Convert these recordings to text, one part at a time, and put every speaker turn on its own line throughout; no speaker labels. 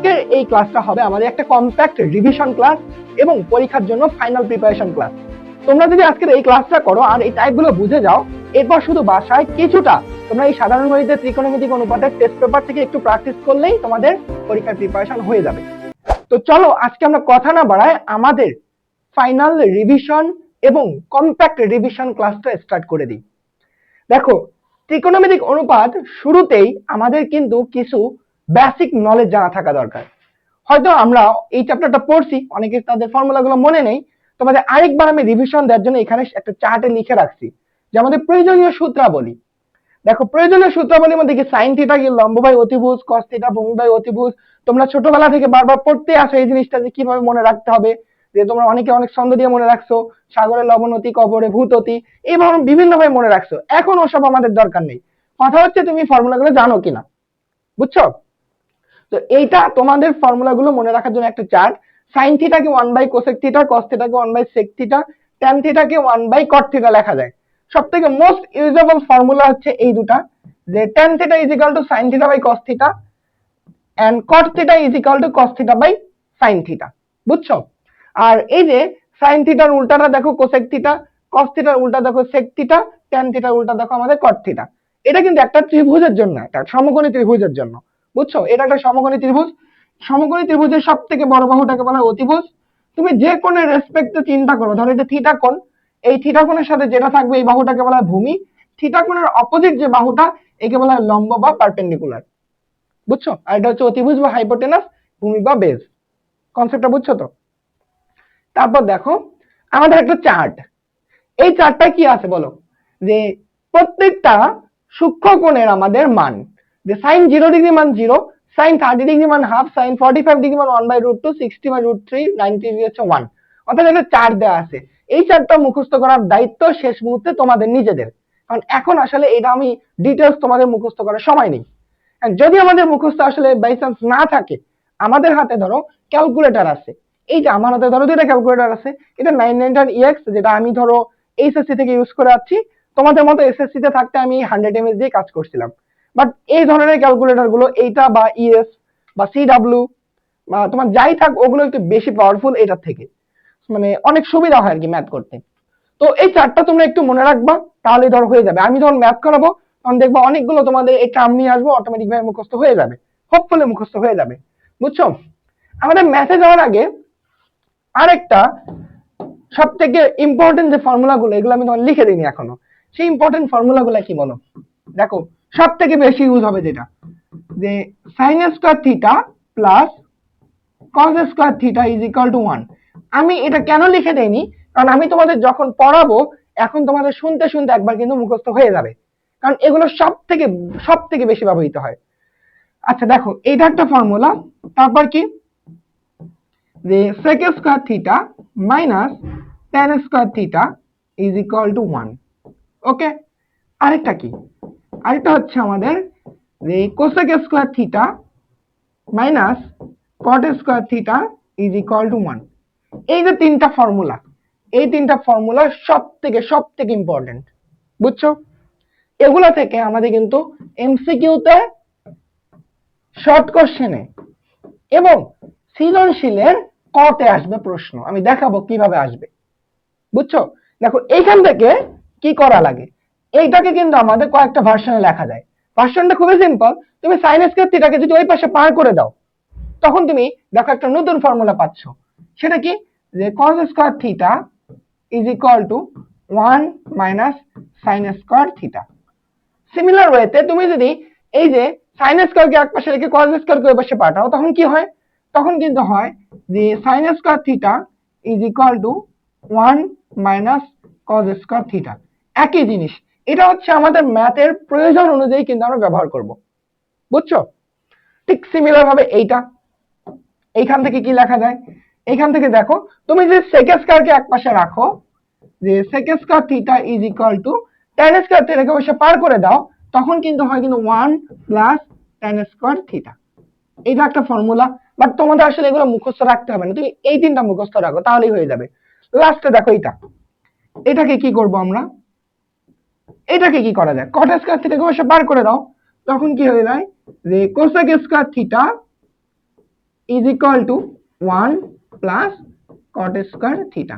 আজকের এই ক্লাসটা হবে আমাদের একটা কম্প্যাক্ট রিভিশন ক্লাস এবং পরীক্ষার জন্য ফাইনাল প্রিপারেশন ক্লাস। তোমরা যদি আজকের এই ক্লাসটা করো আর এই টাইপগুলো বুঝে যাও, এরপর শুধু বাসায় কিছুটা তোমরা এই সাধারণ গণিতের ত্রিকোণমিতিক অনুপাতের টেস্ট পেপার থেকে একটু প্র্যাকটিস করলেই তোমাদের পরীক্ষার প্রিপারেশন হয়ে যাবে। তো চলো আজকে আমরা কথা না বাড়ায় আমাদের ফাইনাল রিভিশন এবং কম্প্যাক্ট রিভিশন ক্লাসটা স্টার্ট করে দিই। দেখো, ত্রিকোণমিতিক অনুপাত শুরুতেই আমাদের কিন্তু কিছু বেসিক নলেজ জানা থাকা দরকার। হয়তো আমরা এই চ্যাপ্টারটা পড়ছি, অনেকে তাদের ফর্মুলাগুলো মনে নেই, তোমাদের আরেকবার আমি রিভিশন দেওয়ার জন্য এখানে একটা চার্টে লিখে রাখছি যে আমাদের প্রয়োজনীয় সূত্রাবলী। দেখো, প্রয়োজনীয় সূত্রাবলীর মধ্যে কি সাইন থিটা কি লম্ব বাই অতিভুজ, কস থিটা ভূমি বাই অতিভুজ। তোমরা ছোটবেলা থেকে বারবার পড়তে আসো এই জিনিসটা যে কিভাবে মনে রাখতে হবে, যে তোমরা অনেকে অনেক ছন্দ দিয়ে মনে রাখছো, সাগরে লবণতি কবরে ভূততি, এইভাবে বিভিন্ন ভাবে মনে রাখছো। এখন ওসব আমাদের দরকার নেই, কথা হচ্ছে তুমি ফর্মুলাগুলো জানো কিনা, বুঝছো? তো এইটা তোমাদের ফর্মুলাগুলো মনে রাখার জন্য একটা চার্ট। সাইন থিটাকে 1 বাই কোসেক থিটা, কস থিটাকে 1 বাই সেক থিটা, ট্যান থিটাকে 1 বাই কট থিটা লেখা যায়। সবথেকে মোস্ট ইউজেবল ফর্মুলা হচ্ছে এই দুটা, যে tan theta is equal to sine theta by cos theta and cot theta is equal to cos theta by sine theta, বুঝছো? আর এই যে সাইন থিটার উল্টাটা দেখো কোসেক থিটা, কস থিটার উল্টা দেখো সেক থিটা, ট্যান থিটার উল্টা দেখো আমাদের কট থিটা। এটা কিন্তু একটা ত্রিভুজের জন্য, একটা সমকোণী ত্রিভুজের জন্য, বুঝছো? এটা একটা সমকোণী ত্রিভুজ। সমকোণী ত্রিভুজের সব থেকে বড় বাহুটাকে বলা হয় অতিভুজ। তুমি যে কোণের রেসপেক্টে চিন্তা করো, ধরো এটা থিটা কোণ, এই থিটা কোণের সাথে যেটা থাকবে এই বাহুটাকে বলা হয় ভূমি। থিটা কোণের অপোজিট যে বাহুটা একে বলা হয় লম্ব বা পারপেন্ডিকুলার, বুঝছো? আর এটা হচ্ছে অতিভুজ বা হাইপোটেনাস, ভূমি বা বেস। কনসেপ্টটা বুঝছো তো? তারপর দেখো আমাদের একটা চার্ট। এই চার্টটা কি আছে বলো, যে প্রত্যেকটা সূক্ষ্ম কোণের আমাদের মান, যে সাইন 0 ডিগ্রি মান 0, সাইন 30 ডিগ্রি মান হাফ, সাইন 45 ডিগ্রি মান 1/√2, 60 বাই √3, 90 ডিগ্রি হচ্ছে 1। অর্থাৎ একটা চার্ট দেওয়া আছে। এই চার্টটা মুখস্থ করার দায়িত্ব শেষ মুহূর্তে তোমাদের নিজেদের, কারণ এখন আসলে এটা আমি ডিটেলস তোমাদের মুখস্থ করার সময় নেই। যদি আমাদের মুখস্থ আসলে বাই চান্স না থাকে, আমাদের হাতে ধরো ক্যালকুলেটর আছে। এই যে আমার হাতে ধরো দুইটা ক্যালকুলেটর আছে, এটা 990EX, যেটা আমি ধরো এইচএসসি থেকে ইউজ করে আছি। তোমাদের মতো এসএসসি তে থাকতে আমি 100 mAh দিয়ে কাজ করছিলাম। বাট এই ধরনের ক্যালকুলেটর গুলো, এইটা বা ইএস বা সিডব্লিউ বা তোমার যাই থাক, ওগুলো একটু বেশি পাওয়ারফুল এটার থেকে, মানে অনেক সুবিধা হয় আর কি ম্যাথ করতে। তো এই চারটা তোমরা একটু মনে রাখবা, তাহলে ধর হয়ে যাবে। আমি যখন ম্যাথ করাবো তখন দেখবো অনেকগুলো তোমাদের এই টার্ম নিয়ে আসবো, অটোমেটিক ভাবে মুখস্থ হয়ে যাবে, হোপফুলি মুখস্থ হয়ে যাবে, বুঝছো? আমাদের ম্যাথে যাওয়ার আগে আরেকটা সব থেকে ইম্পর্টেন্ট যে ফর্মুলা গুলো, এগুলো আমি তোমার লিখে দিইনি এখনো। সেই ইম্পর্টেন্ট ফর্মুলা গুলো কি বলো? দেখো, সব থেকে বেশি ইউজ হবে যেটা, যে sine square theta plus cos square theta is equal to 1। আমি এটা কেন লিখে দেইনি, কারণ আমি তোমাদের যখন পড়াবো এখন তোমাদের শুনতে শুনতে একবার কিন্তু মুখস্থ হয়ে যাবে, কারণ এগুলো সব থেকে বেশি ব্যবহৃত হয়। আচ্ছা দেখো, এইটা একটা ফর্মুলা। তারপর কি, যে sec square theta minus tan square theta is equal to 1। ওকে, আরেকটা কি, আরেকটা হচ্ছে আমাদের যে cosec square theta minus cot square theta is equal to 1। এই যে তিনটা ফর্মুলা, এই তিনটা ফর্মুলা সব থেকে ইম্পর্টেন্ট, বুঝছো? এগুলা থেকে আমাদের কিন্তু এমসিকিউ তে, শর্ট কোশ্চেনে এবং সৃজনশীলের কতে আসবে প্রশ্ন। আমি দেখাবো কিভাবে আসবে, বুঝছো? দেখো, এইখান থেকে কি করা লাগে, এইটাকে কিন্তু আমাদের কয়েকটা ভার্সনে লেখা যায়। ভার্সনটা খুবই সিম্পল। তুমি সাইন স্কয়ার থিটাকে যদি ওই পাশে পার করে দাও, তখন তুমি দেখো একটা নতুন ফর্মুলা পাচ্ছ। সেটা কি, যে cos square theta is equal to 1 minus sine square theta. Similar ওয়েতে তুমি যদি এই যে সাইন স্কয়ারকে এক পাশে রেখে cos স্কয়ারকে ওই পাশে পাঠাও, তখন কি হয়? তখন কিন্তু হয় যে sine square theta is equal to 1 minus cos square theta. একই জিনিস। এটা হচ্ছে আমাদের ম্যাথের প্রয়োজন অনুযায়ী কিন্তু আমরা ব্যবহার করব, বুঝছো? ঠিক সিমিলার ভাবে এইখান থেকে কি লেখা যায়, এইখান থেকে দেখো, তুমি যে sec স্কয়ারকে এক পাশে রাখো, যে sec square theta is equal to tan square থিটাকে ওই পাশে পার করে দাও, তখন কিন্তু হয় কিন্তু 1 প্লাস tan স্কয়ার থিটা। এইটা একটা ফর্মুলা। বাট তোমাদের আসলে এগুলো মুখস্থ রাখতে হবে না, তুমি এই তিনটা মুখস্থ রাখো তাহলেই হয়ে যাবে। লাস্টে দেখো এটাকে কি করব আমরা, এটাকে কি করা যায়, cot স্কয়ার থিটাকে ওই পাশে পার করে দাও, তখন কি হয়ে যায়, যে cosec square theta is equal to 1 plus cot square theta.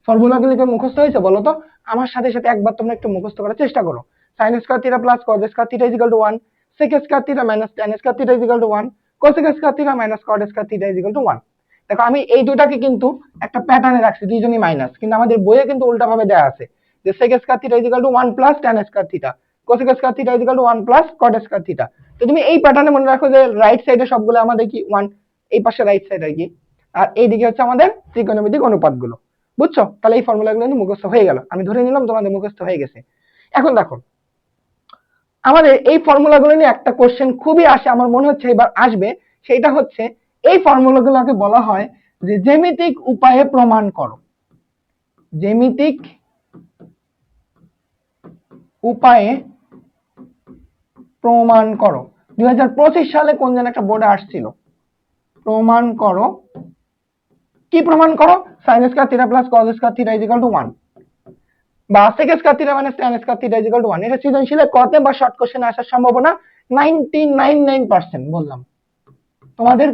ফর্মুলাগুলো কি মুখস্থ হয়েছে বলো তো? আমার সাথে সাথে একবার তোমরা একটু মুখস্থ করার চেষ্টা করো। sin square theta plus cos square theta is equal to 1, sec square theta minus tan square theta is equal to 1, cos square theta minus cot square theta is equal to 1। দেখো আমি এই দুটাকে কিন্তু একটা প্যাটার্নে রাখছি, দুইজনই মাইনাস, কিন্তু আমাদের বইয়ে কিন্তু উল্টা ভাবে দেয়া আছে যে sec square theta is equal to 1 plus tan square theta, cos square theta is equal to 1 plus cot square theta. তো তুমি এই প্যাটার্নে মনে রাখো যে রাইট সাইডে সবগুলো আমাদের কি 1, এই পাশে রাইট সাইড আর কি, আর এইদিকে হচ্ছে আমাদের ত্রিকোণমিতিক অনুপাতগুলো। বুঝছো? তাহলে এই ফর্মুলাগুলো কিন্তু মুখস্থ হয়ে গেল, আমি ধরে নিলাম তোমাদের মুখস্থ হয়ে গেছে। এখন দেখো আমাদের এই ফর্মুলাগুলো নিয়ে একটা কোশ্চেন খুবই আসে, আমার মনে হচ্ছে এবার আসবে, সেটা হচ্ছে এই ফর্মুলাগুলোকে বলা হয় যে জ্যামিতিক উপায়ে প্রমাণ করো। জ্যামিতিক উপায়ে প্রমাণ করো। 2025 সালে কোন যেন একটা বোর্ডে আসছিল, প্রমাণ করো। কি প্রমাণ করো? sin square theta plus cos square theta is equal to 1 বা sec square theta minus tan square theta is equal to 1। এটা সৃজনশীলে কতে বা শর্ট কোশ্চেনে আসার সম্ভাবনা 99.9% বললাম। তোমাদের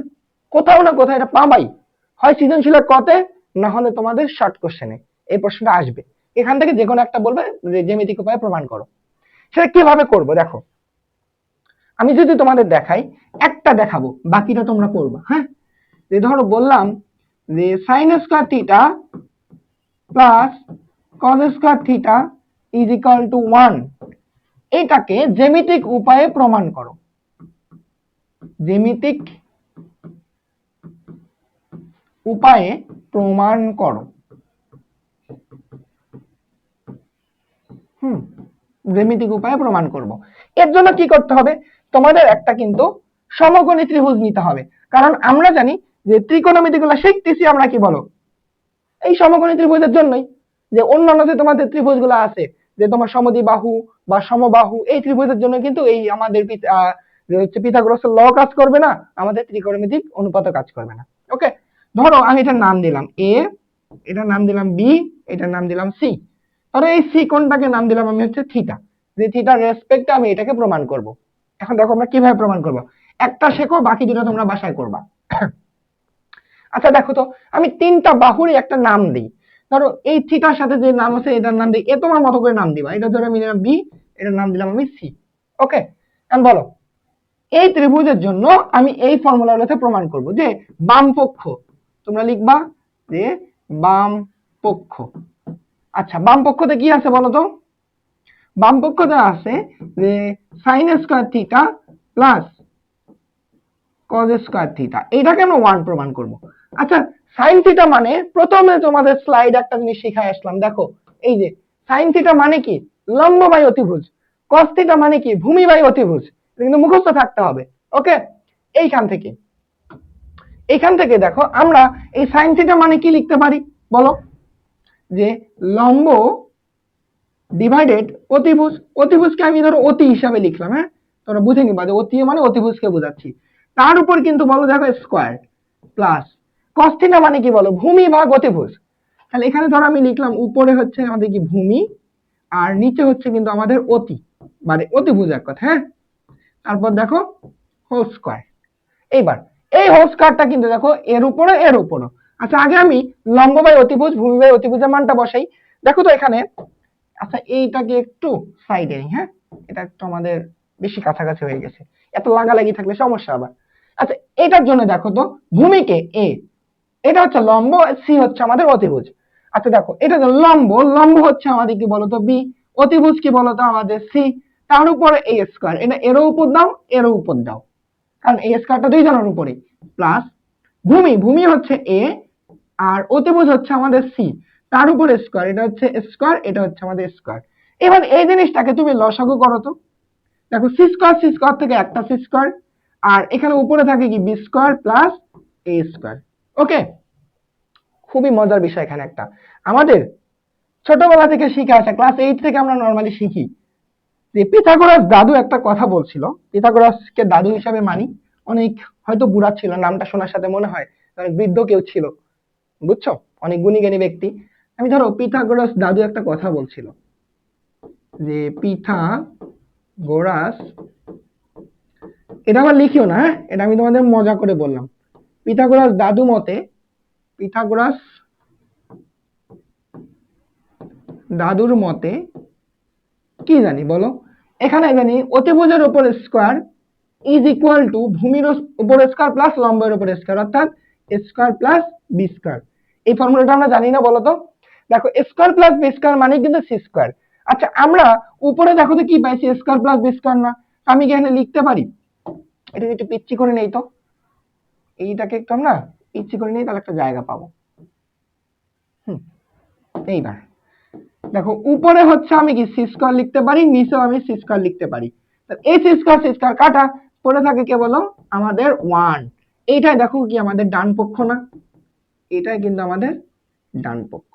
কোথাও না কোথাও এটা পাবাই, হয় সৃজনশীলে কতে, না হলে তোমাদের শর্ট কোশ্চেনে এই প্রশ্নটা আসবে। এখান থেকে যে কোনো একটা বলবে যে জ্যামিতিক উপায়ে প্রমাণ করো। সেটা কিভাবে করব দেখো, আমি যদি তোমাদের দেখাই, একটা দেখাবো, বাকিটা তোমরা করবা। হ্যাঁ, যে ধরো বললাম যে sin square theta plus cos square theta is equal to 1, এটাকে জ্যামিতিক উপায়ে প্রমাণ করো। জ্যামিতিক উপায়ে প্রমাণ করো। জ্যামিতিক উপায়ে প্রমাণ করব। এর জন্য কি করতে হবে? তোমাদের একটা কিন্তু সমকোণী ত্রিভুজ নিতে হবে, কারণ আমরা জানি যে ত্রিকোণমিতিগুলো শিখতেছি আমরা কি বলো এই সমকোণী ত্রিভুজের জন্যই। যে অন্যান্য যে তোমাদের ত্রিভুজগুলো আছে, যে তোমার সমদ্বিবাহু বা সমবাহু, এই ত্রিভুজের জন্য কিন্তু এই আমাদের যে হচ্ছে পিথাগোরাসের ল কাজ করবে না, আমাদের ত্রিকোণমিতিক অনুপাতও কাজ করবে না। ওকে, ধরো আমি এটার নাম দিলাম এ, এটার নাম দিলাম বি, এটার নাম দিলাম সি। ধরো এই সি কোণটাকে নাম দিলাম আমি হচ্ছে থিটা, যে থিটার রেসপেক্টে আমি এটাকে প্রমাণ করব। এখন দেখো আমরা কিভাবে প্রমাণ করব, একটা শেখো, বাকি দুটো তোমরা বাসায় করবা। আচ্ছা দেখো তো, আমি তিনটা বাহুরই একটা নাম দিই। ধরো এই থিটার সাথে যে নাম আছে এটার নাম দিই, এ তোমার মতো করে নাম দিবা। এটা ধরো আমি দিলাম বি, এটার নাম দিলাম আমি সি। ওকে, এখন বলো এই ত্রিভুজের জন্য আমি এই ফর্মুলাগুলোতে প্রমাণ করব যে বাম পক্ষ, তোমরা লিখবা যে বাম পক্ষ। আচ্ছা বাম পক্ষতে কি আছে বলো তো? বাম পক্ষতে আছে যে sin square theta plus cos square theta, এটাকে আমরা 1 প্রমাণ করব। আচ্ছা sin থিটা মানে, প্রথমে তোমাদের স্লাইড একটা জিনিস শিখায় আসলাম, দেখো এই যে sin থিটা মানে কি লম্ব বাই অতিভুজ, cos থিটা মানে কি ভূমি বাই অতিভুজ। এটা কিন্তু মুখস্থ থাকতে হবে। ওকে, এইখান থেকে দেখো আমরা এই sin থিটা মানে কি লিখতে পারি বলো, যে লম্ব ডিভাইডেড অতিভুজ। অতিভুজকে আমি ধরো অতি হিসাবে লিখলাম। হ্যাঁ, তোমরা বুঝে নিবা যে অতি মানে অতিভুজকে বোঝাচ্ছি। তার উপর কিন্তু বলো দেখো স্কয়ার প্লাস cos থিটা মানে কি বলো ভূমি ভাগ অতিভুজ। তাহলে এখানে ধরো আমি লিখলাম উপরে হচ্ছে আমাদের কি ভূমি, আর নিচে হচ্ছে কিন্তু আমাদের অতি, মানে অতিভুজ এক কথা। হ্যাঁ, তারপর দেখো হোল স্কয়ার। এইবার এই হোল স্কয়ারটা কিন্তু দেখো এর উপরে এর উপরে। আচ্ছা আগে আমি লম্ব বাই অতিভুজ ভূমি বাই অতিভুজের মানটা বসাই। দেখো তো এখানে, আচ্ছা এইটাকে একটু সাইডে নিই। হ্যাঁ, এটা একটু আমাদের বেশি কাছাকাছি হয়ে গেছে, এত লাগালাগি থাকলে সমস্যা আবার। আচ্ছা এটার জন্য দেখো তো ভূমিকে এ, এটা হচ্ছে লম্ব, সি হচ্ছে আমাদের অতিভুজ। আচ্ছা দেখো এটা লম্ব, লম্ব হচ্ছে আমাদের কি বলতো বি, অতিভুজ কি বলতো আমাদের সি, তার উপরে এ স্কয়ার, এটা এরও উপর দাও এরও উপর দাও, কারণ এ স্কয়ারটা দুই জনের উপরে, প্লাস ভূমি, ভূমি হচ্ছে এ আর অতিভুজ হচ্ছে আমাদের সি, তার উপরে স্কয়ার, এটা হচ্ছে স্কয়ার, এটা হচ্ছে আমাদের স্কয়ার। এবার এই জিনিসটাকে তুমি লসাগু করো তো, দেখো সি স্কয়ার থেকে একটা সি স্কয়ার, আর এখানে উপরে থাকে কি বি স্কয়ার প্লাস এ স্কয়ার। ওকে, খুবই মজার বিষয় এখানে একটা, আমাদের ছোটবেলা থেকে শিখে আসা, ক্লাস 8 থেকে আমরা নরমালি শিখি যে পিথাগোরাস দাদু একটা কথা বলছিল। পিথাগোরাসকে দাদু হিসাবে মানি, অনেক হয়তো বুড়া ছিল, নামটা শোনার সাথে মনে হয় অনেক বৃদ্ধ কেউ ছিল, বুঝছো, অনেক গুণী জ্ঞানী ব্যক্তি। আমি ধরো পিথাগোরাস দাদু একটা কথা বলছিল যে পিথাগোরাস, এটা আবার লিখিও না, হ্যাঁ এটা আমি তোমাদের মজা করে বললাম। পিথাগোরাস দাদুর মতে কি জানি বলো? এখানে জানি অতিভুজের উপর স্কয়ার ইজ ইকুয়াল টু ভূমির উপর স্কয়ার প্লাস লম্বের উপর স্কয়ার, অর্থাৎ স্কয়ার প্লাস বি স্কয়ার। এই ফর্মুলাটা আমরা জানি না বলো তো? দেখো স্কয়ার প্লাস বি স্কয়ার মানে কিন্তু সি স্কয়ার। আচ্ছা আমরা উপরে দেখো তো কি পাইছি, স্কয়ার প্লাস বি স্কয়ার না? আমি কি এখানে লিখতে পারি? এটা একটু পিচ্ছি করে নেই তো, এইটাকে একটু আমরা পিচ্ছি করে নেই, তাহলে একটা জায়গা পাবো। এইবার দেখো উপরে হচ্ছে আমি কি সি স্কয়ার লিখতে পারি, নিচেও আমি সি স্কয়ার লিখতে পারি। এই সি স্কয়ার কাটা, পড়ে থাকে কে বলো? আমাদের 1। এইটাই দেখো কি আমাদের ডান পক্ষ না? এটাই কিন্তু আমাদের ডান পক্ষ।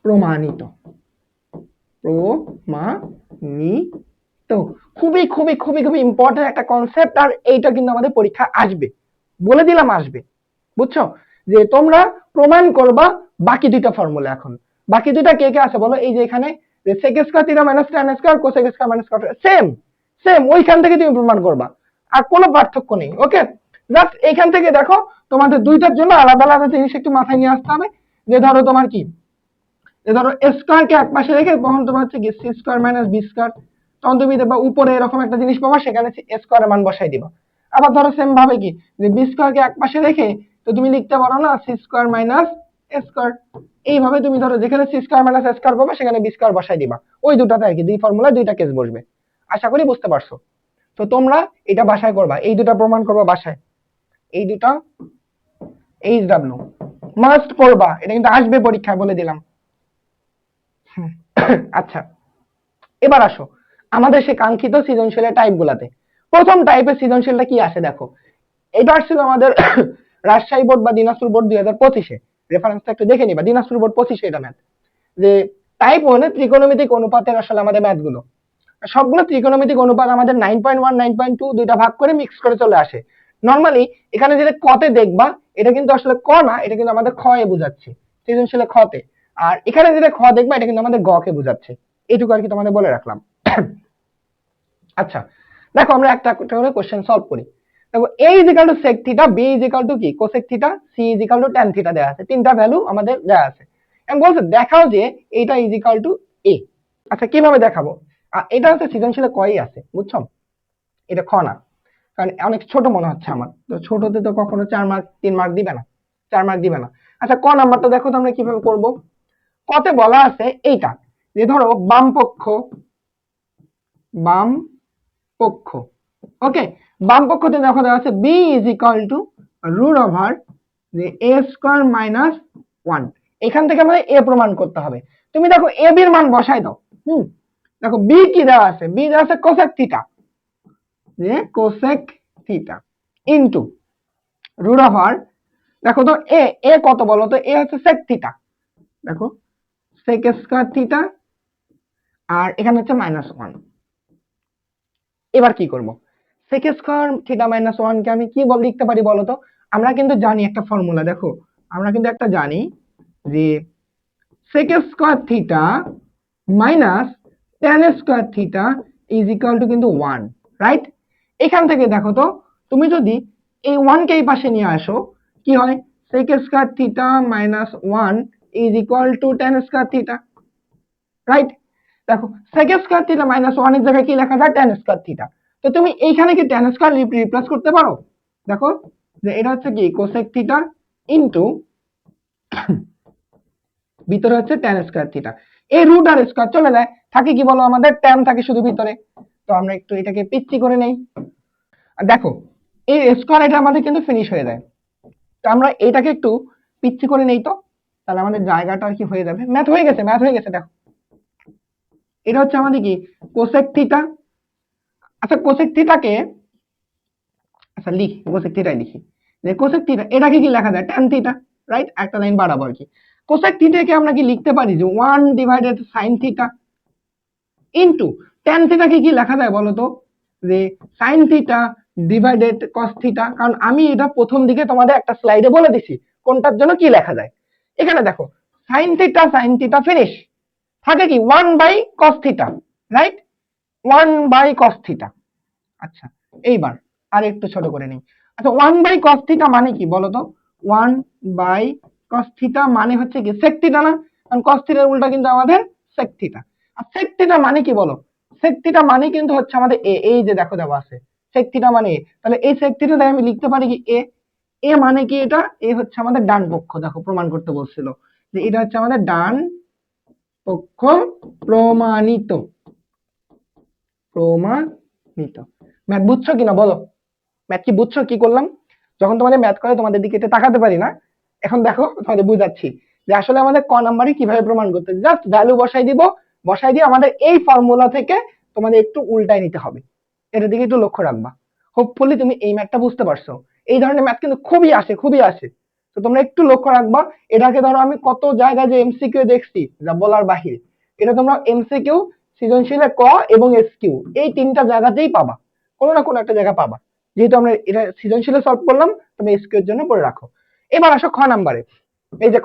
প্রমাণিত। খুবই খুবই খুবই খুবই ইম্পর্টেন্ট একটা কনসেপ্ট, আর এইটা কিন্তু আমাদের পরীক্ষা আসবে, বলে দিলাম আসবে। বুঝছো? যে তোমরা প্রমাণ করবা বাকি দুইটা ফর্মুলা। এখন বাকি দুইটা কে কে আছে বলো? এই যে এখানে sec square theta minus tan square cosec square minus cot same same, ওইখান থেকে তুমি প্রমাণ করবা, আর কোনো পার্থক্য নেই। ওকে, জাস্ট এইখান থেকে দেখো তোমাদের দুইটার জন্য আলাদা আলাদা জিনিস একটু মাথায় নিয়ে আসতে হবে। যে ধরো তোমার কি, যে ধরো স্কয়ার কে এক পাশে রেখে তখন তোমার হচ্ছে কি c square minus b square, তখন তুমি দেখবা উপরে এরকম একটা জিনিস পাবা, সেখানে স্কয়ারের মান বসাই দিবা। আবার ধরো সেম ভাবে কি, যে বি স্কয়ার কে এক পাশে রেখে তো তুমি লিখতে পারো না সি স্কয়ার মাইনাস এ স্কয়ার। এইভাবে তুমি ধরো যেখানে সি স্কয়ার মাইনাস এ স্কয়ার পাবে সেখানে বি স্কয়ার বসাই দিবা। ওই দুটাতে আর কি, দুই ফর্মুলা দুইটা কেস বসবে। আশা করি বুঝতে পারছো। তো তোমরা এটা বাসায় করবা, এই দুটা প্রমাণ করবা বাসায়, এই দুটা এইচডব্লিউ মাস্ট করবা, এটা কিন্তু আসবে পরীক্ষায়, বলে দিলাম। আচ্ছা এবার আসো আমাদের সে কাঙ্ক্ষিত সৃজনশীলের টাইপ গুলাতে। প্রথম টাইপের সৃজনশীলটা কি আসে দেখো, এটা আসছিল আমাদের রাজশাহী বোর্ড বা দিনাজপুর বোর্ড 2025-এ, রেফারেন্সটা একটু দেখে নিবা, দিনাজপুর বোর্ড 25-এ এটা ম্যাথ। যে টাইপ 1-এ ত্রিকোণমিতিক অনুপাতের আসলে আমাদের ম্যাথগুলো সবগুলো ত্রিকোণমিতিক অনুপাত আমাদের 9.1 9.2 দুইটা ভাগ করে মিক্স করে চলে আসে। নরমালি এখানে যেটা কতে দেখবা, এটা কিন্তু আসলে ক না, এটা কিন্তু আমাদের খ এ বুঝাচ্ছে, সৃজনশীলে খতে। আর এখানে যেটা খ দেখবা, এটা কিন্তু আমাদের গ কে বুঝাচ্ছে। এইটুকু আর কি তোমাদের বলে রাখলাম। আচ্ছা দেখো আমরা একটা একটা করে কোশ্চেন সলভ করি। দেখো a is equal two sec theta, b is equal to কি cosec theta, c is equal to tan theta দেয়া আছে, তিনটা ভ্যালু আমাদের দেয়া আছে। এবং বলছে দেখাও যে এইটা ইজ ইকুয়াল টু a। আচ্ছা কিভাবে দেখাবো? এটা হচ্ছে সৃজনশীলে কই আছে, বুঝছো? এটা খ না, কারণ অনেক ছোট মনে হচ্ছে আমার, তো ছোটতে তো কখনো 4 মার্ক 3 মার্ক দিবে না, 4 মার্ক দিবে না। আচ্ছা ক নাম্বারটা দেখো তো আমরা কিভাবে করব। কতে বলা আছে এইটা, যে ধরো বাম পক্ষ, ওকে, বাম পক্ষতে দেখো দেওয়া আছে b is equal to root over যে a স্কয়ার মাইনাস 1। এখান থেকে আমাদের a প্রমাণ করতে হবে। তুমি দেখো a b এর মান বসাই দাও। দেখো b কি দেওয়া আছে, b দেওয়া আছে cosec থিটা, যে cosec theta into root over, দেখো তো a কত বলো তো, a হচ্ছে sec থিটা, দেখো sec স্কয়ার থিটা, আর এখানে হচ্ছে -1। এবার কি করব, sec স্কয়ার থিটা -1 কে আমি কি লিখতে পারি বলো তো? আমরা কিন্তু জানি একটা ফর্মুলা, দেখো আমরা কিন্তু একটা জানি যে sec square theta minus tan square theta is equal two কিন্তু 1, রাইট? এখান থেকে দেখো তো, তুমি যদি এই 1 কে এই পাশে নিয়ে আসো, কি হয়? sec square theta -1 is equal to tan square theta, right? দেখো sec স্কয়ার থিটা -1 এর জায়গায় কি লেখা যায়? tan square theta. তো তুমি এইখানে কি tan স্কয়ার রিপ্লেস করতে পারো? দেখো যে এটা হচ্ছে কি cosec থিটা ইনটু ভিতরে হচ্ছে tan স্কয়ার থিটা। এই রুট আর স্কয়ার চলে যায়, থাকে কি বলো, আমাদের tan থাকে শুধু ভিতরে। তো আমরা একটু এটাকে পিচ্ছি করে নেই। আর দেখো এই স্কয়ার এটা আমাদের কিন্তু ফিনিশ হয়ে যায়। তো আমরা এটাকে একটু পিচ্ছি করে নেই তো, তাহলে আমাদের জায়গাটা আর কি হয়ে যাবে। ম্যাথ হয়ে গেছে দেখো। এটা হচ্ছে আমাদের কি cosec থিটা। আচ্ছা cosec থিটাকে, আচ্ছা লিখি cosec থিটাই লিখি, যে cosec থিটা এটাকে কি লেখা যায়? tan theta, right? একটা লাইন বাড়াবো আর কি। cosec থিটাকে আমরা কি লিখতে পারি যে 1 divided sin theta into tan থিটাকে কি লেখা যায় বলো তো? যে sin theta divided cos theta. কারণ আমি এটা প্রথম দিকে তোমাদের একটা স্লাইডে বলে দিছি কোনটার জন্য কি লেখা যায়। এখানে দেখো sin থিটা ফিনিশ, থাকে কি 1 by cos theta, right? 1 by cos theta. আচ্ছা এইবার আর একটু ছোট করে নিই। আচ্ছা 1/cos θ মানে কি বলো তো? 1/cos θ মানে হচ্ছে কি sec θ না? কারণ cos θ এর উল্টা কিন্তু আমাদের sec θ। আর sec θ মানে কি বলো? sec θ মানে কিন্তু হচ্ছে আমাদের a, এই যে দেখো দেওয়া আছে sec θ মানে a। তাহলে এই sec θ টা আমি লিখতে পারি কি a। a মানে কি এটা? a হচ্ছে আমাদের ডান পক্ষ, দেখো প্রমাণ করতে বলছিল যে এটা হচ্ছে আমাদের ডান পক্ষ, প্রমাণিত। প্রমাণিত। ম্যাথ বুঝছো কিনা বলো? ম্যাথ কি বুঝছো কি করলাম? যখন তোমাদের ম্যাথ করে তোমাদের দিকে এটা তাকাতে পারি না, এখন দেখো তোমাদের বুঝাচ্ছি যে আসলে আমাদের ক নাম্বারে কিভাবে প্রমাণ করতে। জাস্ট ভ্যালু বসাই দিব, বসাই দিয়ে আমাদের এই ফর্মুলা থেকে তোমাদের একটু উল্টায় নিতে হবে। এটার দিকে একটু লক্ষ্য রাখবা। হোপফুলি তুমি এই ম্যাথটা বুঝতে পারছো। এই ধরনের ম্যাথ কিন্তু খুবই আসে, খুবই আসে। তো তোমরা একটু লক্ষ্য রাখবা। এটাকে ধরো আমি কত জায়গায় যে এমসিকিউ দেখছি যা বলার বাহিরে। এটা তোমরা এমসিকিউ, সৃজনশীলে ক এবং এসকিউ এই তিনটা জায়গাতেই পাবা, কোনো না কোনো একটা জায়গা পাবা। যেহেতু আমরা এটা সৃজনশীলে সলভ করলাম, তুমি এসকিউ এর জন্য পড়ে রাখো। এবার আসো খ নাম্বারে। এই যে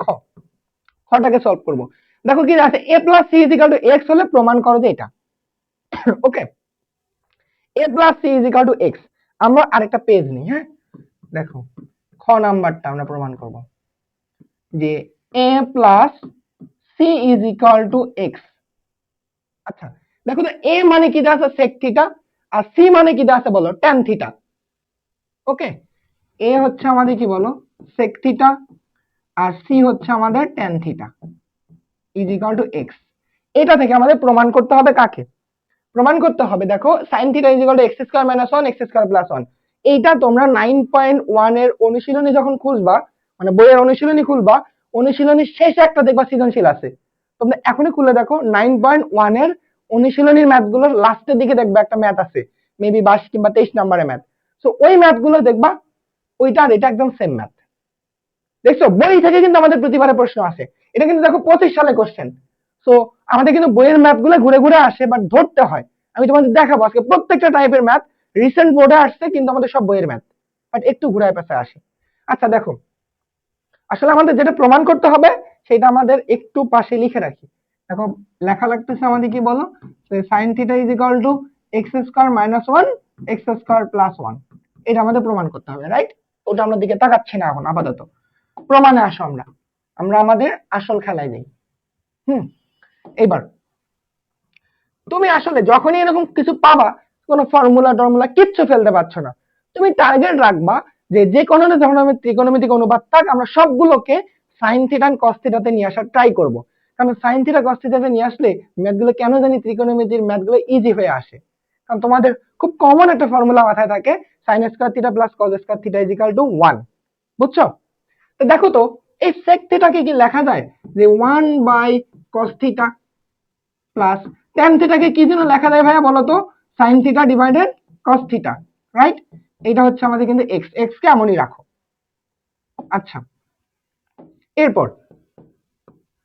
খটাকে সলভ করব। দেখো কি আছে, a plus c is equal to x হলে প্রমাণ করো যে এটা। Okay, a plus c is equal to x. আমরা আরেকটা পেজ নিই। হ্যাঁ, দেখো খ নাম্বারটা আমরা প্রমাণ করব যে a plus c is equal to x. আচ্ছা দেখো তো a মানে কি দেওয়া আছে sec থিটা, আর c মানে কি দেওয়া আছে বলো tan থিটা। ওকে, a হচ্ছে আমাদের কি বলো sec থিটা, আর c হচ্ছে আমাদের tan theta is equal to x. এটা থেকে আমাদের প্রমাণ করতে হবে কাকে? প্রমাণ করতে হবে দেখো sin theta is equal two x square minus 1 x square plus 1। এইটা তোমরা 9.1 এর অনুশীলনী যখন খুলবা, মানে বইয়ের অনুশীলনী খুলবা, অনুশীলনীর শেষে একটা দেখবা সৃজনশীল আছে। তোমরা এখনই খুলে দেখো 9.1 এর অনুশীলনীর ম্যাথগুলোর লাস্টের দিকে দেখবে একটা ম্যাথ আছে, মেবি 22 কিংবা 23 নম্বরের ম্যাথ। সো ওই ম্যাথগুলো দেখবা, ওইটা আর এটা একদম সেম ম্যাথ। দেখছো বই থেকে কিন্তু আমাদের প্রতিবারে প্রশ্ন আসে। এটা কিন্তু দেখো 25 সালে কোশ্চেন। সো আমাদের কিন্তু বইয়ের ম্যাথ গুলো ঘুরে ঘুরে আসে, বাট ধরতে হয়। আমি তোমাদের দেখাবো আজকে প্রত্যেকটা টাইপের ম্যাথ রিসেন্ট বোর্ডে আসছে, কিন্তু আমাদের সব বইয়ের ম্যাথ, বাট একটু ঘুরায় পেঁচে আসে। আচ্ছা দেখো, আসলে আমাদের যেটা প্রমাণ করতে হবে সেটা আমাদের একটু পাশে লিখে রাখি। দেখো লেখা লাগতেছে আমাদের কি বলো, sine theta is equal to x square minus 1 x square plus 1। এটা আমাদের প্রমাণ করতে হবে, রাইট? ওটা আমরা দিকে তাকাচ্ছি না এখন আপাতত। প্রমাণে আসো, আমরা আমরা আমাদের আসল খেলায় যাই। এবার তুমি আসলে যখনই এরকম কিছু পাবা, কোনো ফর্মুলা টর্মুলা কিচ্ছু ফেলতে পারছো না, তুমি টার্গেট রাখবা যে যে কোনো ধরনের ত্রিকোণমিতিক অনুপাত থাক, আমরা সবগুলোকে সাইন থিটা আর কস থিটাতে নিয়ে আসার ট্রাই করব। কারণ সাইন থিটা কস থিটাতে নিয়ে আসলে ম্যাথগুলো কেন জানি ত্রিকোণমিতির ম্যাথগুলো ইজি হয়ে আসে। কারণ তোমাদের খুব কমন একটা ফর্মুলা মাথায় থাকে, sine square theta plus cos square theta is equal to 1। বুঝছো? তো দেখো তো এই সেক থিটাকে কি লেখা যায় যে 1/cos থিটা প্লাস tan থিটাকে কি জন্য লেখা যায় ভাইয়া বলো তো? sin theta divided cos theta, right? এটা হচ্ছে আমাদের কিন্তু x, x কে এমনই রাখো। আচ্ছা এরপর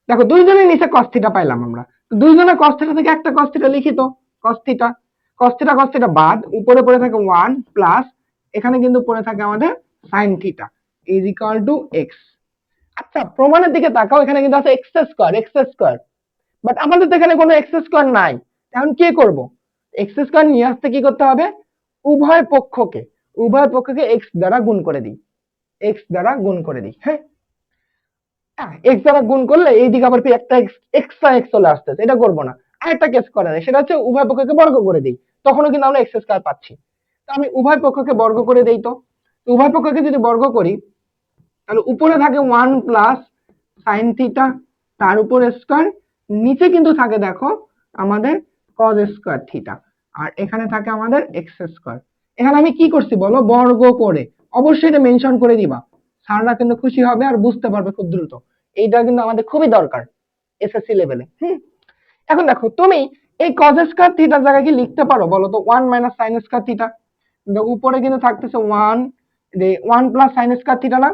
দেখো দুইজনের নিচে cos থিটা পাইলাম আমরা, তো দুইজনের cos থিটা থেকে একটা cos থিটা লিখি তো। cos থিটা cos থিটা বাদ উপরে পড়ে থাকে 1 প্লাস এখানে কিন্তু পড়ে থাকে আমাদের sin theta is equal two x। আচ্ছা প্রমাণের দিকে তাকাও, এখানে কিন্তু আছে এক্স স্কয়ার, বাট আমাদের তো এখানে কোনো এক্স স্কয়ার নাই। এখন কি করব? এক্স স্কয়ার নিয়ে আসতে কি করতে হবে? উভয় পক্ষকে এক্স দ্বারা গুণ করে দিই, এক্স দ্বারা গুণ করে দিই। হ্যাঁ, এক্স দ্বারা গুণ করলে এই দিকে আবার একটা এক্সট্রা এক্স চলে আসতেছে, এটা করব না। আরেকটা কেস করা যায়, সেটা হচ্ছে উভয় পক্ষকে বর্গ করে দিই, তখনও কিন্তু আমরা এক্স স্কয়ার পাচ্ছি। তো আমি উভয় পক্ষকে বর্গ করে দেই। তো উভয় পক্ষকে যদি বর্গ করি, তাহলে উপরে থাকে 1 প্লাস সাইন থিটা তার উপর স্কয়ার, নিচে কিন্তু থাকে দেখো আমাদের cos স্কয়ার থিটা, আর এখানে থাকে আমাদের এক্স স্কয়ার। এখানে আমি কি করছি বলো? বর্গ করে। অবশ্যই এটা মেনশন করে দিবা, স্যাররা কিন্তু খুশি হবে আর বুঝতে পারবে খুব দ্রুত। এইটা কিন্তু আমাদের খুবই দরকার এসএসসি লেভেলে। এখন দেখো তুমি এই cos স্কয়ার থিটার জায়গায় কি লিখতে পারো বলো তো 1 মাইনাস সাইন স্কয়ার থিটা। উপরে কিন্তু থাকতেছে 1, 1 প্লাস সাইন স্কয়ার থিটা না?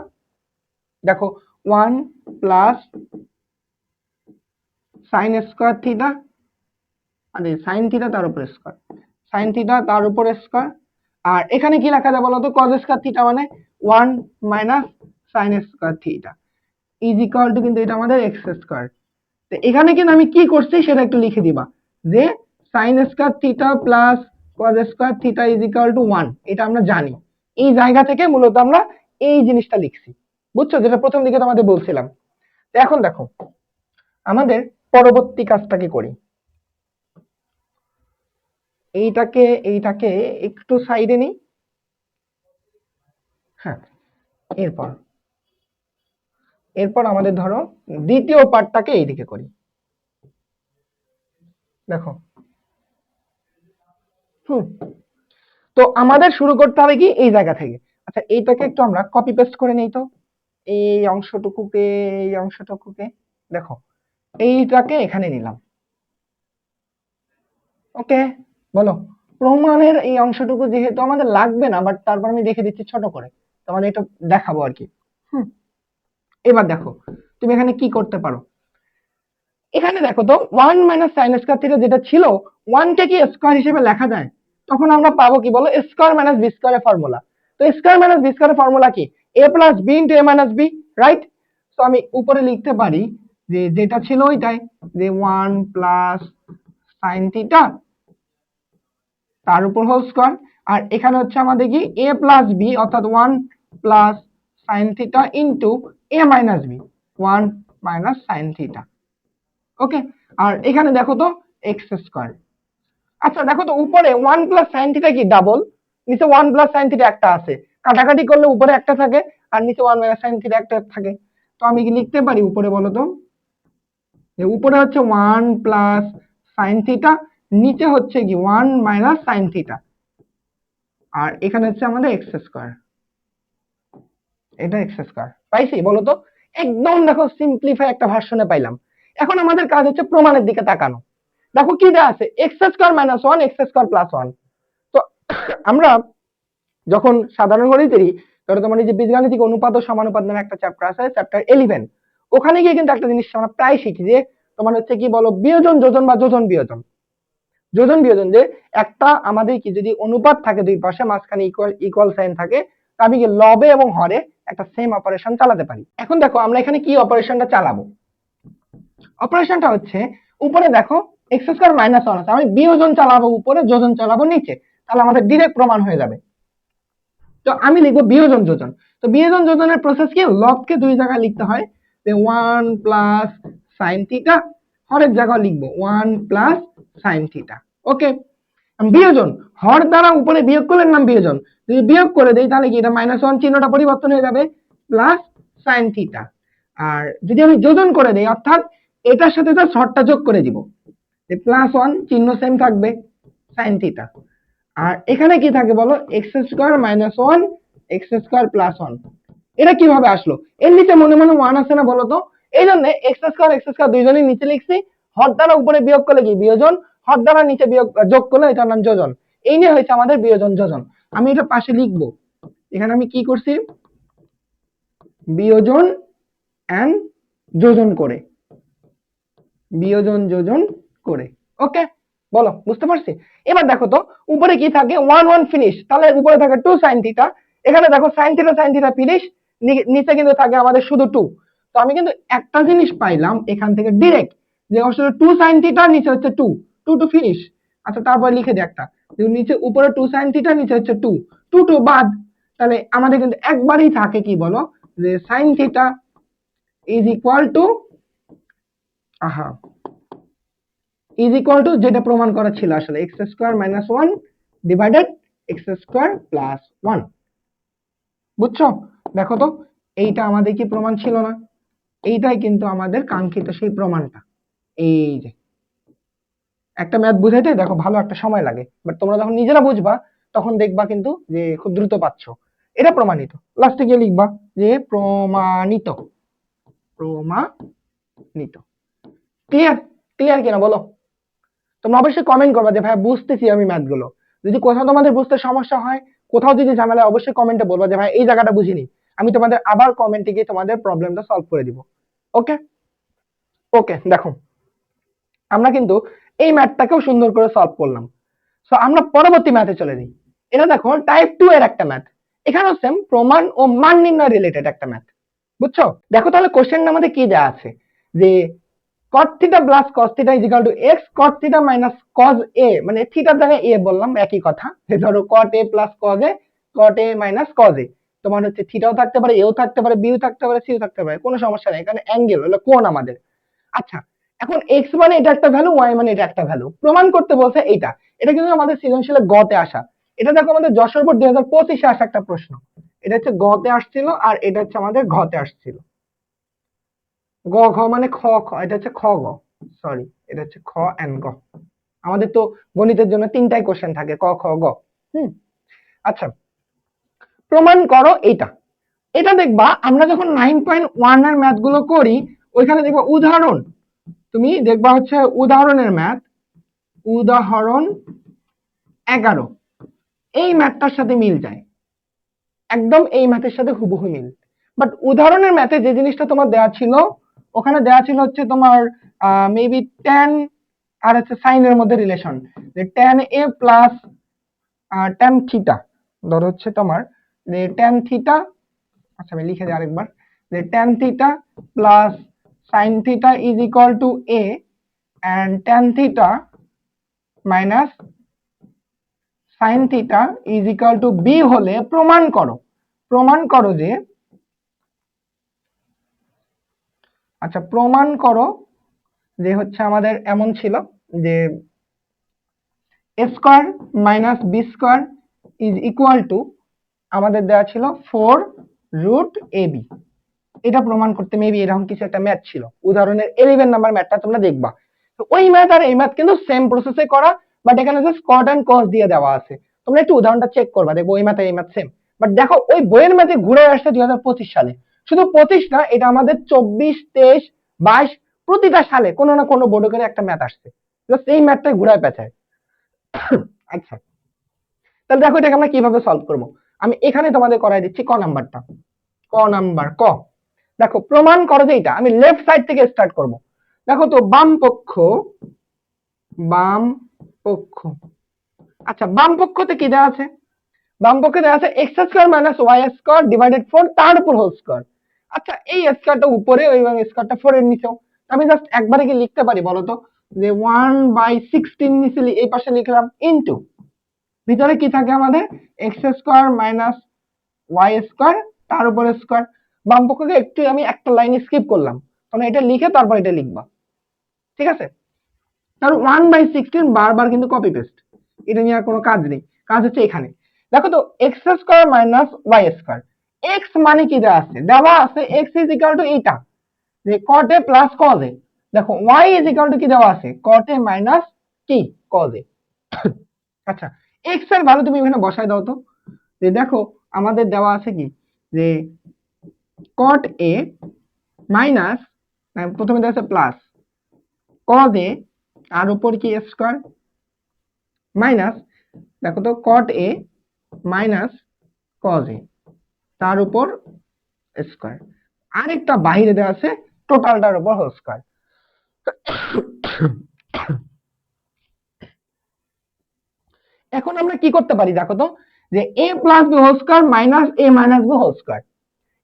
দেখো 1 প্লাস সাইন স্কয়ার থিটা, আরে সাইন থিটা তার উপর স্কয়ার, সাইন থিটা তার উপর স্কয়ার। আর এখানে কি লেখা যায় বলো তো? cos স্কয়ার থিটা মানে 1 minus sine square theta is equal two কিন্তু এটা আমাদের এক্স স্কয়ার। তো এখানে কিন্তু আমি কি করছি সেটা একটু লিখে দিবা, যে sine square theta plus cos square theta is equal to 1, এটা আমরা জানি। এই জায়গা থেকে মূলত আমরা এই জিনিসটা লিখছি, বুঝছো, যেটা প্রথম দিকে তোমাদের বলছিলাম। তো এখন দেখো আমাদের পরবর্তী কাজটাকে করি। এইটাকে একটু সাইডে নিই। হ্যাঁ, এরপর এরপর আমাদের ধরো দ্বিতীয় পার্টটাকে এইদিকে করি। দেখো, হুম, তো আমাদের শুরু করতে হবে কি এই জায়গা থেকে। আচ্ছা, এইটাকে একটু আমরা কপি পেস্ট করে নেই তো, এই অংশটুকুকে, এই অংশটুকুকে, দেখো এইটাকে এখানে নিলাম। ওকে, বলো। প্রমাণের এই অংশটুকু যেহেতু আমাদের লাগবে না, বাট তারপর আমি দেখে দিচ্ছি ছোট করে, তোমাদের এটা দেখাবো আর কি। হুম, এবার দেখো তুমি এখানে কি করতে পারো। এখানে দেখো তো 1 মাইনাস সাইন স্কয়ার থিটা যেটা ছিল, 1 কে কি স্কয়ার হিসেবে লেখা যায়? তখন আমরা পাবো কি বলো, স্কয়ার মাইনাস বি স্কয়ারের ফর্মুলা। তো স্কয়ার মাইনাস বি স্কয়ারের ফর্মুলা কি? a plus b into a minus b, right? তো আমি উপরে লিখতে পারি যে যেটা ছিল ওইটাই, যে 1 প্লাস সাইন থিটা তার উপর হোল স্কয়ার, আর এখানে হচ্ছে আমাদের কি a প্লাস বি অর্থাৎ 1 plus sine theta into a minus B, 1 minus sine theta. Okay, আর এখানে দেখো তো এক্স স্কয়ার। আচ্ছা দেখো তো উপরে 1 প্লাস সাইন থিটা কি ডাবল, নিচে 1 প্লাস সাইন থিটা একটা আছে, কাটাকাটি করলে উপরে একটা থাকে আর নিচে 1 মাইনাস সাইন থিটা একটা থাকে। তো আমি কি লিখতে পারি উপরে, বলো তো? যে উপরে হচ্ছে 1 প্লাস সাইন থিটা, নিচে হচ্ছে কি 1 মাইনাস সাইন থিটা, আর এখানে হচ্ছে আমাদের এক্স স্কয়ার। এটা এক্স স্কয়ার পাইছি, বলো তো? একদম দেখো সিম্পলিফাই একটা ভার্সনে পাইলাম। এখন আমাদের কাজ হচ্ছে প্রমাণের দিকে তাকানো। দেখো কি দেয়া আছে, x square minus 1 x square plus 1। তো আমরা যখন সাধারণ গণিতেরই ধরো তোমার এই যে বীজগাণিতিক অনুপাত ও সমানুপাত নামে একটা চ্যাপ্টার আছে, চ্যাপ্টার 11, ওখানে গিয়ে কিন্তু একটা জিনিস আমরা প্রায় শিখি, যে তোমার হচ্ছে কি বলো, বিয়োজন যোজন বা যোজন বিয়োজন। যোজন বিয়োজন, যে একটা আমাদের কি যদি অনুপাত থাকে দুই পাশে, মাঝখানে ইকুয়াল ইকুয়াল সাইন থাকে, তা আমি কি লবে এবং হরে একটা সেম অপারেশন চালাতে পারি। এখন দেখো আমরা এখানে কি অপারেশনটা চালাবো। অপারেশনটা হচ্ছে উপরে দেখো এক্স স্কয়ার মাইনাস 1 আছে, আমি বিয়োজন চালাবো উপরে, যোজন চালাবো নিচে, তাহলে আমাদের ডিরেক্ট প্রমাণ হয়ে যাবে। তো আমি লিখবো বিয়োজন যোজন। তো বিয়োজন যোজনের প্রসেস কি, লবকে দুই জায়গায় লিখতে হয়, যে 1 প্লাস সাইন থিটা, হরের জায়গায় লিখবো 1 প্লাস সাইন থিটা। ওকে, বিয়োজন হর দ্বারা উপরে বিয়োগ করলে নাম বিয়োজন, যদি বিয়োগ করে দেই তাহলে কি এটা -1 চিহ্নটা পরিবর্তন হয়ে যাবে, প্লাস সাইন থিটা। আর যদি আমি যোজন করে দেই, অর্থাৎ এটার সাথে জাস্ট হরটা যোগ করে দিব, যে +1 চিহ্ন সেম থাকবে, সাইন থিটা। আর এখানে কি থাকে বলো, x square minus 1 x square plus 1। এটা কিভাবে আসলো? এর নিচে মনে মনে 1 আছে না বলো তো? এই জন্য এক্স স্কয়ার দুইজনই নিচে লিখছি, হর দ্বারা উপরে বিয়োগ করলে কি বিয়োজন, হর দ্বারা নিচে বিয়োগ যোগ করলে এটার নাম যোজন। এই নিয়ে হয়েছে আমাদের বিয়োজন যোজন। আমি এটা পাশে লিখবো, এখানে আমি কি করছি, বিয়োজন এন্ড যোজন করে, বিয়োজন যোজন করে। ওকে, বলো বুঝতে পারছি? এবার দেখো তো উপরে কি থাকে, 1 1 ফিনিশ, তাহলে উপরে থাকে 2 সাইন থিটা, এখানে দেখো সাইন থিটা ফিনিশ, নিচে কিন্তু থাকে আমাদের শুধু 2। তো আমি কিন্তু একটা জিনিস পাইলাম এখান থেকে ডিরেক্ট, যে আসলে 2 সাইন থিটা, নিচে হচ্ছে 2, 2 টু ফিনিশ। আচ্ছা তারপর লিখে দিই একটা, নিচে উপরে 2 সাইন থিটা, নিচে হচ্ছে 2, 2 2 বাদ, তাহলে আমাদের কিন্তু একবারই থাকে কি বলো, যে sine theta is equal two, আহা, ইজ ইকুয়াল টু যেটা প্রমাণ করা ছিল আসলে, x square minus 1 divided x square plus 1। বুঝছো? দেখো তো এইটা আমাদের কি প্রমাণ ছিল না? এইটাই কিন্তু আমাদের কাঙ্ক্ষিত সেই প্রমাণটা। এই যে একটা ম্যাথ বুঝাইতে দেখো ভালো একটা সময় লাগে, বাট তোমরা যখন নিজেরা বুঝবা তখন দেখবা কিন্তু যে খুব দ্রুত পাচ্ছ। এটা প্রমাণিত, লাস্টে গিয়ে লিখবা যে প্রমাণিত, প্রমাণিত। ক্লিয়ার? ক্লিয়ার কিনা বলো? তোমরা অবশ্যই কমেন্ট করবা যে ভাই বুঝতেছি আমি ম্যাথগুলো। যদি কোথাও তোমাদের বুঝতে সমস্যা হয়, কোথাও যদি ঝামেলা, অবশ্যই কমেন্টে বলবা যে ভাই এই জায়গাটা বুঝিনি, আমি তোমাদের আবার কমেন্টে গিয়ে তোমাদের প্রবলেমটা সলভ করে দিব। ওকে, ওকে, দেখো আমরা কিন্তু এই ম্যাথটাকেও সুন্দর করে সলভ করলাম। সো আমরা পরবর্তী ম্যাথে চলে যাই। এটা দেখো টাইপ 2 এর একটা ম্যাথ, এখানেও সেম প্রমাণ ও মান নির্ণয় রিলেটেড একটা ম্যাথ। বুঝছো? দেখো তাহলে কোশ্চেন আমাদের কি দেয়া আছে, যে cot theta plus cos theta is equal two x cot theta minus cos a, মানে থিটার জায়গায় a বললাম একই কথা, যে ধরো cot a plus cos a cot a minus cos a। তোমার হচ্ছে থিটাও থাকতে পারে, এও থাকতে পারে, বিও থাকতে পারে, সিও থাকতে পারে, কোনো সমস্যা নেই, কারণ অ্যাঙ্গেল হলো কোণ আমাদের। আচ্ছা, এখন x মানে এটা একটা ভ্যালু, y মানে এটা একটা ভ্যালু, প্রমাণ করতে বলছে এইটা। এটা কিন্তু আমাদের সৃজনশীলে গতে আসা। এটা দেখো আমাদের যশোর বোর্ড 2025-এ আসা একটা প্রশ্ন। এটা হচ্ছে গতে আসছিল, আর এটা হচ্ছে আমাদের ঘতে আসছিল। গ ঘ মানে খ খ, এটা হচ্ছে খ গ, সরি এটা হচ্ছে খ এন্ড গ। আমাদের তো গণিতের জন্য তিনটাই কোশ্চেন থাকে, ক খ গ। আচ্ছা, প্রমাণ করো এইটা। এটা দেখবা আমরা যখন 9.1 এর ম্যাথ গুলো করি, ওইখানে দেখবা উদাহরণ, তুমি দেখবা হচ্ছে উদাহরণের ম্যাথ, উদাহরণ 11 এই ম্যাথটার সাথে মিল যায়, একদম এই ম্যাথের সাথে হুবহু মিল। বাট উদাহরণের ম্যাথে যে জিনিসটা তোমার দেওয়া ছিল, ওখানে দেওয়া ছিল হচ্ছে তোমার মেবি tan আর হচ্ছে সাইন এর মধ্যে রিলেশন, যে tan a plus tan theta, ধরো হচ্ছে তোমার যে tan থিটা, আচ্ছা আমি লিখে দিই আরেকবার, যে tan theta plus sin theta is equal two a and tan theta minus sin theta is equal two b হলে প্রমাণ করো, প্রমাণ করো যে, আচ্ছা প্রমাণ করো যে হচ্ছে আমাদের এমন ছিল যে a square minus b square is equal two, আমাদের দেওয়া ছিল 4 রুট ab। এটা প্রমাণ করতে মেবি এরকম কিছু একটা ম্যাথ ছিল, উদাহরণের 11 নাম্বার ম্যাথটা তোমরা দেখবা। তো ওই ম্যাথ আর এই ম্যাথ কিন্তু সেম প্রসেসে করা, বাট এখানে জাস্ট কট এন্ড কস দিয়ে দেওয়া আছে। তোমরা একটু উদাহরণটা চেক করবা, দেখবো ওই ম্যাথ আর এই ম্যাথ সেম। বাট দেখো ওই বইয়ের ম্যাথে ঘুরে আসছে 2025 সালে, শুধু 25 না, এটা আমাদের 24, 23, 22 প্রতিটা সালে কোনো না কোনো বোর্ডে করে একটা ম্যাথ আসছে, জাস্ট এই ম্যাথটাই ঘুরায় পেঁচায়। আচ্ছা, তাহলে দেখো এটাকে আমরা কিভাবে সলভ করব। আমি এখানে তোমাদের করাই দিচ্ছি ক নাম্বারটা, ক নাম্বার ক। দেখো প্রমাণ করো যে এটা, আমি লেফট সাইড থেকে স্টার্ট করব। দেখো তো বাম পক্ষ, বাম পক্ষ, আচ্ছা বাম পক্ষতে কি দেওয়া আছে, বাম পক্ষে দেওয়া আছে x square minus y square divided 4 তার উপর হোল স্কয়ার। আচ্ছা এই স্কয়ারটা উপরে এবং স্কয়ারটা 4 এর নিচেও, আমি জাস্ট একবারে কি লিখতে পারি বলো তো, যে 1/16 নিচে এই পাশে লিখলাম ইনটু ভিতরে কি থাকে আমাদের x square minus y square তার উপর স্কয়ার। বাম পক্ষকে একটু আমি একটা লাইন স্কিপ করলাম, কারণ এটা লিখে তারপর এটা লিখবা, ঠিক আছে। তার 1/16 বারবার কিন্তু কপি পেস্ট, এটা নিয়ে আর কোনো কাজ নেই, কাজ হচ্ছে এখানে। দেখো তো x square minus y square, x মানে কি দেওয়া আছে, দেওয়া আছে x ইজ ইকুয়াল টু এটা, যে cot a plus cos a। দেখো y ইজ ইকুয়াল টু কি দেওয়া আছে, cot a মাইনাস কি cos a। আচ্ছা x এর ভ্যালু তুমি এখানে বসায় দাও তো, যে দেখো আমাদের দেওয়া আছে কি, যে cot a মাইনাস, প্রথমে দেওয়া আছে প্লাস cos a তার উপর কি স্কয়ার মাইনাস, দেখো তো cot a minus cos a তার উপর স্কয়ার, আরেকটা বাইরে দেওয়া আছে টোটালটার উপর হোল স্কয়ার। এখন আমরা কি করতে পারি দেখো তো, যে a plus b whole square minus a minus b whole square.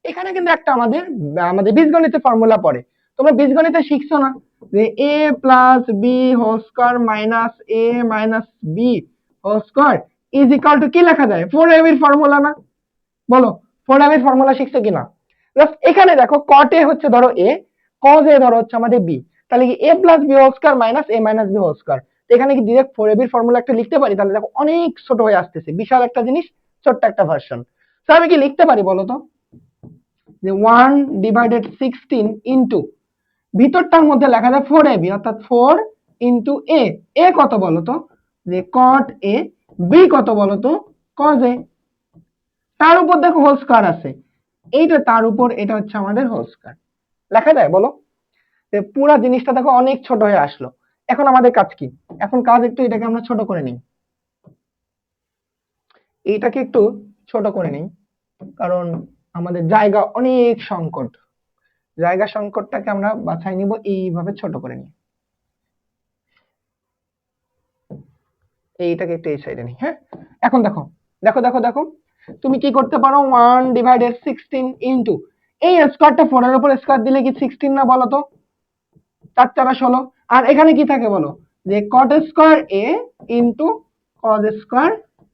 এখানে কিন্তু একটা আমাদের আমাদের বীজগণিতের ফর্মুলা পড়ে, তোমরা বীজগণিতে শিখছো না, যে a plus b whole square minus a minus b whole square is equal to কি লেখা যায়, 4ab এর ফর্মুলা না, বলো 4ab এর ফর্মুলা শিখছো কিনা। জাস্ট এখানে দেখো cot a হচ্ছে ধরো a, cos a ধরো হচ্ছে আমাদের b, তাহলে কি a plus b whole square minus a minus b whole square. এখানে কি ডাইরেক্ট 4ab এর ফর্মুলা একটা লিখতে পারি, তাহলে দেখো অনেক ছোট হয়ে আসতেছে, বিশাল একটা জিনিস ছোট্ট একটা ভার্সন। তো আমি কি লিখতে পারি বলো তো, যে 1/16 ইনটু ভিতরটার মধ্যে লেখা যায় 4ab, অর্থাৎ 4 ইনটু a, a কত বলো তো, যে cot a, b কত বলো তো cos a, তার উপর দেখো হোল স্কয়ার আছে, এইটা তার উপর এটা হচ্ছে আমাদের হোল স্কয়ার। লেখা যায় বলো, যে পুরো জিনিসটা দেখো অনেক ছোট হয়ে আসলো। এখন আমাদের কাজ কি, এখন কাজ একটু এটাকে আমরা ছোট করে নিই, এইটাকে একটু ছোট করে নিই, কারণ আমাদের জায়গা অনেক সংকট, জায়গা সংকটটাকে আমরা বাছাই নিব এইভাবে ছোট করে নিই, এইটাকে একটু এই সাইডে নিই। হ্যাঁ এখন দেখো দেখো দেখো দেখো তুমি কি করতে পারো, 1/16 ইনটু এই স্কয়ারটা 4 এর উপর স্কয়ার দিলে কি 16 না বলো তো, 4 4 16, আর এখানে কি থাকে বলো, যে cot square a into cos square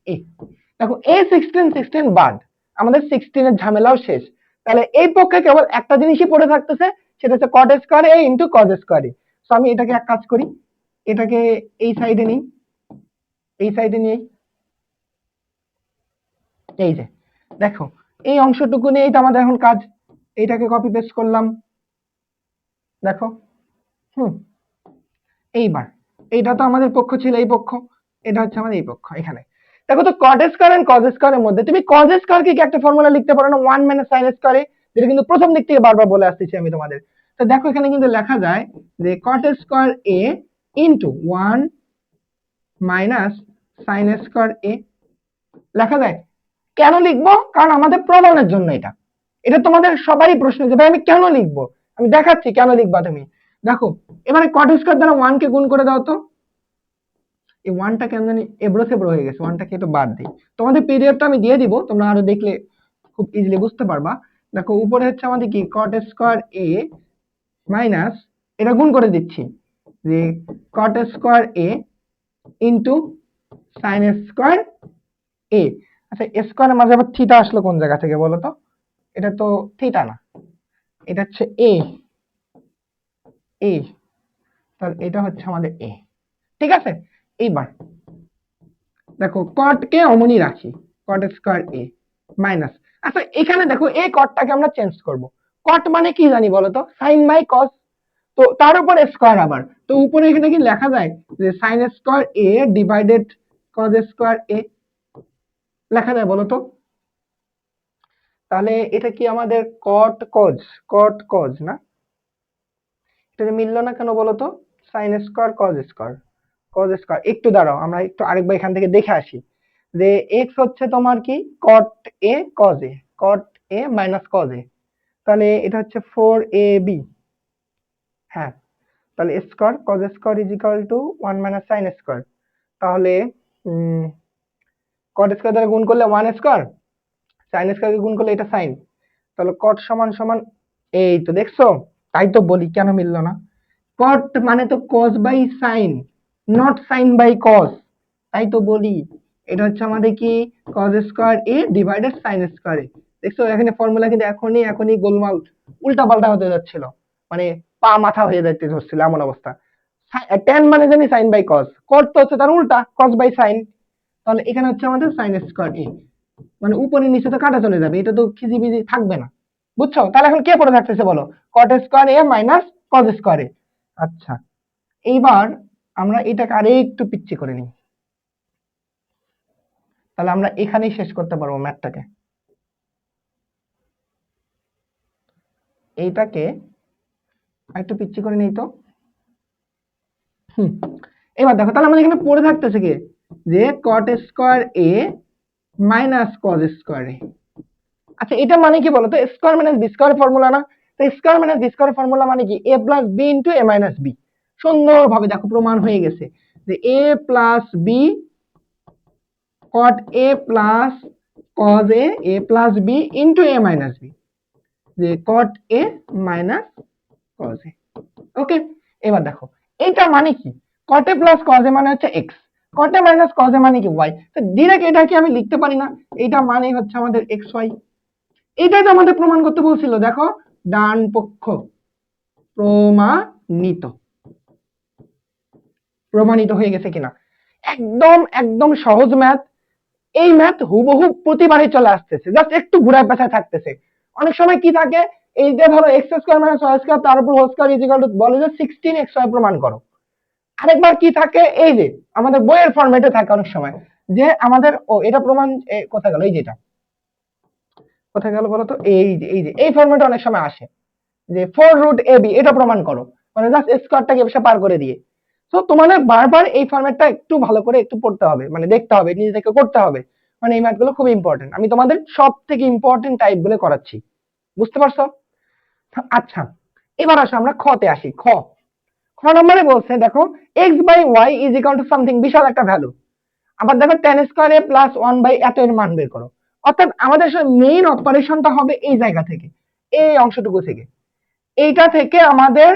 a। দেখো এই 16 বাদ, আমাদের 16 এর ঝামেলাও শেষ। তাহলে এই পক্ষে কেবল একটা জিনিসই পড়ে থাকতেছে, সেটা হচ্ছে কট স্কয়ার এ ইন্টু কজ স্কয়ার এ। তো আমি এটাকে এক কাজ করি, এটাকে এই সাইডে নিই, এই সাইডে নিই, এই যে দেখো এই অংশটুকু নিয়েই তো আমাদের এখন কাজ। এইটাকে কপি পেস্ট করলাম, দেখো এইবার এইটা তো আমাদের পক্ষ ছিল, এই পক্ষ, এটা হচ্ছে আমাদের এই পক্ষ। এখানে দেখো তো cot square and cos square এর মধ্যে তুমি কজ স্কয়ার কে কি একটা ফর্মুলা লিখতে পারো না, 1 মাইনাস sin স্কয়ার এ, যেটা কিন্তু প্রথম দিক থেকে বারবার বলে আসতেছি আমি তোমাদের। তো দেখো এখানে কিন্তু লেখা যায় যে কট স্কয়ার এ ইনটু 1 মাইনাস sin স্কয়ার এ লেখা যায়। কেন লিখবো? কারণ আমাদের প্রমাণের জন্য। এটা এটা তোমাদের সবারই প্রশ্ন যে ভাই আমি কেন লিখবো, আমি দেখাচ্ছি কেন লিখবা তুমি। দেখো এবারে কট স্কয়ার দ্বারা 1 কে গুণ করে দাও তো, এই 1 টা কেন জানি এবড়ো থেবড়ো হয়ে গেছে, 1 টাকে একটু বাদ দিই। তোমাদের পিডিএফটা আমি দিয়ে দিব, তোমরা আরো দেখলে খুব ইজিলি বুঝতে পারবা। দেখো উপরে হচ্ছে আমাদের কি কট স্কয়ার এ মাইনাস, এটা গুণ করে দিচ্ছি যে cot square A into sin square A. আচ্ছা স্কয়ারের মাঝে আবার থিটা আসলো কোন জায়গা থেকে বলো তো? এটা তো থিটা না, এটা হচ্ছে এ, এ, তাহলে এটা হচ্ছে আমাদের এ। ঠিক আছে, এইবার দেখো কট কে অমনি রাখি, কট স্কয়ার এ মাইনাস। আচ্ছা এখানে দেখো এই কটটাকে আমরা চেঞ্জ করব। কট মানে কি জানি বলো তো? Sine by cos. তো তার উপর স্কয়ার আবার, তো উপরে এখানে কি লেখা যায় যে sign square A divided cos square এ, লেখা যায় বলো তো? তাহলে এটা কি আমাদের কট কজ, কট কজ না? এটা মিললো না কেন বলো তো? Sine square cos square, cos square. একটু দাঁড়াও, আমরা একটু আরেকবার এখান থেকে দেখে আসি যে এক্স হচ্ছে তোমার কি cot A cos A, cot A minus cos A, তাহলে এটা হচ্ছে 4ab। হ্যাঁ, তাহলে square cos square is equal to 1 minus sine square. তাহলে কট স্কয়ার দ্বারা গুণ করলে 1 স্কয়ার, সাইন স্কয়ারকে গুণ করলে এটা সাইন, তাহলে কট সমান সমান, এই তো দেখছো, তাই তো বলি কেন মিললো না। কট মানে তো cos by sine, not sine by cos, তাই তো বলি এটা হচ্ছে আমাদের কি cos square A divided sine square A. দেখছো এখানে ফর্মুলা কিন্তু এখনই এখনই গোলমাল, উল্টা পাল্টা হতে যাচ্ছিল, মানে পা মাথা হয়ে যাইতে ধরছিল এমন অবস্থা। tan মানে জানি সাইন বাই কস, কট তো হচ্ছে তার উল্টা কস বাই সাইন, তাহলে এখানে হচ্ছে আমাদের সাইন স্কয়ার এ, মানে উপরে নিচে তো কাটা চলে যাবে, এটা তো খিজিবিজি থাকবে না। বুঝছো? তাহলে এখন কে পড়ে থাকতেছে বলো? কট square A minus cos square A. আচ্ছা এইবার আমরা এটাকে আরে একটু পিচ্ছি করে নিই, তাহলে আমরা এখানেই শেষ করতে পারবো ম্যাথটাকে। এইটাকে একটু পিচ্ছি করে নিই তো। এবার দেখো তাহলে আমাদের এখানে পড়ে থাকতেছে কি যে cot square A minus cos square A. আচ্ছা এটা মানে কি বলতো? Square minus b square formula না? তো square minus b square formula মানে কি a plus b into a minus b. সুন্দরভাবে দেখো প্রমাণ হয়ে গেছে যে a plus b cot a plus cos a plus b into a minus b, যে cot a minus cos a। Okay, এবার দেখো এটা মানে কি, cot a plus cos a মানে হচ্ছে x, cot a minus cos a মানে কি y। তো ডাইরেক্ট এটা কি আমি লিখতে পারি না? এটা মানে হচ্ছে আমাদের xy। এটাই তো আমাদের প্রমাণ করতে বলছিল, দেখো ডান পক্ষ প্রমাণিত, প্রমাণিত হয়ে গেছে কিনা। একদম একদম সহজ ম্যাথ। এই ম্যাথ হুবহু প্রতিবারই চলে আসতেছে, জাস্ট একটু ঘুরায় পেছায় থাকতেছে। অনেক সময় কি থাকে, এই যে ধরো x square minus y square তার উপর whole square is equal to বলে যে 16xy প্রমাণ করো। আরেকবার কি থাকে, এই যে আমাদের বইয়ের ফরম্যাটে থাকে অনেক সময় যে আমাদের ও এটা প্রমাণ কোথায় গেল, এই যেটা কোথায় গেল বলো তো, এই যে এই ফরম্যাটে অনেক সময় আসে যে 4√ab এটা প্রমাণ করো, মানে জাস্ট স্কয়ারটাকে এসে পার করে দিয়ে। তো তোমাদের বারবার এই ফরম্যাটটা একটু ভালো করে একটু পড়তে হবে, মানে দেখতে হবে, নিজে থেকে করতে হবে। মানে এই ম্যাথগুলো খুব ইম্পর্টেন্ট, আমি তোমাদের সব থেকে ইম্পর্টেন্ট টাইপ গুলো করাচ্ছি, বুঝতে পারছো? আচ্ছা এবার আসো আমরা খতে আসি। খ খ নম্বরে বলছে দেখো X by Y is equal to something, বিশাল একটা ভ্যালু। আবার দেখো tan square A plus 1 by এত এর মান বের করো। অর্থাৎ আমাদের মেইন অপারেশনটা হবে এই জায়গা থেকে, এই অংশটুকু থেকে, এইটা থেকে আমাদের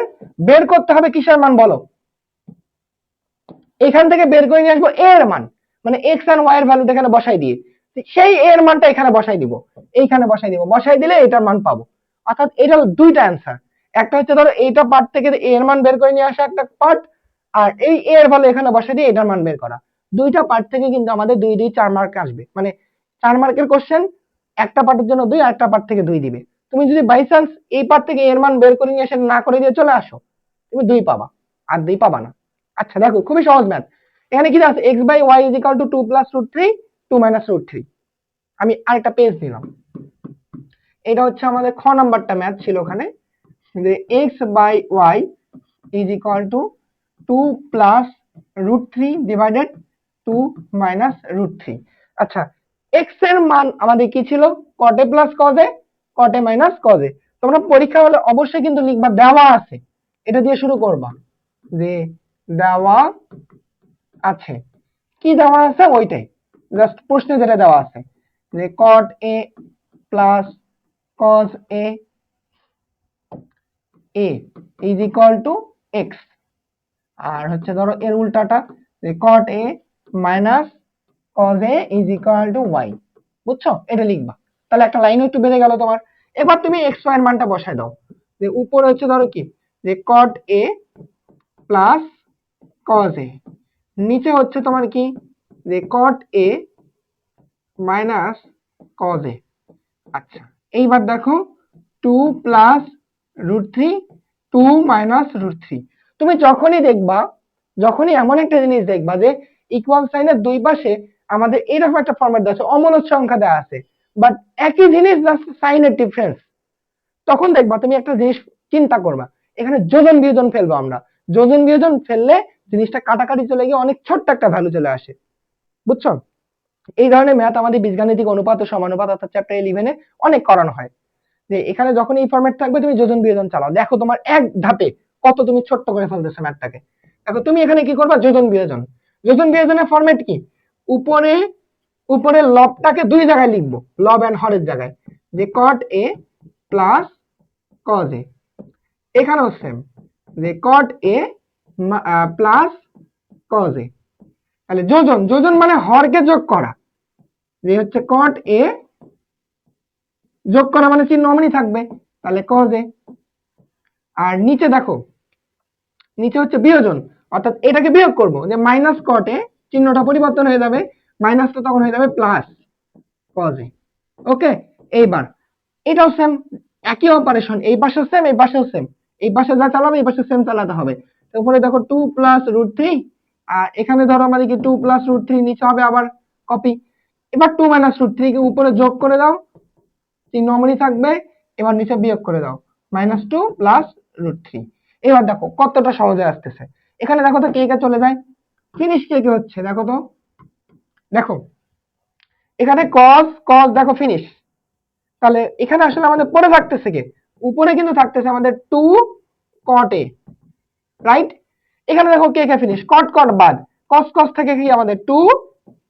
বের করতে হবে কিসের মান বলো? এখান থেকে বের করে নিয়ে আসবো এর মান, মানে এক্স এন্ড ওয়াই এর ভ্যালু এখানে বসাই দিয়ে। সেই a এর মানটা এখানে বসাই দিব, এইখানে বসাই দিব, বসাই দিলে এটার মান পাবো। অর্থাৎ এটা হলো দুইটা অ্যান্সার, একটা হচ্ছে ধরো এইটা পার্ট থেকে a এর মান বের করে নিয়ে আসা একটা পার্ট, আর এই a এর ভ্যালু এখানে বসাই দিয়ে এটার মান বের করা। দুইটা পার্ট থেকে কিন্তু আমাদের 2 2 4 মার্ক আসবে, মানে 4 মার্কের কোশ্চেন, একটা পার্টের জন্য 2 আর একটা পার্ট থেকে 2 দিবে। তুমি যদি বাই চান্স এই পার্ট থেকে এর মান বের করে নিয়ে এসে না করে দিয়ে চলে আসো, তুমি 2 পাবা, আর 2 পাবা না। আচ্ছা দেখো খুবই সহজ ম্যাথ। এখানে কি আছে, x by y is equal to 2 plus root 3 2 minus root 3। আমি আরেকটা পেজ দিলাম, এটা হচ্ছে আমাদের খ নাম্বারটা ম্যাথ ছিল ওখানে, যে x by y is equal to 2 plus root 3 divided 2 minus root 3। আচ্ছা x এর মান আমাদের কি ছিল, cot a plus cos a, cot a minus cos a। তোমরা পরীক্ষা হলে অবশ্যই কিন্তু লিখবা দেওয়া আছে, এটা দিয়ে শুরু করবা, যে দেওয়া আছে, কি দেওয়া আছে ওইটাই, জাস্ট প্রশ্নে যেটা দেওয়া আছে, যে cot a plus cos a is equal two x, আর হচ্ছে ধরো এর উল্টাটা, যে cot a minus cos a is equal two y। বুঝছো, এটা লিখবা, তাহলে একটা লাইন একটু বেড়ে গেল তোমার। এবার তুমি x y এর মানটা বসায় দাও, যে উপরে হচ্ছে ধরো কি, যে cot a plus cos a, নিচে হচ্ছে তোমার কি, যে cot a minus cos a। আচ্ছা এইবার দেখো 2 প্লাস রুট 3 2 মাইনাস রুট 3। তুমি যখনই দেখবা, যখনই এমন একটা জিনিস দেখবা যে ইকুয়াল সাইনের দুই পাশে আমাদের এরকম একটা ফরম্যাট দেওয়া আছে, অমূলদ সংখ্যা দেওয়া আছে, বাট একই জিনিস জাস্ট সাইনের ডিফারেন্স, তখন দেখবা তুমি একটা জিনিস চিন্তা করবা, এখানে যোজন বিয়োজন ফেলবো আমরা, যোজন বিয়োজন ফেললে জিনিসটা কাটাকাটি চলে গিয়ে অনেক ছোট্ট একটা ভ্যালু চলে আসে। বুঝছো, এই ধরনের ম্যাথ আমাদের বীজগাণিতিক অনুপাত ও সমানুপাত অর্থাৎ চ্যাপ্টার 11 অনেক করানো হয়, যে এখানে যখন এই ফরম্যাট থাকবে তুমি যোজন বিয়োজন চালাও, দেখো তোমার এক ধাপে কত তুমি ছোট্ট করে ফেলতেছো ম্যাথটাকে। দেখো তুমি এখানে কি করবা, যোজন বিয়োজন, যোজন বিয়োজনের ফরম্যাট কি, উপরে উপরে লবটাকে দুই জায়গায় লিখবো, লব এন্ড হরের জায়গায়, যে cot a plus cos a, এখানেও সেম, যে cot a plus cos a। তাহলে যোজন, যোজন মানে হরকে যোগ করা, যে হচ্ছে cot a যোগ করা মানে চিহ্ন অমনি থাকবে, তাহলে cos a। আর নিচে দেখো, নিচে হচ্ছে বিয়োজন, অর্থাৎ এটাকে বিয়োগ করব, যে মাইনাস cot a, চিহ্নটা পরিবর্তন হয়ে যাবে, মাইনাসটা তখন হয়ে যাবে প্লাস cos a। ওকে, এইবার এটাও সেম, একই অপারেশন, এই পাশেও সেম এই পাশেও সেম, এই পাশে যা চালাবে এই পাশে সেম চালাতে হবে। তারপরে দেখো 2 প্লাস রুট 3, আর এখানে ধরো আমাদের কি 2 প্লাস রুট 3, নিচে হবে আবার কপি। এবার 2 মাইনাস রুট 3 কে উপরে যোগ করে দাও, চিহ্ন অমনি থাকবে, এবার নিচে বিয়োগ করে দাও, মাইনাস 2 প্লাস রুট 3। এবার দেখো কতটা সহজে আসতেছে, এখানে দেখো তো কে কে চলে যায়, ফিনিশ কে কে হচ্ছে, দেখো তো, দেখো এখানে cos cos দেখো ফিনিশ, তাহলে এখানে আসলে আমাদের পরে থাকতেছে কে, উপরে কিন্তু থাকতেছে আমাদের 2 cot a, রাইট। এখানে দেখো কে কে ফিনিশ, cot cot বাদ, cos cos থেকে কি আমাদের 2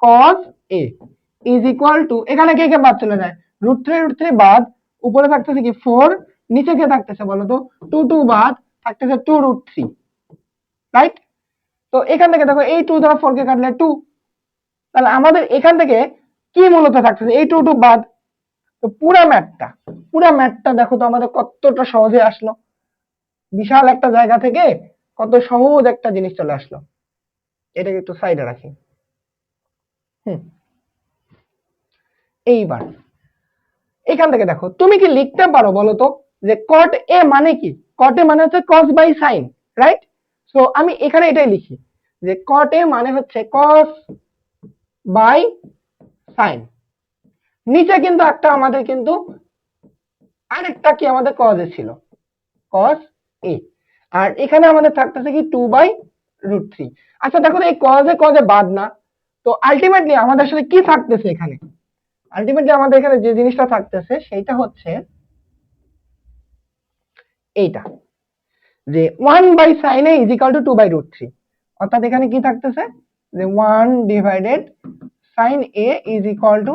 cos a is equal two, এখানে কে কে বাদ চলে যায়, √3 বাদ, উপরে থাকতেছে কি 4, নিচে কে থাকতেছে বলো তো 2 2 বাদ, থাকতেছে 2√3, রাইট। তো এখান থেকে দেখো এই 2 দ্বারা 4 কে কাটলে 2, তাহলে আমাদের এখান থেকে কি মূলত থাকতেছে, এই 2 2 বাদ। তো পুরা ম্যাথটা দেখো তো আমাদের কতটা সহজে আসলো, বিশাল একটা জায়গা থেকে কত সহজ একটা জিনিস চলে আসলো। এটাকে একটু সাইডে রাখি। এইবার এখান থেকে দেখো তুমি কি লিখতে পারো বলো তো, যে cot a মানে কি, cot a মানে হচ্ছে cos by sin, right. So আমি এখানে এটাই লিখি, যে cot a মানে হচ্ছে cos বাই sin। নিচে কিন্তু একটা আমাদের কিন্তু আরেকটা কি আমাদের cos a ছিল, cos a, আর এখানে আমাদের থাকতেছে কি 2/√3। আচ্ছা দেখো এই cos a বাদ না, তো আলটিমেটলি আমাদের আসলে কি থাকতেছে এখানে, আলটিমেটলি আমাদের এখানে যে জিনিসটা থাকতেছে সেইটা হচ্ছে এইটা, যে 1/sin a is equal two 2/√3, অর্থাৎ এখানে কি থাকতেছে, যে 1/sin a is equal two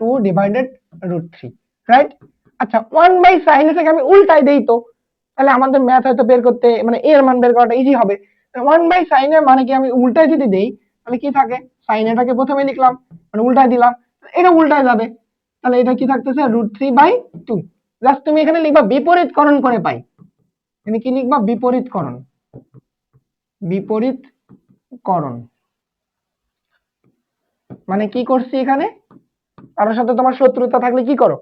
2/√3, right. আচ্ছা 1/sin a থেকে আমি উল্টাই দেই, তো তাহলে আমাদের ম্যাথ হয়তো বের করতে, মানে এর মান বের করাটা ইজি হবে। 1/sin a মানে কি আমি উল্টাই যদি দেই, তাহলে কি থাকে, sin a টাকে প্রথমে লিখলাম, মানে উল্টাই দিলাম, এটা উল্টায় যাবে, তাহলে এটা কি থাকতেছে √3/2। জাস্ট তুমি এখানে লিখবা বিপরীতকরণ করে পাই, এখানে কি লিখবা বিপরীতকরণ, বিপরীতকরণ মানে কি করছি এখানে, কারোর সাথে তোমার শত্রুতা থাকলে কি করো,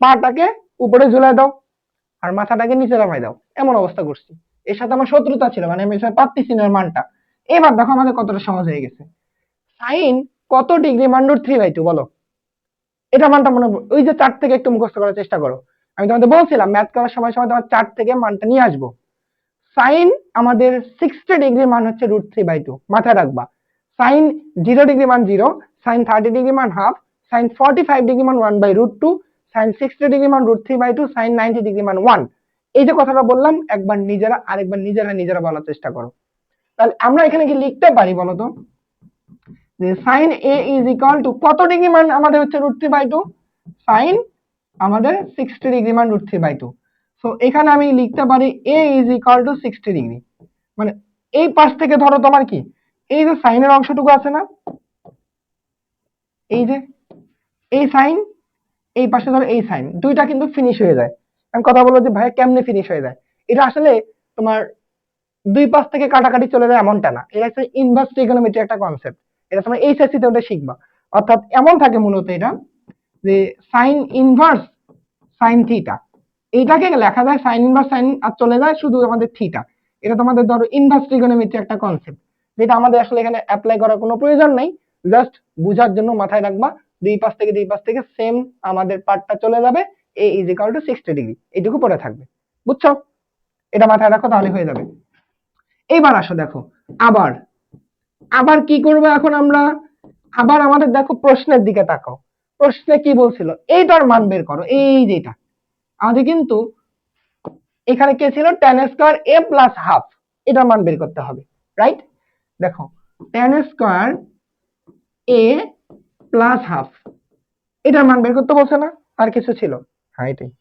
পাটাকে উপরে ঝুলাই দাও আর মাথাটাকে নিচে নামাই দাও, এমন অবস্থা করছি। এর সাথে আমার শত্রুতা ছিল, মানে আমি পাচ্ছি না মানটা। এবার দেখো আমাদের কতটা সহজ হয়ে গেছে। সাইন কত ডিগ্রি মান √3/2 বলো, এটা মানটা মনে, ওই যে চার্ট থেকে একটু মুখস্থ করার চেষ্টা করো। আমি তোমাদের বলছিলাম ম্যাথ করার সময় সময় তোমার চার্ট থেকে মানটা নিয়ে আসবো। সাইন আমাদের 60 ডিগ্রি মান হচ্ছে √3/2, মাথায় রাখবা। সাইন 0 ডিগ্রি মান 0, সাইন 30 ডিগ্রি মান হাফ, সাইন 45 ডিগ্রি মান 1/√2, সাইন 60 ডিগ্রি মান √3/2, সাইন 90 ডিগ্রি মান 1। এই যে কথাটা বললাম একবার নিজেরা আরেকবার নিজেরা বলার চেষ্টা করো। তাহলে আমরা এখানে কি লিখতে পারি বলতো, যে sine A is equal to কত ডিগ্রি মান আমাদের হচ্ছে √3/2, সাইন আমাদের 60 ডিগ্রি মান √3/2। সো এখানে আমি লিখতে পারি এ ইজ ইকুয়াল টু 60 ডিগ্রি, মানে এই পাশ থেকে ধরো তোমার কি, এই যে সাইনের অংশটুকু আছে না, এই যে এই সাইন, এই পাশে ধরো এই সাইন, দুইটা কিন্তু ফিনিশ হয়ে যায়। আমি কথা বলবো যে ভাই কেমনে ফিনিশ হয়ে যায়, এটা আসলে তোমার দুই পাশ থেকে কাটাকাটি চলে যায় এমনটা না, এটা হচ্ছে ইনভার্স ট্রিগোনোমেট্রি একটা কনসেপ্ট, এটা তোমরা এইচএসসি তে ওটা শিখবা। অর্থাৎ এমন থাকে মূলত এটা, যে সাইন ইনভার্স সাইন থিটা, এইটাকে লেখা যায় সাইন ইনভার্স সাইন আর চলে যায় শুধু আমাদের থিটা। এটা তোমাদের ধরো ইনভার্স ট্রিগোনোমেট্রি একটা কনসেপ্ট, যেটা আমাদের আসলে এখানে অ্যাপ্লাই করার কোনো প্রয়োজন নেই, জাস্ট বুঝার জন্য মাথায় রাখবা। দুই পাশ থেকে সেম আমাদের পার্টটা চলে যাবে, এ ইজ ইকুয়াল টু 60 ডিগ্রি, এইটুকু পড়ে থাকবে, বুঝছো? এটা মাথায় রাখো তাহলে হয়ে যাবে। এইবার আসো দেখো, আবার আবার কি করবো এখন আমরা, আবার আমাদের দেখো প্রশ্নের দিকে তাকাও। প্রশ্নে কি বলছিল, এইটার মান বের করো, এই যেটা আমাদের কিন্তু এখানে কে ছিল, tan square a plus half, এটার মান বের করতে হবে, রাইট? দেখো tan square a plus half, এটার মান বের করতে বলছে না, আর কিছু ছিল? হ্যাঁ এটাই।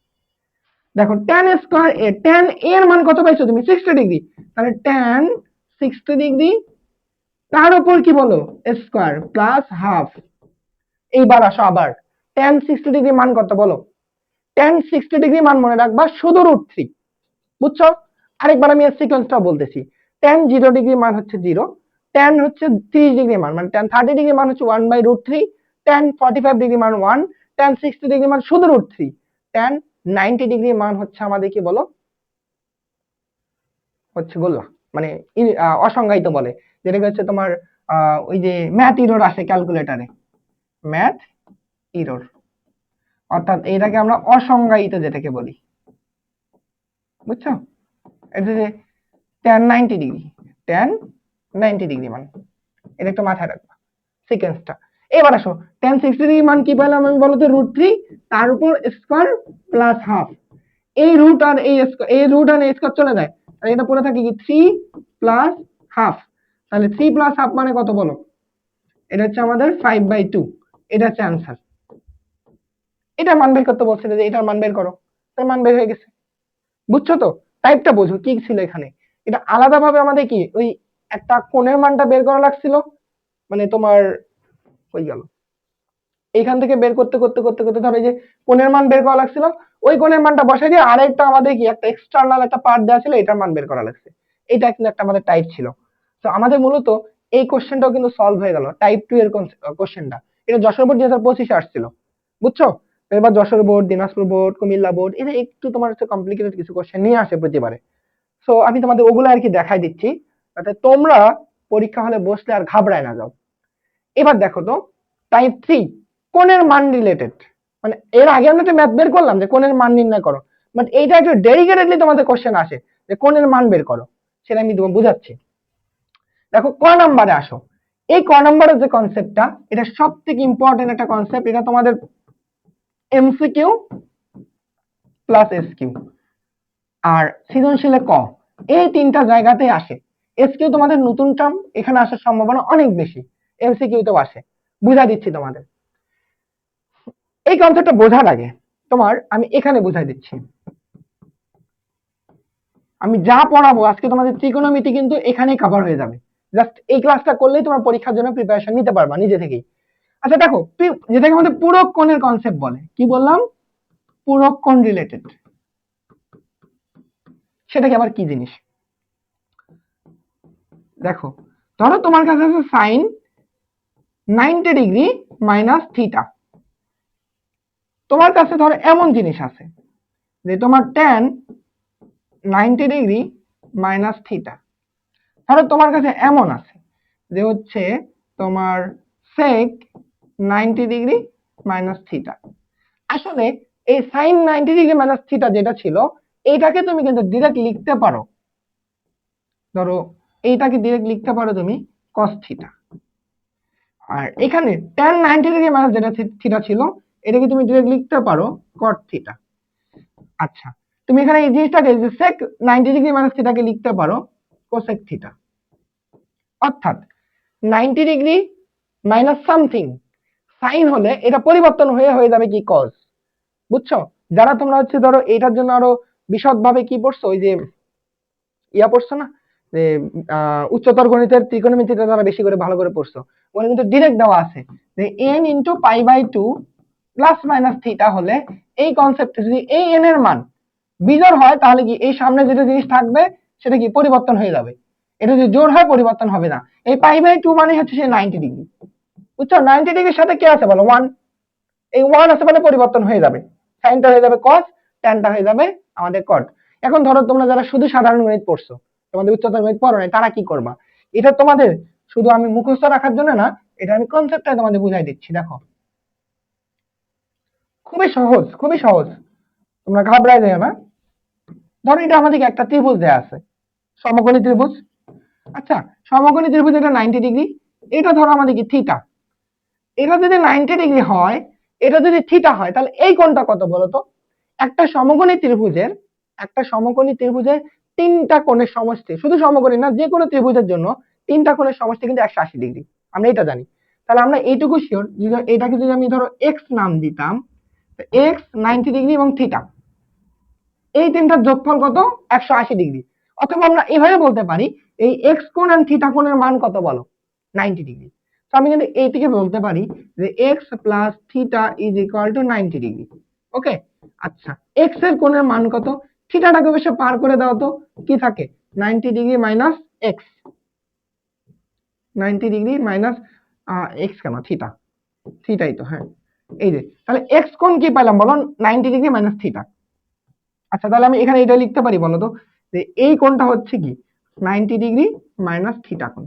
দেখো tan square a, tan a এর মান কত পাইছো তুমি, 60 ডিগ্রি, তাহলে tan 60 ডিগ্রি তার উপর কি বলো স্কয়ার প্লাস হাফ। এইবার আসো আবার tan 60 ডিগ্রি মান কত বলো, tan 60 ডিগ্রি মান মনে রাখবা শুধু √3, বুঝছো? আরেকবার আমি এর সিকোয়েন্সটা বলতেছি, tan 0 ডিগ্রি মান হচ্ছে 0, tan হচ্ছে 30 ডিগ্রি মান, মানে tan 30 ডিগ্রি মান হচ্ছে 1/√3, tan 45 ডিগ্রি মান 1, tan 60 ডিগ্রি মান শুধু √3, tan 90 ডিগ্রি মান হচ্ছে আমাদের কি বলো, হচ্ছে গোল্লা, মানে অসংজ্ঞায়িত বলে, যেটাকে হচ্ছে তোমার ওই যে ম্যাথ ইরর আসে ক্যালকুলেটরে, ম্যাথ ইরর, অর্থাৎ এটাকে আমরা অসংজ্ঞায়িত যেটাকে বলি, বুঝছো? এটা যে tan 90 ডিগ্রি, tan 90 ডিগ্রি মান, এটা একটু মাথায় রাখবা সিকোয়েন্সটা। এবার আসো tan 60 ডিগ্রি মান কি পেলাম আমি বলতো, √3 তার উপর স্কয়ার প্লাস হাফ, এই রুট আর এই রুট আর এই স্কয়ার চলে যায়, আর এটা পড়ে থাকে কি 3 প্লাস হাফ, তাহলে 3 প্লাস হাফ মানে কত বলো, এটা হচ্ছে আমাদের 5/2, এটা হচ্ছে आंसर। এটা মান বের করতে বলছিল যে এটার মান বের করো, তার মান বের হয়ে গেছে, বুঝছো তো? টাইপটা বোঝো কি ছিল এখানে, এটা আলাদাভাবে আমাদের কি ওই একটা কোণের মানটা বের করা লাগছিল, মানে তোমার হয়ে গেল এইখান থেকে বের করতে করতে করতে করতে ধরো এই যে কোণের মান বের করা লাগছিল, ওই কোণের মানটা বসাই দিয়ে আরেকটা আমাদের কি একটা এক্সটার্নাল একটা পার্ট দেওয়া ছিল, এটার মান বের করা লাগছে। এটা কিন্তু একটা আমাদের টাইপ ছিল। তো আমাদের মূলত এই কোশ্চেনটাও কিন্তু সলভ হয়ে গেল, টাইপ 2 এর কোশ্চেনটা। এটা যশোর বোর্ড 2025 আসছিল, বুঝছো? এবার Jessore board, Dinajpur board, Comilla board, এটা একটু তোমার হচ্ছে কমপ্লিকেটেড কিছু কোশ্চেন নিয়ে আসে প্রতিবারে। সো আমি তোমাদের ওগুলো আর কি দেখাই দিচ্ছি, যাতে তোমরা পরীক্ষা হলে বসলে আর ঘাবড়ায় না যাও। এবার দেখো তো টাইপ 3 কোণের মান রিলেটেড, মানে এর আগে আমরা একটা ম্যাথ বের করলাম যে কোণের মান নির্ণয় করো, বাট এইটা একটু ডেডিকেটেডলি তোমাদের কোশ্চেন আসে যে কোণের মান বের করো, সেটা আমি তোমাকে বুঝাচ্ছি। দেখো ক নাম্বারে আসো, এই ক নাম্বারের যে কনসেপ্টটা, এটা সবথেকে ইম্পর্টেন্ট একটা কনসেপ্ট, এটা তোমাদের এমসিকিউ প্লাস এসকিউ আর সৃজনশীলে ক, এই তিনটা জায়গাতে আসে। এসকিউ তোমাদের নতুন টার্ম, এখানে আসার সম্ভাবনা অনেক বেশি, এমসিকিউ তেও আসে, বুঝা দিচ্ছি তোমাদের। এই কনসেপ্টটা বোঝার আগে তোমার আমি এখানে বুঝাই দিচ্ছি, আমি যা পড়াবো আজকে তোমাদের ত্রিকোণমিতি কিন্তু এখানেই কভার হয়ে যাবে, জাস্ট এই ক্লাসটা করলেই তোমার পরীক্ষার জন্য প্রিপারেশন নিতে পারবা নিজে থেকেই। আচ্ছা দেখো, যেটাকে আমাদের পূরক কোণের কনসেপ্ট বলে, কি বললাম, পূরক কোণ রিলেটেড, সেটা কি আবার কি জিনিস? দেখো, ধরো তোমার কাছে আছে সাইন 90 ডিগ্রি মাইনাস থিটা, তোমার কাছে ধরো এমন জিনিস আছে যে তোমার ট্যান 90 ডিগ্রি মাইনাস থিটা, ধরো তোমার কাছে এমন আছে যে হচ্ছে তোমার সেক 90 ডিগ্রি মাইনাস থিটা। আসলে এই সাইন 90 ডিগ্রি মাইনাস থিটা যেটা ছিল, এইটাকে তুমি কিন্তু ডিরেক্ট লিখতে পারো, ধরো এইটাকে ডিরেক্ট লিখতে পারো তুমি কস থিটা। আর এখানে tan 90 ডিগ্রি মাইনাস যেটা থিটা ছিল, এটাকে তুমি ডিরেক্ট লিখতে পারো কট থিটা। আচ্ছা, তুমি এখানে এই জিনিসটাকে যে sec 90 ডিগ্রি মাইনাস থিটাকে লিখতে পারো কোসেক থিটা। অর্থাৎ 90 ডিগ্রি মাইনাস সামথিং সাইন হলে এটা পরিবর্তন হয়ে যাবে কি কস। বুঝছো? যারা তোমরা হচ্ছে ধরো এটার জন্য আরো বিশদভাবে কি পড়ছো, ওই যে ইয়া পড়ছো না, যে উচ্চতর গণিতের ত্রিকোণমিতিটা যারা বেশি করে ভালো করে পড়ছো, ওখানে কিন্তু ডিরেক্ট দেওয়া আছে যে n into pi by 2 plus minus theta হলে এই কনসেপ্টে যদি এই n এর মান বিজোড় হয় তাহলে কি এই সামনে যেটা জিনিস থাকবে সেটা কি পরিবর্তন হয়ে যাবে, এটা যদি জোড় হয় পরিবর্তন হবে না। এই পাই বাই 2 মানে হচ্ছে সেই 90 ডিগ্রি। বুঝছো? 90 ডিগ্রির সাথে কি আছে বলো, 1, এই 1 আছে মানে পরিবর্তন হয়ে যাবে, সাইনটা হয়ে যাবে cos, ট্যানটা হয়ে যাবে আমাদের cot। এখন ধরো তোমরা যারা শুধু সাধারণ গণিত পড়ছো, তোমাদের উচ্চতর গণিত পড়ো নাই, তারা কি করবা, এটা তোমাদের শুধু আমি মুখস্থ রাখার জন্য না, এটা আমি কনসেপ্টটা তোমাদের বুঝাই দিচ্ছি। দেখো, খুবই সহজ, খুবই সহজ, তোমরা ঘাবড়ায় যাও না। ধরো এটা আমাদেরকে একটা ত্রিভুজ দেয়া আছে, সমকোণী ত্রিভুজ। আচ্ছা, সমকোণী ত্রিভুজ এটা 90 ডিগ্রি, এটা ধরো আমাদের কি থিটা। এটা যদি 90 ডিগ্রি হয়, এটা যদি থিটা হয়, তাহলে এই কোণটা কত বলো তো? একটা সমকোণী ত্রিভুজের, একটা সমকোণী ত্রিভুজের তিনটা কোণের সমষ্টি, শুধু সমকোণী না, যে কোনো ত্রিভুজের জন্য তিনটা কোণের সমষ্টি কিন্তু 180 ডিগ্রি, আমরা এটা জানি। তাহলে আমরা এইটুকু শিওর, এটাকে যদি আমি ধরো এক্স নাম দিতাম, এক্স 90 ডিগ্রি এবং থিটা, এই তিনটার যোগফল কত? 180 ডিগ্রি। অথবা আমরা এভাবে বলতে পারি এই এক্স কোণ আর থিটা কোণের মান কত বলো? 90 ডিগ্রি। তো আমি কিন্তু এই থেকে বলতে পারি যে X plus theta is equal to 90 degree. Okay, আচ্ছা, এক্স এর কোণের মান কত? থিটাটাকে অবশ্য পার করে দাও তো, কি থাকে? 90 degree minus x, 90 degree minus x কেন, থিটা, থিটাই তো, হ্যাঁ। এই যে তাহলে এক্স কোণ কি পেলাম বলো? 90 ডিগ্রি মাইনাস থিটা। আচ্ছা, তাহলে আমি এখানে এটা লিখতে পারি বলো তো, যে এই কোণটা হচ্ছে কি 90 ডিগ্রি মাইনাস থিটা কোণ,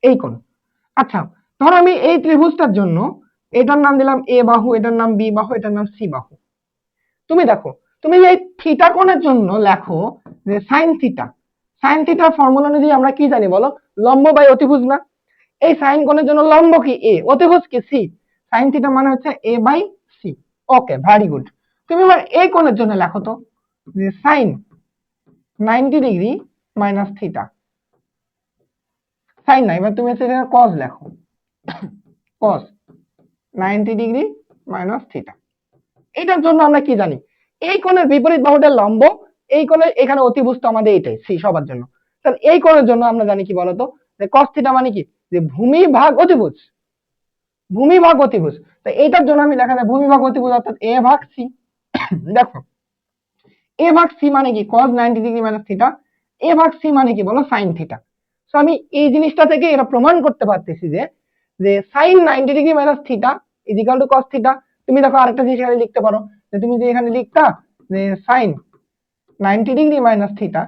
এই কোণ। আচ্ছা, ধরো আমি এই ত্রিভুজটার জন্য এটার নাম দিলাম এ বাহু, এটার নাম বি বাহু, এটার নাম সি বাহু। তুমি দেখো, তুমি এই থিটা কোণের জন্য লেখো যে সাইন থিটা। সাইন থিটার ফর্মুলা অনুযায়ী আমরা কি জানি বলো? লম্ব বাই অতিভুজ না? এই সাইন কোণের জন্য লম্ব কি এ, অতিভুজ কি সি, সাইন থিটা মানে হচ্ছে A by C. Okay, very good. তুমি এবার এই কোণের জন্য লেখো তো যে sine 90 degree minus theta. Sine না, এবার তুমি সেটা কস লেখো, কস 90 ডিগ্রি মাইনাস থিটা। এটার জন্য আমরা কি জানি? এই কোণের বিপরীত বাহুটা লম্ব, এই কোণের এখানে অতিভুজ তো আমাদের এটাই সি সবার জন্য। তাহলে এই কোণের জন্য আমরা জানি কি বলতো, যে কস থিটা মানে কি, যে ভূমি ভাগ অতিভুজ, ভূমি ভাগ অতিভুজ। তো এইটার জন্য আমি লেখা যায় ভূমি ভাগ অতিভুজ অর্থাৎ এ ভাগ সি। দেখো, এ ভাগ সি মানে কি cos 90 ডিগ্রি মাইনাস থিটা, এ ভাগ সি মানে কি বলো? Sine theta. সো আমি এই জিনিসটা থেকে এটা প্রমাণ করতে পারতেছি যে যে sine 90 degree minus theta is equal to cos theta. তুমি দেখো আরেকটা জিনিস এখানে লিখতে পারো, যে তুমি যে এখানে লিখতা যে সাইন 90 ডিগ্রি মাইনাস থিটা,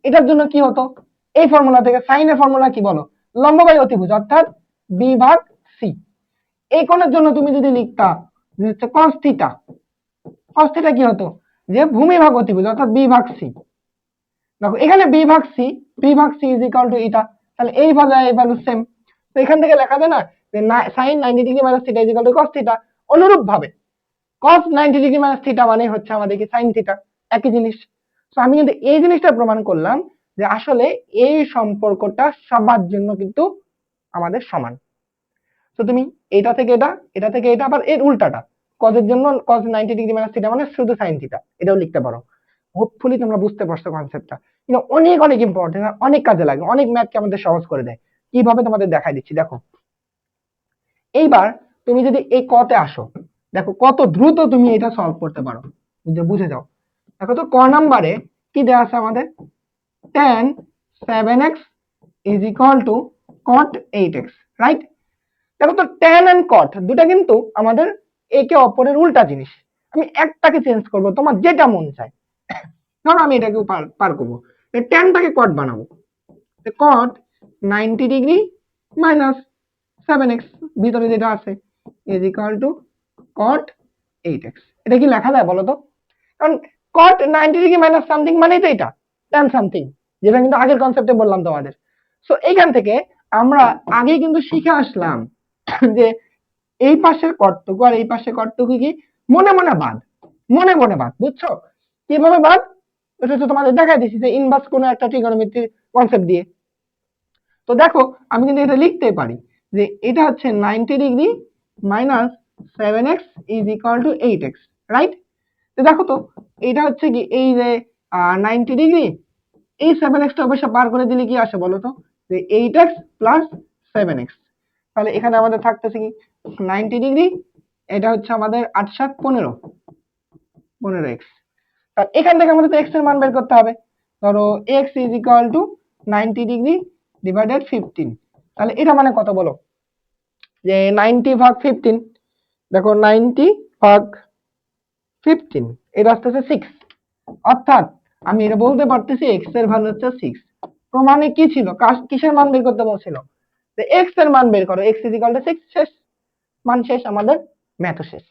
এটার জন্য কি হতো? এই ফর্মুলা থেকে সাইনের ফর্মুলা কি বলো? লম্ব বাই অতিভুজ অর্থাৎ বি ভাগ সি। এই কোণের জন্য তুমি যদি লিখতা যে হচ্ছে cos থিটা, cos থিটা কি হতো? যে ভূমি ভাগ অতিভুজ অর্থাৎ বি ভাগ সি। দেখো এখানে বি ভাগ সি, বি ভাগ সি ইজ ইকুয়াল টু এটা, তাহলে এই ভাগ এই ভ্যালু সেম। তো এখান থেকে লেখা যায় না যে sin 90 degree minus theta is equal to cos theta. অনুরূপ ভাবে cos 90 ডিগ্রি মাইনাস থিটা মানে হচ্ছে আমাদের কি sin থিটা, একই জিনিস। তো আমি কিন্তু এই জিনিসটা প্রমাণ করলাম যে আসলে এই সম্পর্কটা সবার জন্য কিন্তু আমাদের সমান। তো তুমি এটা থেকে এটা, এটা থেকে এটা, আবার এর উল্টাটা cos এর জন্য cos 90 ডিগ্রি মাইনাস থিটা মানে শুধু sin থিটা, এটাও লিখতে পারো। হোপফুলি তোমরা বুঝতে পারছো কনসেপ্টটা। কিন্তু অনেক অনেক ইম্পর্টেন্ট, অনেক কাজে লাগে, অনেক ম্যাথকে আমাদের সহজ করে দেয়। কিভাবে তোমাদের দেখাই দিচ্ছি, দেখো। এইবার তুমি যদি এই কতে আসো, দেখো কত দ্রুত তুমি এটা সলভ করতে পারো, যে বুঝে যাও। দেখো তো ক নাম্বারে কি দেওয়া আছে আমাদের, tan 7x is equal to cot 8x, right? দেখো তো tan and cot দুটা কিন্তু আমাদের একে অপরের উল্টা জিনিস। আমি একটাকে চেঞ্জ করব, তোমার যেটা মন চায়। ধরো আমি এটাকে পার করবো, ট্যানটাকে কট বানাবো, কট 90 ডিগ্রি মাইনাস 7x ভিতরে যেটা আছে is equal two caught 8x। এটা কি লেখা যায় বলো তো? কারণ কট 90 ডিগ্রি মাইনাস সামথিং মানেই তো এটা ট্যান সামথিং, যেটা কিন্তু আগের কনসেপ্টে বললাম তোমাদের। সো এইখান থেকে আমরা আগে কিন্তু শিখে আসলাম যে এই পাশের কটটুকু আর এই পাশের কটটুকু কি মনে মনে বাদ, মনে মনে বাদ, বুঝছো? কিভাবে বাদ, এটা তো তোমাদের দেখাই দিচ্ছি যে ইনভার্স কোন একটা ট্রিগোনোমেট্রি কনসেপ্ট দিয়ে। তো দেখো আমি কিন্তু এটা লিখতে পারি যে এটা হচ্ছে 90 degree minus 7x is equal two 8x, right? তো দেখো তো এটা হচ্ছে কি এই যে 90 ডিগ্রি, এই 7x টা অবশ্য বার করে দিলে কি আসে বলো তো, যে 8x প্লাস 7x। তাহলে এখানে আমাদের থাকতেছে কি 90 ডিগ্রি, এটা হচ্ছে আমাদের 8 7 15x। আর এখান থেকে আমাদের তো x এর মান বের করতে হবে। ধরো x is equal to 90 degree divided 15। তাহলে এটা মানে কত বলো, যে 90 ভাগ 15, দেখো 90 ভাগ 15 এটা আসতেছে 6। অর্থাৎ আমি এটা বলতে পারতেছি x এর ভ্যালু হচ্ছে 6। প্রমাণে কি ছিল, কিসের মান বের করতে বলছিল, যে x এর মান বের করো, x ইজ ইকুয়াল টু 6। শেষ, মান শেষ, আমাদের ম্যাথও শেষ।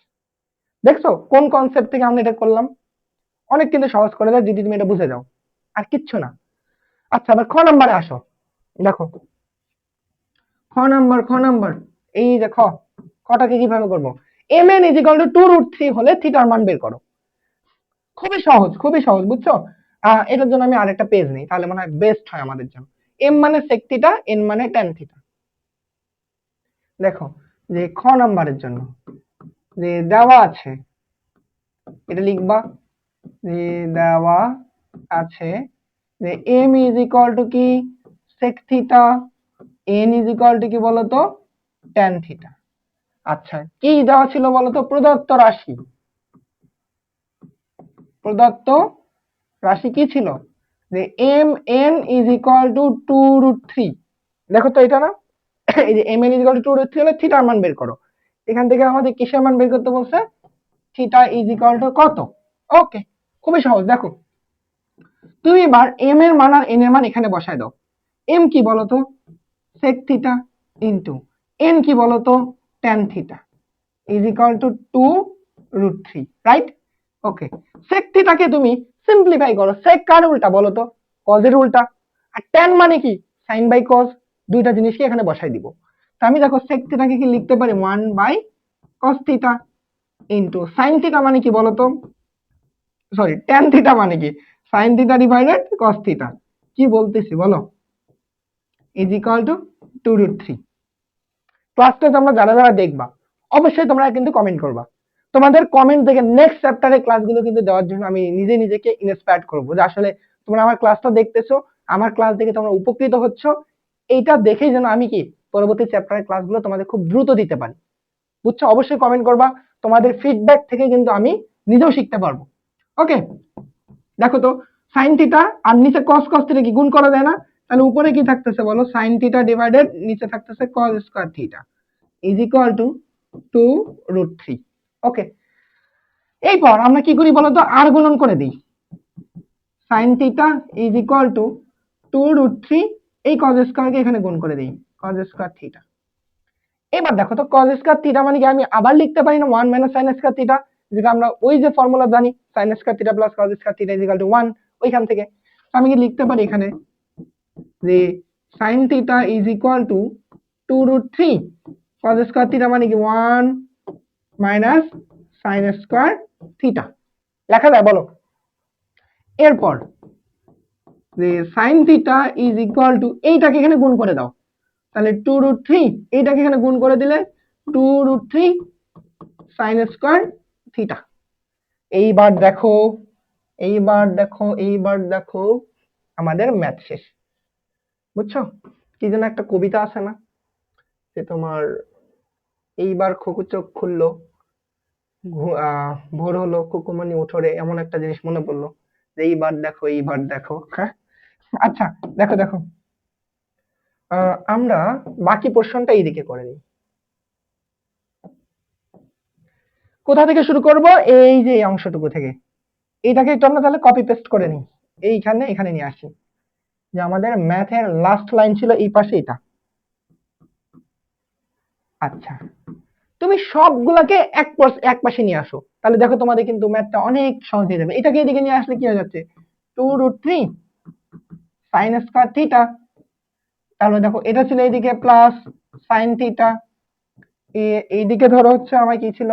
দেখছো কোন কনসেপ্ট থেকে আমরা এটা করলাম? অনেক কিন্তু সহজ করে দেয় যদি তুমি এটা বুঝে যাও, আর কিচ্ছু না। আচ্ছা আবার খ নাম্বারে আসো, দেখো খ নাম্বার এই যে খটাকে কিভাবে করবো, mn ইজ ইকুয়াল টু 2√3 হলে থিটার মান বের করো। খুবই সহজ, খুবই সহজ, বুঝছো? এটার জন্য আমি আরেকটা পেজ নেই, তাহলে মনে হয় বেস্ট হয় আমাদের জন্য। m মানে sec থিটা, n মানে tan থিটা। দেখো যে খ নাম্বারের জন্য যে দেওয়া আছে, এটা লিখবা যে দেওয়া আছে যে m ইজ ইকুয়াল টু কি sec theta, n is equal to কি বলতো tan থিটা। আচ্ছা কি দেওয়া ছিল বলতো, প্রদত্ত রাশি, প্রদত্ত রাশি কি ছিল, যে m n is equal to 2√3। দেখো তো এটা না, এই যে m n is equal to 2√3 হলে থিটার মান বের করো। এখান থেকে আমাদের কিসের মান বের করতে বলছে, থিটা ইজ ইকুয়াল টু কত। ওকে, খুবই সহজ। দেখো তুমি এবার এম এর মান আর এন এর মান এখানে বসায় দাও। এম কি বলতো sec থিটা ইনটু এন কি বলতো tan theta is equal to 2√3, right? Okay, sec থিটাকে তুমি সিম্পলিফাই করো, sec কার উল্টা বলো তো, cos এর উল্টা। আর tan মানে কি sin বাই cos, দুইটা জিনিসকে এখানে বসাই দিব। তো আমি দেখো sec থিটাকে কি লিখতে পারি 1 by cos theta into sin theta মানে কি বলো তো, সরি tan থিটা মানে কি sin theta divided cos theta, কি বলতেছি বলো, ইজ ইকুয়াল টু 2√3। ক্লাসটা তোমরা যারা যারা দেখবা অবশ্যই তোমরা কিন্তু কমেন্ট করবা। তোমাদের কমেন্ট দেখে নেক্সট চ্যাপ্টারের ক্লাসগুলো কিন্তু দেওয়ার জন্য আমি নিজেকে ইন্সপায়ার্ড করবো, যে আসলে তোমরা আমার ক্লাসটা দেখতেছো, আমার ক্লাস দেখে তোমরা উপকৃত হচ্ছ, এইটা দেখেই যেন আমি কি পরবর্তী চ্যাপ্টারের ক্লাসগুলো তোমাদের খুব দ্রুত দিতে পারি, বুঝছো? অবশ্যই কমেন্ট করবা, তোমাদের ফিডব্যাক থেকে কিন্তু আমি নিজেও শিখতে পারবো। ওকে, দেখো তো সাইন থিটা আর নিচে কস কস থিটা কি গুণ করা যায় না, তাহলে উপরে কি থাকতেছে বলো, সাইন থিটা ডিভাইডেড নিচে থাকতেছে কস square theta is equal to 2√3। ওকে, এরপর আমরা কি করি বলতো, আর গুণন করে দিই, sin theta is equal to 2√3, এই cos স্কয়ার কে এখানে গুণ করে দিই, cos স্কয়ার থিটা। এবার দেখো তো cos স্কয়ার থিটা মানে কি আমি আবার লিখতে পারি না 1 মাইনাস sin স্কয়ার থিটা, যেটা আমরা ওই যে ফর্মুলা জানি sin square theta plus cos square theta is equal to 1, ওইখান থেকে। তো আমি কি লিখতে পারি এখানে যে sin theta is equal to 2√3, cos square theta মানে কি 1 মাইনাস sin স্কয়ার থিটা, লেখা যায় বলো? এরপর যে sin theta is equal two এইটাকে এখানে গুণ করে দাও, তাহলে 2√3, এইটাকে এখানে গুণ করে দিলে 2√3 sin স্কয়ার থিটা। এইবার দেখো, এইবার দেখো আমাদের ম্যাথ শেষ, বুঝছো? কি যেন একটা কবিতা আছে না, যে তোমার এইবার খোকু চোখ খুললো, ভোর হলো, কুকুমনি উঠোরে, এমন একটা জিনিস মনে পড়লো যে এইবার দেখো, এইবার দেখো। হ্যাঁ, আচ্ছা, দেখো দেখো, আমরা বাকি পোর্শনটা এইদিকে করে নিই। কোথা থেকে শুরু করব? এই যে এই অংশটুকু থেকে। এইটাকে একটু আমরা তাহলে কপি পেস্ট করে নিই, এইখানে এখানে নিয়ে আসি। যে আমাদের ম্যাথের লাস্ট লাইন ছিল এই পাশে এটা। আচ্ছা, তুমি সবগুলাকে এক পাশে নিয়ে আসো, তাহলে দেখো তোমাদের কিন্তু ম্যাথটা অনেক সহজ হয়ে যাবে। এটাকে এদিকে নিয়ে আসলে কি হয়ে যাচ্ছে, 2√3 সাইন স্কয়ার থিটা। তাহলে দেখো এটা ছিল এইদিকে প্লাস সাইন থিটা, এইদিকে ধরো হচ্ছে আমার কি ছিল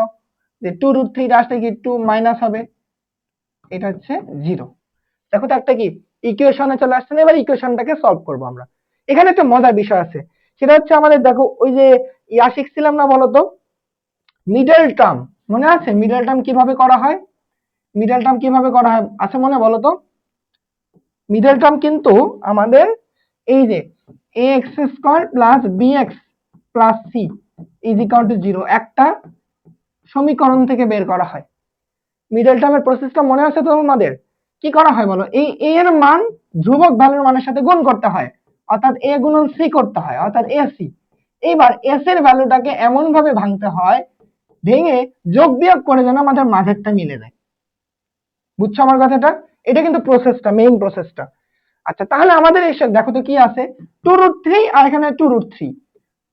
যে 2√3 আসলে কি 2 মাইনাস হবে, এটা হচ্ছে 0। দেখো তো একটা কি ইকুয়েশনে চলে আসছে না। এবার ইকুয়েশনটাকে সলভ করব আমরা। এখানে একটা মজার বিষয় আছে, সেটা হচ্ছে আমাদের দেখো ওই যে ইয়া শিখছিলাম না বলতো, মিডল টার্ম। মনে আছে মিডল টার্ম কিভাবে করা হয়? মিডল টার্ম কিভাবে করা হয় আছে মনে বলো তো? মিডল টার্ম কিন্তু আমাদের এই যে ax² plus bx plus c is equal two 0 একটা সমীকরণ থেকে বের করা হয়। মিডল টার্মের প্রসেসটা মনে আছে তো তোমাদের? কি করা হয় বলো? এই a এর মান ধ্রুবক ভ্যালুর মানের সাথে গুণ করতে হয়, অর্থাৎ a গুণন c করতে হয়, অর্থাৎ ac। এইবার s এর ভ্যালুটাকে এমন ভাবে ভাঙতে হয়, ভেঙে যোগ বিয়োগ করে যেন আমাদের মাঝেরটা মিলে যায়। বুঝছো আমার কথাটা? এটা কিন্তু প্রসেসটা, মেইন প্রসেসটা। আচ্ছা, তাহলে আমাদের এসে দেখো তো কি আছে, 2√3 আর এখানে 2√3,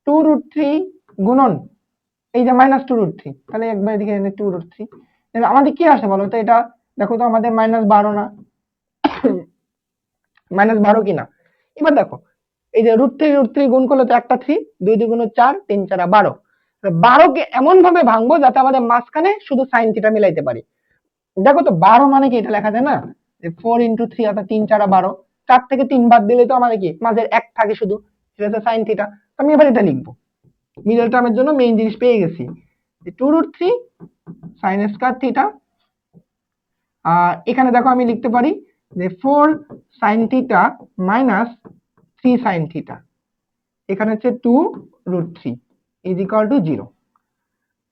2√3 গুণন এই যে -2√3, তাহলে একবার এদিকে এনে 2√3, আমাদের কি আসে বলো তো? এটা দেখো তো আমাদের -12 না, -12 কিনা। এবার দেখো এই যে √3 গুণ করলে তো একটা 3, 2 2 গুণ 4, 3 4 12। 12 কে এমন ভাবে ভাঙবো যাতে আমাদের মাঝখানে শুধু সাইন থিটা মিলাইতে পারি। দেখো তো 12 মানে কি এটা লেখা যায় না যে 4 × 3 অর্থাৎ 3 4 12, 4 থেকে 3 বাদ দিলে তো আমাদের কি মাঝের এক থাকে শুধু, সেটা হচ্ছে সাইন থিটা। আমি এবার এটা লিখবো, মিডল টার্মের জন্য মেইন জিনিস পেয়ে গেছি যে 2√3 সাইন স্কয়ার থিটা। আর এখানে দেখো আমি লিখতে পারি যে 4 sine theta minus 3 sine theta, এখানে হচ্ছে 2√3 ইজ ইকুয়াল টু 0।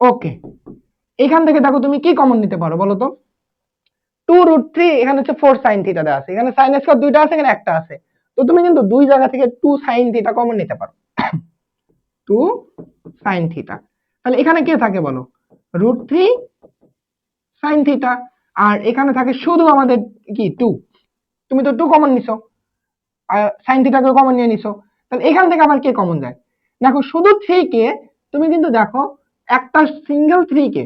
ওকে, এখান থেকে দেখো তুমি কি কমন নিতে পারো বলো তো? 2√3 এখানে হচ্ছে 4 সাইন থিটা দেওয়া আছে, এখানে সাইন স্কয়ার দুইটা আছে, এখানে একটা আছে, তো তুমি কিন্তু দুই জায়গা থেকে 2 সাইন থিটা কমন নিতে পারো। 2 সাইন থিটা, তাহলে এখানে কে থাকে বলো? √3 সাইন থিটা, আর এখানে থাকে শুধু আমাদের কি 2, তুমি তো 2 কমন নিছো আর সাইন থিটাকে কমন নিয়ে নিছো, তাহলে এখান থেকে আবার কে কমন যায়? দেখো শুধু 3 কে তুমি কিন্তু দেখো একটা সিঙ্গেল 3 কে,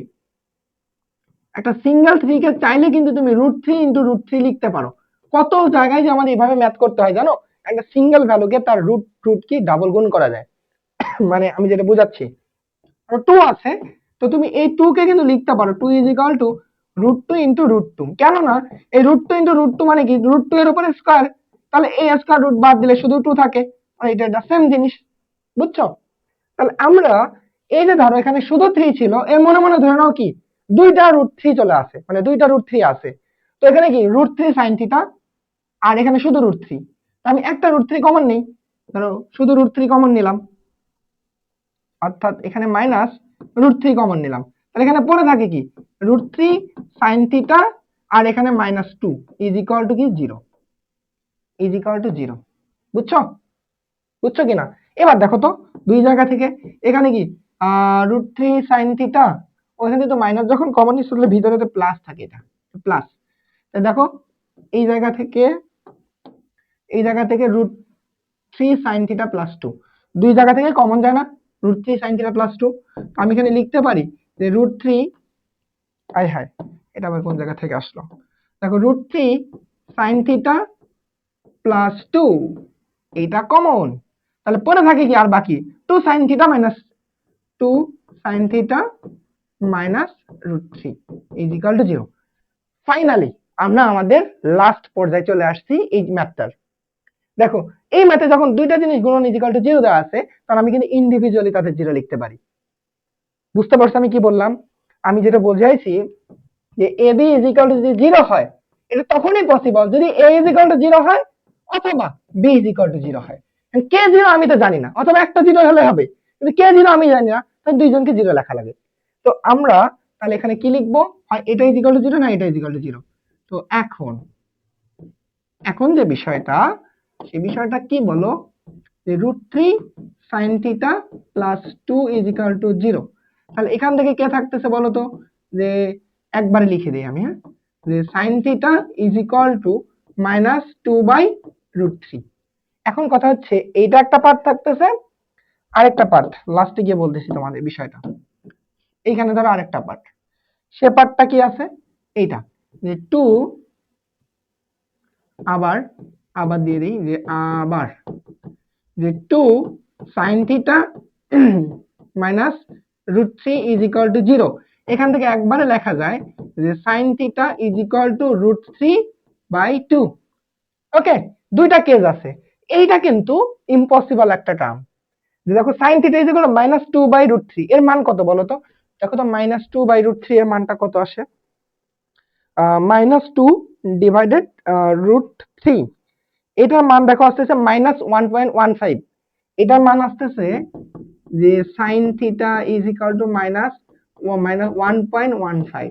একটা সিঙ্গেল 3 কে চাইলে কিন্তু তুমি √3 × √3 লিখতে পারো। কত জায়গায় যে আমাদের এইভাবে ম্যাথ করতে হয় জানো, একটা সিঙ্গেল ভ্যালুকে তার রুট কি ডাবল গুণ করা যায়। মানে আমি যেটা বোঝাচ্ছি, 2 আছে, তো তুমি এই 2 কে কিন্তু লিখতে পারো 2 = √2 × √2। কেননা এই √2 × √2 মানে কি √2 এর উপরে স্কয়ার, তাহলে এই স্কয়ার রুট বাদ দিলে শুধু 2 থাকে, আর এটা সেম জিনিস। বুঝছো? তাহলে আমরা এই যে ধরো এখানে শুধু 3 ছিল, এর মনে মনে ধরে নাও কি দুইটা √3 চলে আসে, মানে দুইটা √3 আছে, তো এখানে কি √3 sin থিটা, আর এখানে শুধু √3, আমি একটা √3 কমন নেই, ধরো শুধু √3 কমন নিলাম, অর্থাৎ এখানে মাইনাস √3 কমন নিলাম, তাহলে এখানে পড়ে থাকে কি √3 sin থিটা, আর এখানে -2 ইজ ইকুয়াল টু কি 0, ইজ ইকুয়াল টু 0। বুঝছো? বুঝছো কিনা? এবার দেখো তো দুই জায়গা থেকে এখানে কি √3 sin থিটা, ওখানে তো মাইনাস যখন কমন নিচ্ছে তাহলে ভিতরে তো প্লাস থাকে, এটা প্লাস। দেখো এই জায়গা থেকে √3 sin থিটা প্লাস 2, দুই জায়গা থেকে কমন যায় না, √3 sin থিটা প্লাস 2, আমি এখানে লিখতে পারি যে √3, আই হাই এটা আবার কোন জায়গা থেকে আসলো, দেখো √3 sin থিটা প্লাস 2, এইটা কমন, তাহলে পরে থাকে কি আর বাকি 2 sin theta minus 2 sin theta minus √3 is equal two 0। Finally আমরা আমাদের লাস্ট পর্যায়ে চলে আসছি এই ম্যাথটার। দেখো এই ম্যাথে যখন দুইটা জিনিস গুণন ইজ ইকুয়াল টু 0 দেওয়া আছে, তখন আমি কিন্তু ইন্ডিভিজুয়ালি তাদের 0 লিখতে পারি। বুঝতে পারছো আমি কি বললাম? আমি যেটা বোঝাইছি যে ab ইজ ইকুয়াল টু যদি 0 হয়, এটা তখনই পসিবল যদি a ইজ ইকুয়াল টু 0 হয় অথবা b ইজ ইকুয়াল টু 0 হয়। কে 0 আমি তো জানি না, অথবা একটা 0 হলে হবে, কিন্তু কে 0 আমি জানি না, তাহলে দুইজনকে 0 লেখা লাগে। তো আমরা তাহলে এখানে কি লিখবো, হয় এটা ইজিক্যাল টু 0 না এটা ইজিক্যাল টু 0। তো এখন যে বিষয়টা, সেই বিষয়টা কি বলো, যে √3 sin theta plus 2 is equal to 0। তাহলে এখান থেকে কে থাকতেছে বলো তো, যে একবারে লিখে দিই আমি, হ্যাঁ, যে sin থিটা ইজিক্যাল টু -2/√3। এখন কথা হচ্ছে এইটা একটা পার্ট থাকতেছে, আরেকটা পার্ট লাস্টে গিয়ে বলতেছি তোমাদের বিষয়টা। এইখানে ধরো আরেকটা পার্ট, সে পার্টটা কি আছে, এইটা যে 2 আবার দিয়ে দিই যে আবার যে 2 sin theta minus √3 is equal two 0। এখান থেকে একবারে লেখা যায় যে sin theta is equal two √3/2। ওকে, দুইটা কেস আছে। এইটা কিন্তু ইম্পসিবল একটা টার্ম। দেখো sin theta is equal two -2/√3, এর মান কত বলো তো? দেখো তো -2/√3 এর মানটা কত আসে, -2 ডিভাইডেড √3, এটার মান দেখো আসতেছে -1.15। এটার মান আসতেছে যে sin theta is equal two -1.15।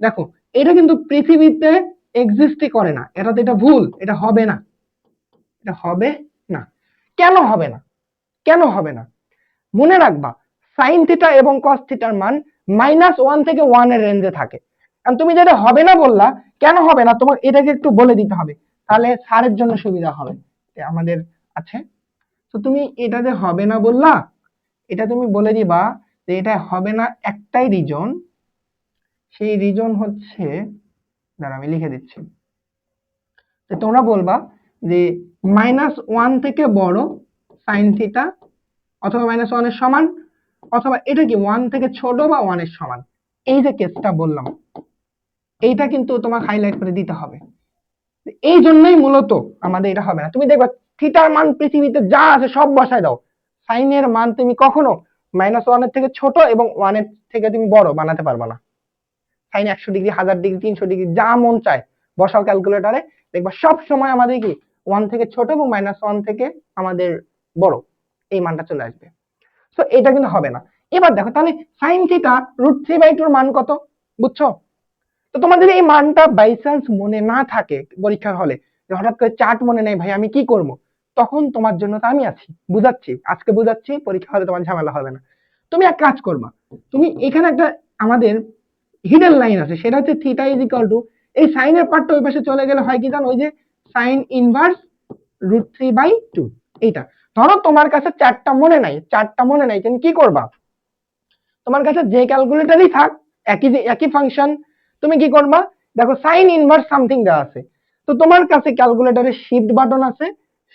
দেখো এটা কিন্তু পৃথিবীতে এক্সিস্টই করে না, এটা ভুল, এটা হবে না, এটা হবে না। কেন হবে না, কেন হবে না? মনে রাখবা sin থিটা এবং cos থিটার মান -1 থেকে 1 এর রেঞ্জে থাকে। কারণ তুমি যেটা হবে না বললা, কেন হবে না তোমার এটাকে একটু বলে দিতে হবে, তাহলে স্যারের জন্য সুবিধা হবে। আমাদের আছে, তো তুমি এটা যে হবে না বললা, এটা তুমি বলে দিবা যে এটা হবে না একটাই রিজন, সেই রিজন হচ্ছে, দাঁড়া আমি লিখে দিচ্ছি, তো তোমরা বলবা যে -1 থেকে বড় sin থিটা, অথবা -1 এর সমান, অথবা এটা কি 1 থেকে ছোট বা 1 এর সমান। এই যে কেসটা বললাম, এইটা কিন্তু তোমাকে হাইলাইট করে দিতে হবে। এই জন্যই মূলত আমাদের এটা হবে না। তুমি দেখবা থিটার মান পৃথিবীতে যা আছে সব বসায় দাও, সাইনের মান তুমি কখনো -1 এর থেকে ছোট এবং 1 এর থেকে তুমি বড় বানাতে পারবে না। সাইন 100 ডিগ্রি, 1000 ডিগ্রি, 300 ডিগ্রি যা মন চায় বসাও ক্যালকুলেটরে, দেখবা সব সময় আমাদের কি 1 থেকে ছোট এবং -1 থেকে আমাদের বড় এই মানটা চলে আসবে। তো এটা কিন্তু হবে না। এবার দেখো তাহলে sin থিটা √3/2 এর মান কত, বুঝছো? তো তোমার যদি এই মানটা বাই চান্স মনে না থাকে পরীক্ষার হলে, হঠাৎ করে চার্ট মনে নেই ভাই আমি কি করব, তখন তোমার জন্য তো আমি আছি, বুঝাচ্ছি, আজকে বুঝাচ্ছি, পরীক্ষা হলে তোমার ঝামেলা হবে না। তুমি এক কাজ করবা, তুমি এখানে একটা আমাদের হিডেন লাইন আছে, সেটা হচ্ছে থিটা ইজ ইকুয়াল টু, এই সাইনের পার্টটা ওই পাশে চলে গেলে হয় কি জানো, ওই যে সাইন ইনভার্স √3/2। এইটা ধরো তোমার কাছে চারটা মনে নাই, তুমি কি করবা, তোমার কাছে যে ক্যালকুলেটরই থাক, একই ফাংশন, তুমি কি করবা, দেখো সাইন ইনভার্স সামথিং দেওয়া আছে, তো তোমার কাছে ক্যালকুলেটরে শিফট বাটন আছে,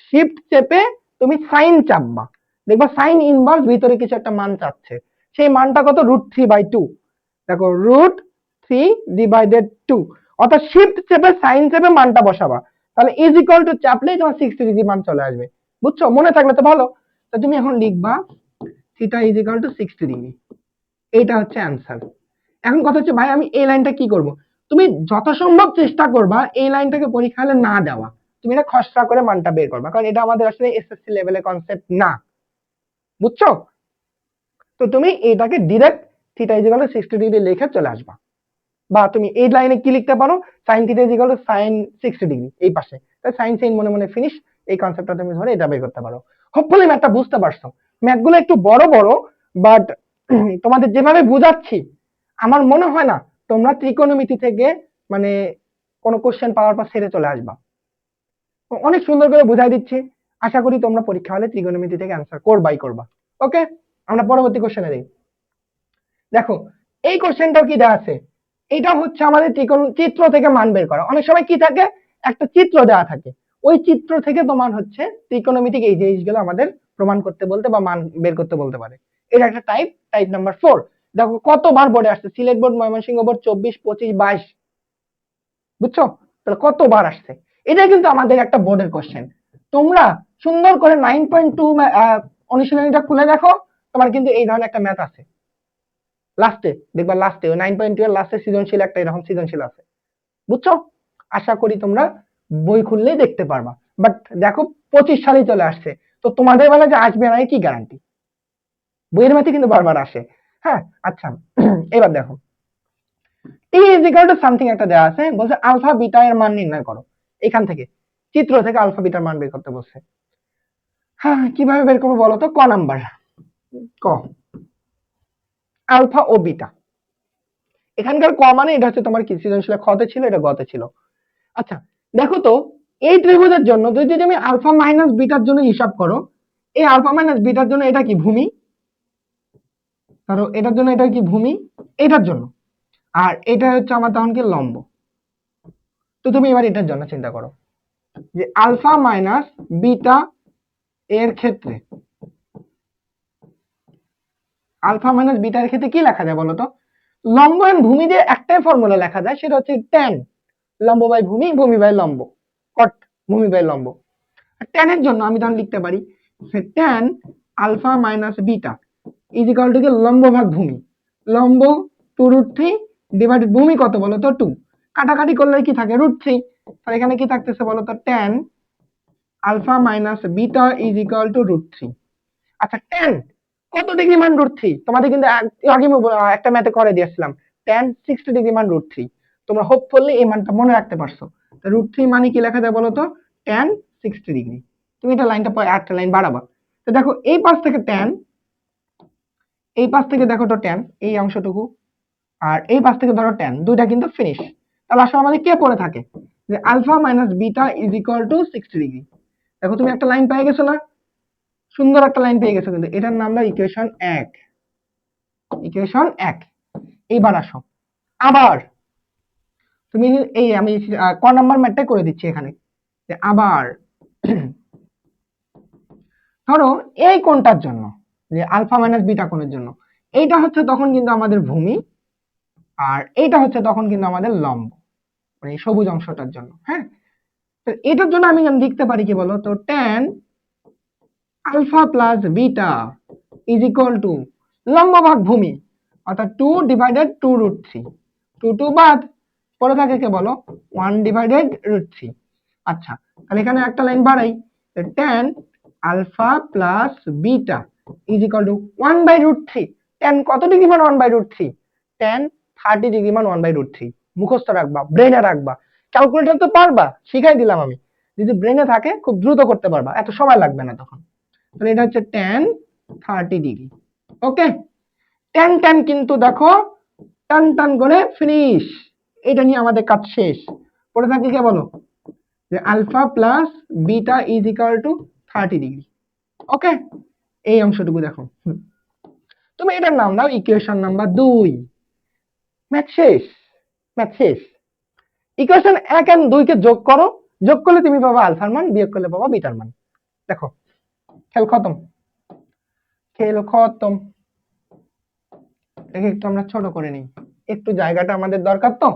শিফট চেপে তুমি সাইন চাপবা, দেখবা সাইন ইনভার্স ভিতরে কিছু একটা মান চাচ্ছে, সেই মানটা কত, √3/2। দেখো √3/2, অর্থাৎ শিফট চেপে সাইন চেপে মানটা বসাবা, তাহলে ইজ ইকুয়াল টু চাপলেই তোমার 60 ডিগ্রি মান চলে আসবে। বুঝছো, মনে থাকলে তো ভালো। তো তুমি এখন লিখবা theta is equal to 60 degree, এইটা হচ্ছে অ্যান্সার। এখন কথা হচ্ছে ভাই আমি এই লাইনটা কি করব, তুমি যথাসম্ভব চেষ্টা করবা এই লাইনটাকে পরীক্ষা হলে না দেওয়া, তুমি এটা খসড়া করে মানটা বের করবা, কারণ এটা আমাদের আসলে এসএসসি লেভেলের কনসেপ্ট না, বুঝছো? তো তুমি এটাকে direct theta is equal to 60 degree লিখে চলে আসবা, বা তুমি এই লাইনে কি লিখতে পারো, sin theta is equal two sin 60 degree, এই পাশে তাই sin sin মনে মনে ফিনিশ, এই কনসেপ্টটা তুমি ধরে এটা বের করতে পারো। হোপফুলি ম্যাথটা বুঝতে পারছো, ম্যাথগুলো একটু বড় বড়, বাট তোমাদের যেভাবে বুঝাচ্ছি আমার মনে হয় না তোমরা ত্রিকোণমিতি থেকে মানে কোনো কোশ্চেন পাওয়ার পর ছেড়ে চলে আসবা। অনেক সুন্দর করে বুঝাই দিচ্ছি, আশা করি তোমরা পরীক্ষা হলে ত্রিকোণমিতি থেকে অ্যান্সার করবা। ওকে, আমরা পরবর্তী কোশ্চেনে যাই। দেখো এই কোশ্চেনটাও কি দেওয়া আছে, এটা হচ্ছে আমাদের ত্রিকোণ চিত্র থেকে মান বের করা। অনেক সময় কি থাকে, একটা চিত্র দেওয়া থাকে, ওই চিত্র থেকে তোমার হচ্ছে ত্রিকোণমিতিক এই জিনিসগুলো আমাদের প্রমাণ করতে বলতে বা মান বের করতে বলতে পারে। এটা একটা টাইপ নাম্বার 4। দেখো কতবার বোর্ডে আসছে, সিলেট বোর্ড, ময়মনসিংহ বোর্ড 24, 25, 22, বুঝছো? তাহলে কতবার আসছে, এটা কিন্তু আমাদের একটা বোর্ডের কোশ্চেন। তোমরা সুন্দর করে 9.2 অনুশীলনীটা খুলে দেখো, তোমার কিন্তু এই ধরনের একটা ম্যাথ আছে লাস্টে, দেখবা লাস্টে 9.2 এর লাস্টে সৃজনশীল একটা এরকম সৃজনশীল আছে, বুঝছো? আশা করি তোমরা বই খুললেই দেখতে পারবা। বাট দেখো 25 সালেই চলে আসছে, তো তোমাদের বেলা যে আসবে না কি গ্যারান্টি, বইয়ের ম্যাথে কিন্তু বারবার আসে। হ্যাঁ, আচ্ছা এবার দেখো টি ইজ ইকুয়াল টু সামথিং একটা দেওয়া আছে, বলছে আলফা বিটা এর মান নির্ণয় করো। এখান থেকে চিত্র থেকে আলফা বিটার মান বের করতে বলছে। হ্যাঁ, কিভাবে বের করবো বলো তো? ক নাম্বার, ক আলফা ও বিটা। এখানকার ক মানে এটা হচ্ছে তোমার কি সৃজনশীল খতে ছিল, এটা গতে ছিল। আচ্ছা দেখো তো, এই ত্রিভুজের জন্য যদি তুমি আলফা মাইনাস বিটার জন্য হিসাব করো, এই আলফা মাইনাস বিটার জন্য এটা কি ভূমি, ধরো এটার জন্য এটা কি ভূমি, এটার জন্য, আর এটা হচ্ছে আমার তখন কি লম্ব। তো তুমি এবার এটার জন্য চিন্তা করো যে আলফা মাইনাস বিটা এর ক্ষেত্রে, আলফা মাইনাস বিটা এর ক্ষেত্রে কি লেখা যায় বলতো? লম্ব এবং ভূমি দিয়ে একটাই ফর্মুলা লেখা যায়, সেটা হচ্ছে ট্যান লম্ব বাই ভূমি, ভূমি বাই লম্ব, কট ভূমি বাই লম্ব। ট্যান এর জন্য আমি তখন লিখতে পারি tan alpha minus beta is equal to লম্ব ভাগ ভূমি, লম্ব 2√3 ডিভাইডেড ভূমি কত বলো তো 2, কাটাকাটি করলে কি থাকে √3, তাহলে এখানে কি থাকতেছে বলো তো tan alpha minus beta is equal to √3। আচ্ছা ট্যান কত ডিগ্রি মান √3? তোমাদের কিন্তু আগে একটা ম্যাথে করে দিয়েছিলাম, ট্যান 60 ডিগ্রি মান √3। তোমরা হোপফুলি এই মানটা মনে রাখতে পারছো। √3 মানে কি লেখা যায় বলো তো? Tan 60 degree. তুমি এটা লাইনটা পরে একটা লাইন বাড়াবা। তো দেখো এই পাশ থেকে ট্যান, এই পাশ থেকে দেখো তো ট্যান এই অংশটুকু, আর এই পাশ থেকে ধরো ট্যান, দুইটা কিন্তু ফিনিশ। তাহলে আসলে আমাদের কে পড়ে থাকে যে alpha minus beta is equal to 60 degree. দেখো তুমি একটা লাইন পেয়ে গেছো না, সুন্দর একটা লাইন পেয়ে গেছো, কিন্তু এটার নাম দাও ইকুয়েশন 1, ইকুয়েশন 1। এইবার আসো আবার তুমি এই আমি ক নাম্বার ম্যাথটা করে দিচ্ছি এখানে, যে আবার ধরো এই কোণটার জন্য, যে আলফা মাইনাস বিটা কোণের জন্য, এইটা হচ্ছে তখন কিন্তু আমাদের ভূমি, আর এইটা হচ্ছে তখন কিন্তু আমাদের লম্ব, মানে এই সবুজ অংশটার জন্য। হ্যাঁ, তো এটার জন্য আমি লিখতে পারি কি বলো তো, tan alpha plus beta is equal to লম্ব ভাগ ভূমি, অর্থাৎ 2 ডিভাইডেড 2√3, 2 বাদ পরে থাকে কে বলো 1 ডিভাইডেড √3। আচ্ছা তাহলে এখানে একটা লাইন বাড়াই, tan alpha plus beta is equal to 1/√3। Tan কত ডিগ্রি মান 1/√3? ট্যান 30 ডিগ্রি মান 1/√3। মুখস্থ রাখবা, ব্রেনে রাখবা, ক্যালকুলেটর তো পারবা, শিখাই দিলাম আমি, যদি ব্রেনে থাকে খুব দ্রুত করতে পারবা, এত সময় লাগবে না তখন। তাহলে এটা হচ্ছে ট্যান 30 ডিগ্রি। ওকে, ট্যান ট্যান কিন্তু দেখো টান টান করে ফিনিশ, এটা নিয়ে আমাদের কাজ শেষ। পরে থাকে কে বলো, যে alpha plus beta is equal to 30 degree. Okay, এই অংশটুকু দেখো, তুমি এটার নাম দাও ইকুয়েশন নাম্বার 2। ম্যাথ শেষ, ম্যাথ শেষ। ইকুয়েশন 1 আর 2 কে যোগ করো, যোগ করলে তুমি পাবা আলফার মান, বিয়োগ করলে পাবা বিটার মান। দেখো খেল খতম, খেল খতম। দেখে একটু আমরা ছোট করে নিই, একটু জায়গাটা আমাদের দরকার, তো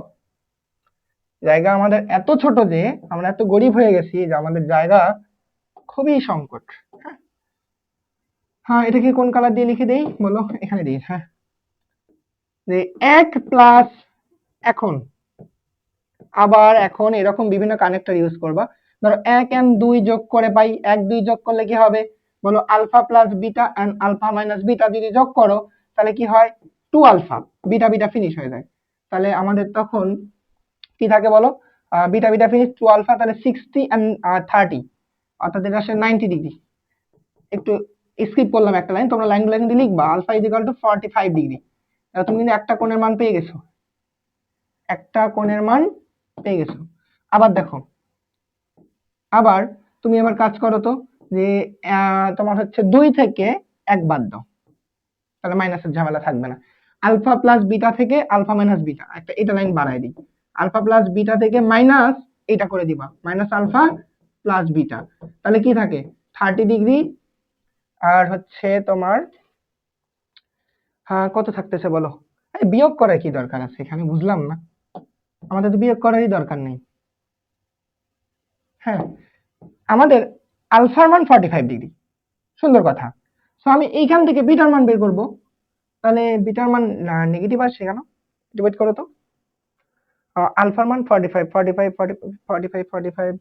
জায়গা আমাদের এত ছোট যে আমরা এত গরিব হয়ে গেছি যে আমাদের জায়গা খুবই সংকট। হ্যাঁ, হ্যাঁ এটাকে কোন কালার দিয়ে লিখে দেই বলো, এখানে দিই। হ্যাঁ, যে 1 প্লাস, এখন আবার এখন এরকম বিভিন্ন কানেক্টর ইউজ করবা। ধরো 1 এন্ড 2 যোগ করে পাই, 1 2 যোগ করলে কি হবে বলো, alpha plus beta and alpha minus beta যদি যোগ করো তাহলে কি হয় 2 আলফা, বিটা বিটা ফিনিশ হয়ে যায়। তাহলে আমাদের তখন কি থাকে বলো, বিটা বিটা ফিনিশ 2 আলফা, তাহলে 60 এন্ড 30, অর্থাৎ এটা আসলে 90 ডিগ্রি। একটু স্কিপ করলাম একটা লাইন, তোমরা লাইনগুলো কিন্তু লিখবা। Alpha is equal to 45 degree. তুমি কিন্তু একটা কোণের মান পেয়ে গেছো, একটা কোণের মান পেয়ে গেছো। আবার দেখো, আবার তুমি আবার কাজ করো তো, যে তোমার হচ্ছে 2 থেকে 1 বাদ দাও, তাহলে মাইনাসের ঝামেলা থাকবে না। আলফা প্লাস বিটা থেকে আলফা মাইনাস বিটা, একটা এটা লাইন বাড়াই দিই, আলফা প্লাস বিটা থেকে মাইনাস এটা করে দিবা, মাইনাস আলফা প্লাস বিটা, তাহলে কি থাকে 30 ডিগ্রি, আর হচ্ছে তোমার কত থাকতেছে বলো, বিয়োগ করার কি দরকার আছে এখানে, বুঝলাম না, আমাদের তো বিয়োগ করারই দরকার নেই। হ্যাঁ, আমাদের আলফার মান 45 ডিগ্রি, সুন্দর কথা। সো আমি এইখান থেকে বিটার মান বের করব, তাহলে বিটার মান নেগেটিভ আসছে কেন, ডিভাইড করো তো। আলফার মান 45, 45 45 45 45,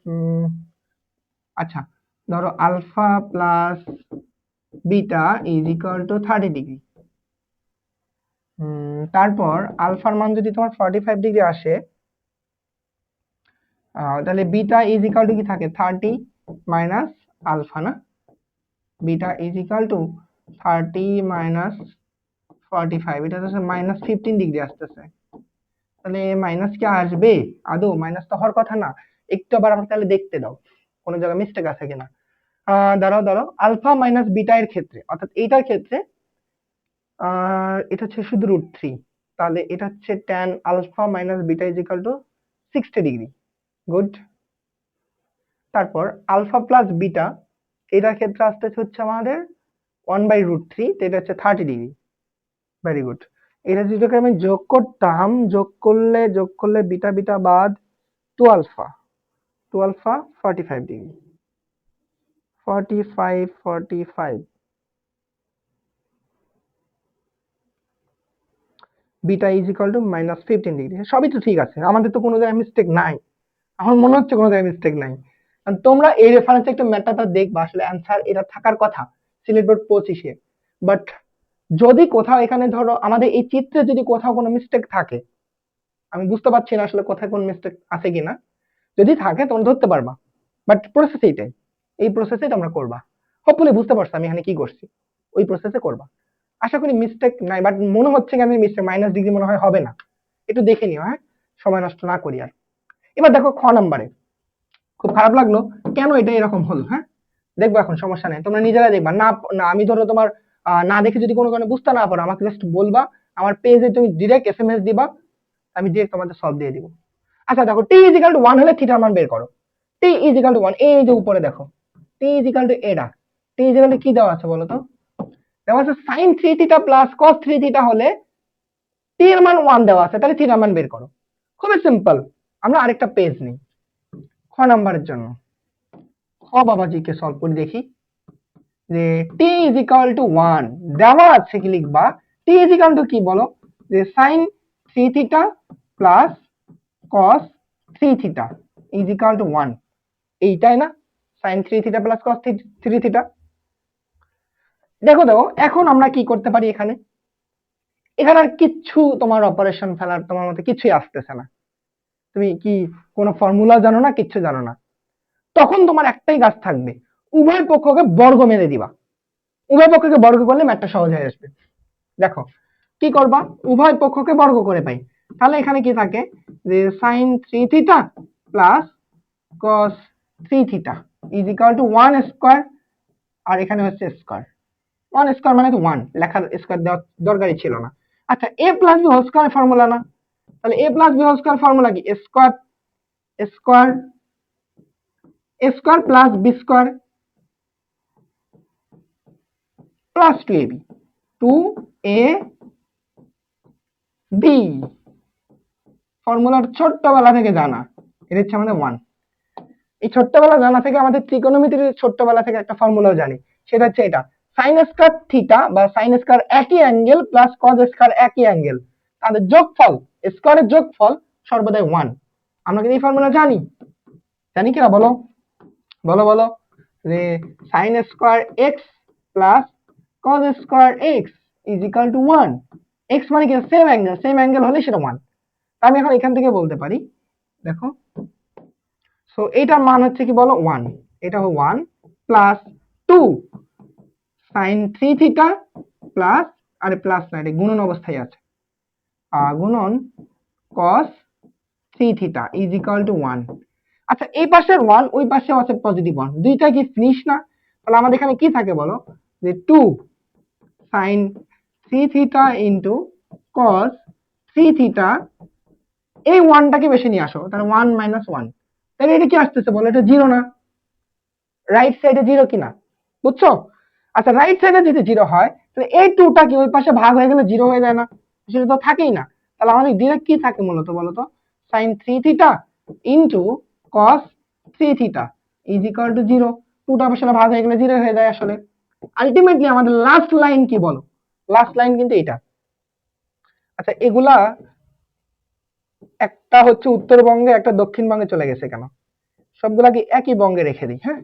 আচ্ছা ধরো alpha plus beta is equal to 30 degree. তারপর আলফার মান যদি তোমার 45 ডিগ্রি আসে, তাহলে বিটা ইজ ইকুয়াল টু কি থাকে, 30 মাইনাস আলফা না, beta is equal to 30 minus 45, এটা তো -15 ডিগ্রি আসতেছে। তাহলে মাইনাস কি আসবে? আদৌ মাইনাস তো হওয়ার কথা না। একটু আবার আমাকে তাহলে দেখতে দাও কোনো জায়গায় মিস্টেক আছে কিনা। দাঁড়াও দাঁড়াও, আলফা মাইনাস বিটা এর ক্ষেত্রে, অর্থাৎ এইটার ক্ষেত্রে এটা হচ্ছে শুধু √3, তাহলে এটা হচ্ছে tan alpha minus beta is equal to 60 degree. Good. তারপর আলফা প্লাস বিটা, এটার ক্ষেত্রে আসতেছে হচ্ছে আমাদের 1/√3, তো এটা হচ্ছে 30 ডিগ্রি। Very good. এটা যদি আমি যোগ করতাম, যোগ করলে বিটা বিটা বাদ 2 alpha, 45 degree, 45 beta is equal to -15 degree. সবই তো ঠিক আছে, আমাদের তো কোনো জায়গায় মিস্টেক নাই, আমার মনে হচ্ছে কোনো জায়গায় মিস্টেক নাই। তোমরা এই রেফারেন্সে একটু ম্যাথটা দেখবা, আসলে অ্যান্সার এটা থাকার কথা সিলেট বোর্ড 25-এ। বাট যদি কোথাও এখানে ধরো আমাদের এই চিত্রে যদি কোথাও কোনো মিস্টেক থাকে, আমি বুঝতে পারছি না আসলে কোথায় কোন মিস্টেক আছে কিনা, যদি থাকে তোমরা ধরতে পারবা। বাট প্রসেস এইটাই, এই প্রসেসে তোমরা করবা। হোপফুলি বুঝতে পারছো আমি এখানে কি করছি, ওই প্রসেসে করবা। আশা করি মিস্টেক নাই, বাট মনে হচ্ছে কি আমি মিস্টেক -ডিগ্রি মনে হয় হবে না, একটু দেখে নিও, হ্যাঁ, সময় নষ্ট না করি আর। এবার দেখো খ নাম্বারে, খুব খারাপ লাগলো কেন এটা এরকম হলো, হ্যাঁ দেখবো এখন, সমস্যা নেই, তোমরা নিজেরা দেখবা। না না আমি ধরো তোমার না দেখে যদি কোনো কারণে বুঝতে না পারো, আমাকে জাস্ট বলবা, আমার পেজে তুমি ডিরেক্ট এসএমএস দিবা, আমি ডিরেক্ট তোমাদের সলভ দিয়ে দিব। আচ্ছা দেখো, t = 1 হলে থিটার মান বের করো। t = 1, এই যে উপরে দেখো, t = এটা, t = কি দেওয়া আছে বলো তো, দেওয়া আছে sin 3 theta plus cos 3 theta হলে t এর মান 1 দেওয়া আছে, তাহলে থিটার মান বের করো। খুবই সিম্পল। আমরা আরেকটা পেজ নিই খ নাম্বারের জন্য। খ বাবাজিকে সলভ করে দেখি যে t = 1 দেওয়া আছে, কি লিখবা, t = কি বলো, যে sin 3 theta plus cos 3 theta = 1, এইটাই না, sin 3 theta plus cos 3 theta. দেখো দেখো এখন আমরা কি করতে পারি, এখানে এখানে আর কিচ্ছু তোমার অপারেশন ফেলার তোমার মতে কিছুই আসতেছে না, তুমি কি কোনো ফর্মুলা জানো না, কিচ্ছু জানো না, তখন তোমার একটাই কাজ থাকবে, উভয় পক্ষকে বর্গ মেরে দিবা। উভয় পক্ষকে বর্গ করলে ম্যাথটা সহজ হয়ে আসবে। দেখো কি করবা, উভয় পক্ষকে বর্গ করে পাই, তাহলে এখানে কি থাকে, যে sin 3 theta plus cos 3 theta = 1 square, আর এখানে হচ্ছে স্কয়ার, 1 স্কয়ার মানে তো 1, লেখার স্কয়ার দেওয়ার দরকারই ছিল না। আচ্ছা a plus b whole square formula না, তাহলে a plus b whole square formula কি, square square square plus b square plus 2ab, 2ab ফর্মুলার ছোট্টবেলা থেকে জানা, এটা হচ্ছে আমাদের 1। এই ছোট্টবেলা জানা থেকে আমাদের ত্রিকোণমিতির ছোট্টবেলা থেকে একটা ফর্মুলাও জানি, সেটা হচ্ছে এটা, sin স্কয়ার থিটা বা sin স্কয়ার একই অ্যাঙ্গেল প্লাস cos স্কয়ার একই অ্যাঙ্গেল, তাদের যোগফল স্কয়ারের যোগফল সর্বদাই 1। আমরা কি এই ফর্মুলা জানি, জানি কিনা বলো, বলো বলো, যে sin square x plus cos square x = 1, x মানে কি সেম অ্যাঙ্গেল হলে সেটা 1। আমি এখন এখান থেকে বলতে পারি, দেখো সো এটার মান হচ্ছে কি বলো 1, এটা হলো 1 প্লাস 2 sin 3 থিটা প্লাস, আরে প্লাস না, এটা গুণন অবস্থায় আছে, গুণন cos 3 থিটা = 1। আচ্ছা এই পাশের 1 ওই পাশে আছে পজিটিভ 1, দুইটা কি ফিনিশ না, তাহলে আমাদের এখানে কি থাকে বলো, যে 2 sin 3 theta into cos 3 theta, এই 1টাকে বেশি নিয়ে আসো, তাহলে 1 - 1, তাহলে এটা কি আসতেছে বলো, এটা 0 না, রাইট সাইডে 0 কিনা, বুঝছো। আচ্ছা রাইট সাইডে যদি 0 হয়, তাহলে এই 2টা কি ওই পাশে ভাগ হয়ে গেলে 0 হয়ে যায় না, সেটা তো থাকেই না। তাহলে আমাদের ডিরেক্ট কি থাকে মূলত বলো তো, sin 3 theta into cos 3 theta = 0, 2টা আসলে ভাগ হয়ে গেলে 0 হয়ে যায় আসলে। আলটিমেটলি আমাদের লাস্ট লাইন কি বলো, লাস্ট লাইন কিন্তু এটা। আচ্ছা এগুলা একটা হচ্ছে উত্তরবঙ্গে, একটা দক্ষিণবঙ্গে চলে গেছে কেন, সবগুলা কি একই বঙ্গে রেখে দিই, হ্যাঁ,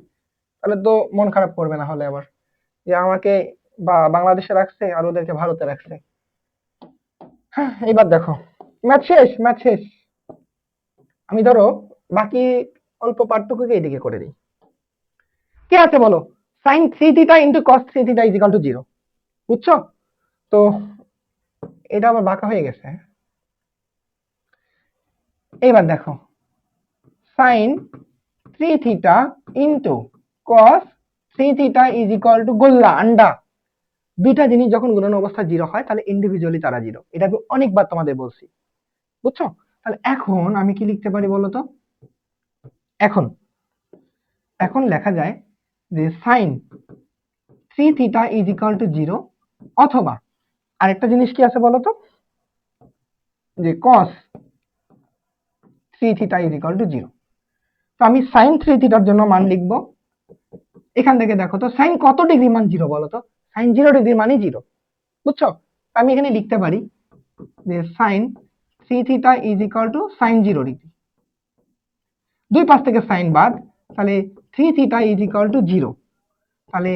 তাহলে তো মন খারাপ করবে না হলে আবার। যে আমাকে বাংলাদেশে রাখছে আর ওদেরকে ভারতে রাখছে। হ্যাঁ, এবার দেখো, ম্যাথ শেষ, ম্যাথ শেষ। আমি ধরো বাকি অল্প পার্টটুকুকে এদিকে করে দিই। কি আছে বলো? Sine 3θ into cos 3θ is equal to 0। বুঝছো? তো এটা আবার বাঁকা হয়ে গেছে। এবার দেখো, sine 3θ into cos 3θ is equal to গোল্লা আন্ডা। দুইটা জিনিস যখন গুণন অবস্থা 0 হয় তাহলে ইন্ডিভিজুয়ালি তারা 0। এটা আমি অনেকবার তোমাদের বলছি। বুঝছো? তাহলে এখন আমি কি লিখতে পারি বলো তো? এখন এখন লেখা যায় যে সাইন 3θ ইজ ইকাল টু 0, অথবা আরেকটা জিনিস কি আছে বলো তো, যে cos 3θ ইজ ইকাল টু 0। তো আমি সাইন 3θর জন্য মান লিখব। এখান থেকে দেখো তো সাইন কত ডিগ্রি মান 0 বলো তো? সাইন 0 ডিগ্রি মানই 0। বুঝছো? আমি এখানে লিখতে পারি যে sine 3θ is equal to sine 0 degree. দুই পাশ থেকে সাইন বাদ, তাহলে 3θ ইজ ইকাল টু 0। তাহলে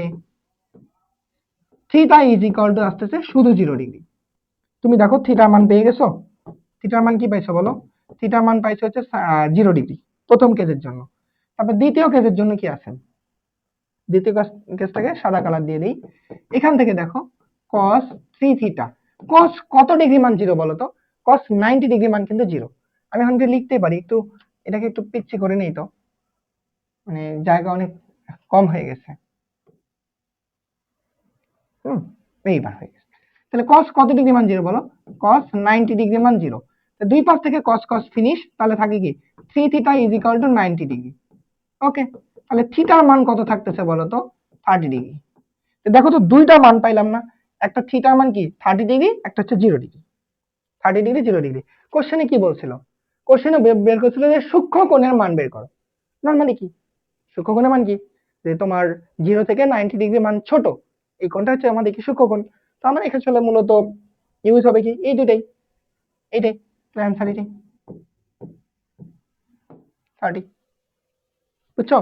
থিটা ইজ ইকাল টু আসতেছে শুধু 0 ডিগ্রি। তুমি দেখো থিটার মান পেয়ে গেছো। থিটার মান কি পাইছো বলো? থিটার মান পাইছো হচ্ছে 0 ডিগ্রি প্রথম কেসের জন্য। তারপর দ্বিতীয় কেসের জন্য কি আছে? দ্বিতীয় কেসটাকে সাদা কালার দিয়ে দিই। এখান থেকে দেখো cos 3θ, cos কত ডিগ্রি মান 0 বলো তো? cos 90 ডিগ্রি মান কিন্তু 0। আমি এখন লিখতে পারি, একটু এটাকে একটু পিচ্ছি করে নেই তো, মানে জায়গা অনেক কম হয়ে গেছে। এইবার হয়ে গেছে। তাহলে cos কত ডিগ্রি মান 0 বলো? cos 90 ডিগ্রি মান 0। দুই পাশ থেকে cos cos ফিনিশ, তাহলে থাকে কি 3θ ইজ ইকাল টু 90 ডিগ্রি। ওকে, তাহলে থিটার মান কত থাকতেছে বলো তো? 30 ডিগ্রি। দেখো তো দুইটা মান পাইলাম না? একটা থিটার মান কি 30 ডিগ্রি, একটা হচ্ছে 0 ডিগ্রি। 30 degree 0 degree. কোশ্চেনে কি বলছিল? কোশ্চেনে বের করছিল যে সূক্ষ্ম কোণের মান বের করো। নরমালি কি সূক্ষ্ম কোণের মান কি? যে তোমার 0 থেকে 90 ডিগ্রি মান ছোট, এই কোণটা হচ্ছে আমাদের কি সূক্ষ্ম কোণ। তো আমরা এখানে চলে মূলত ইউজ হবে কি এই দুটাই, এইটাই। তো অ্যান্সার এটাই 30। বুঝছো?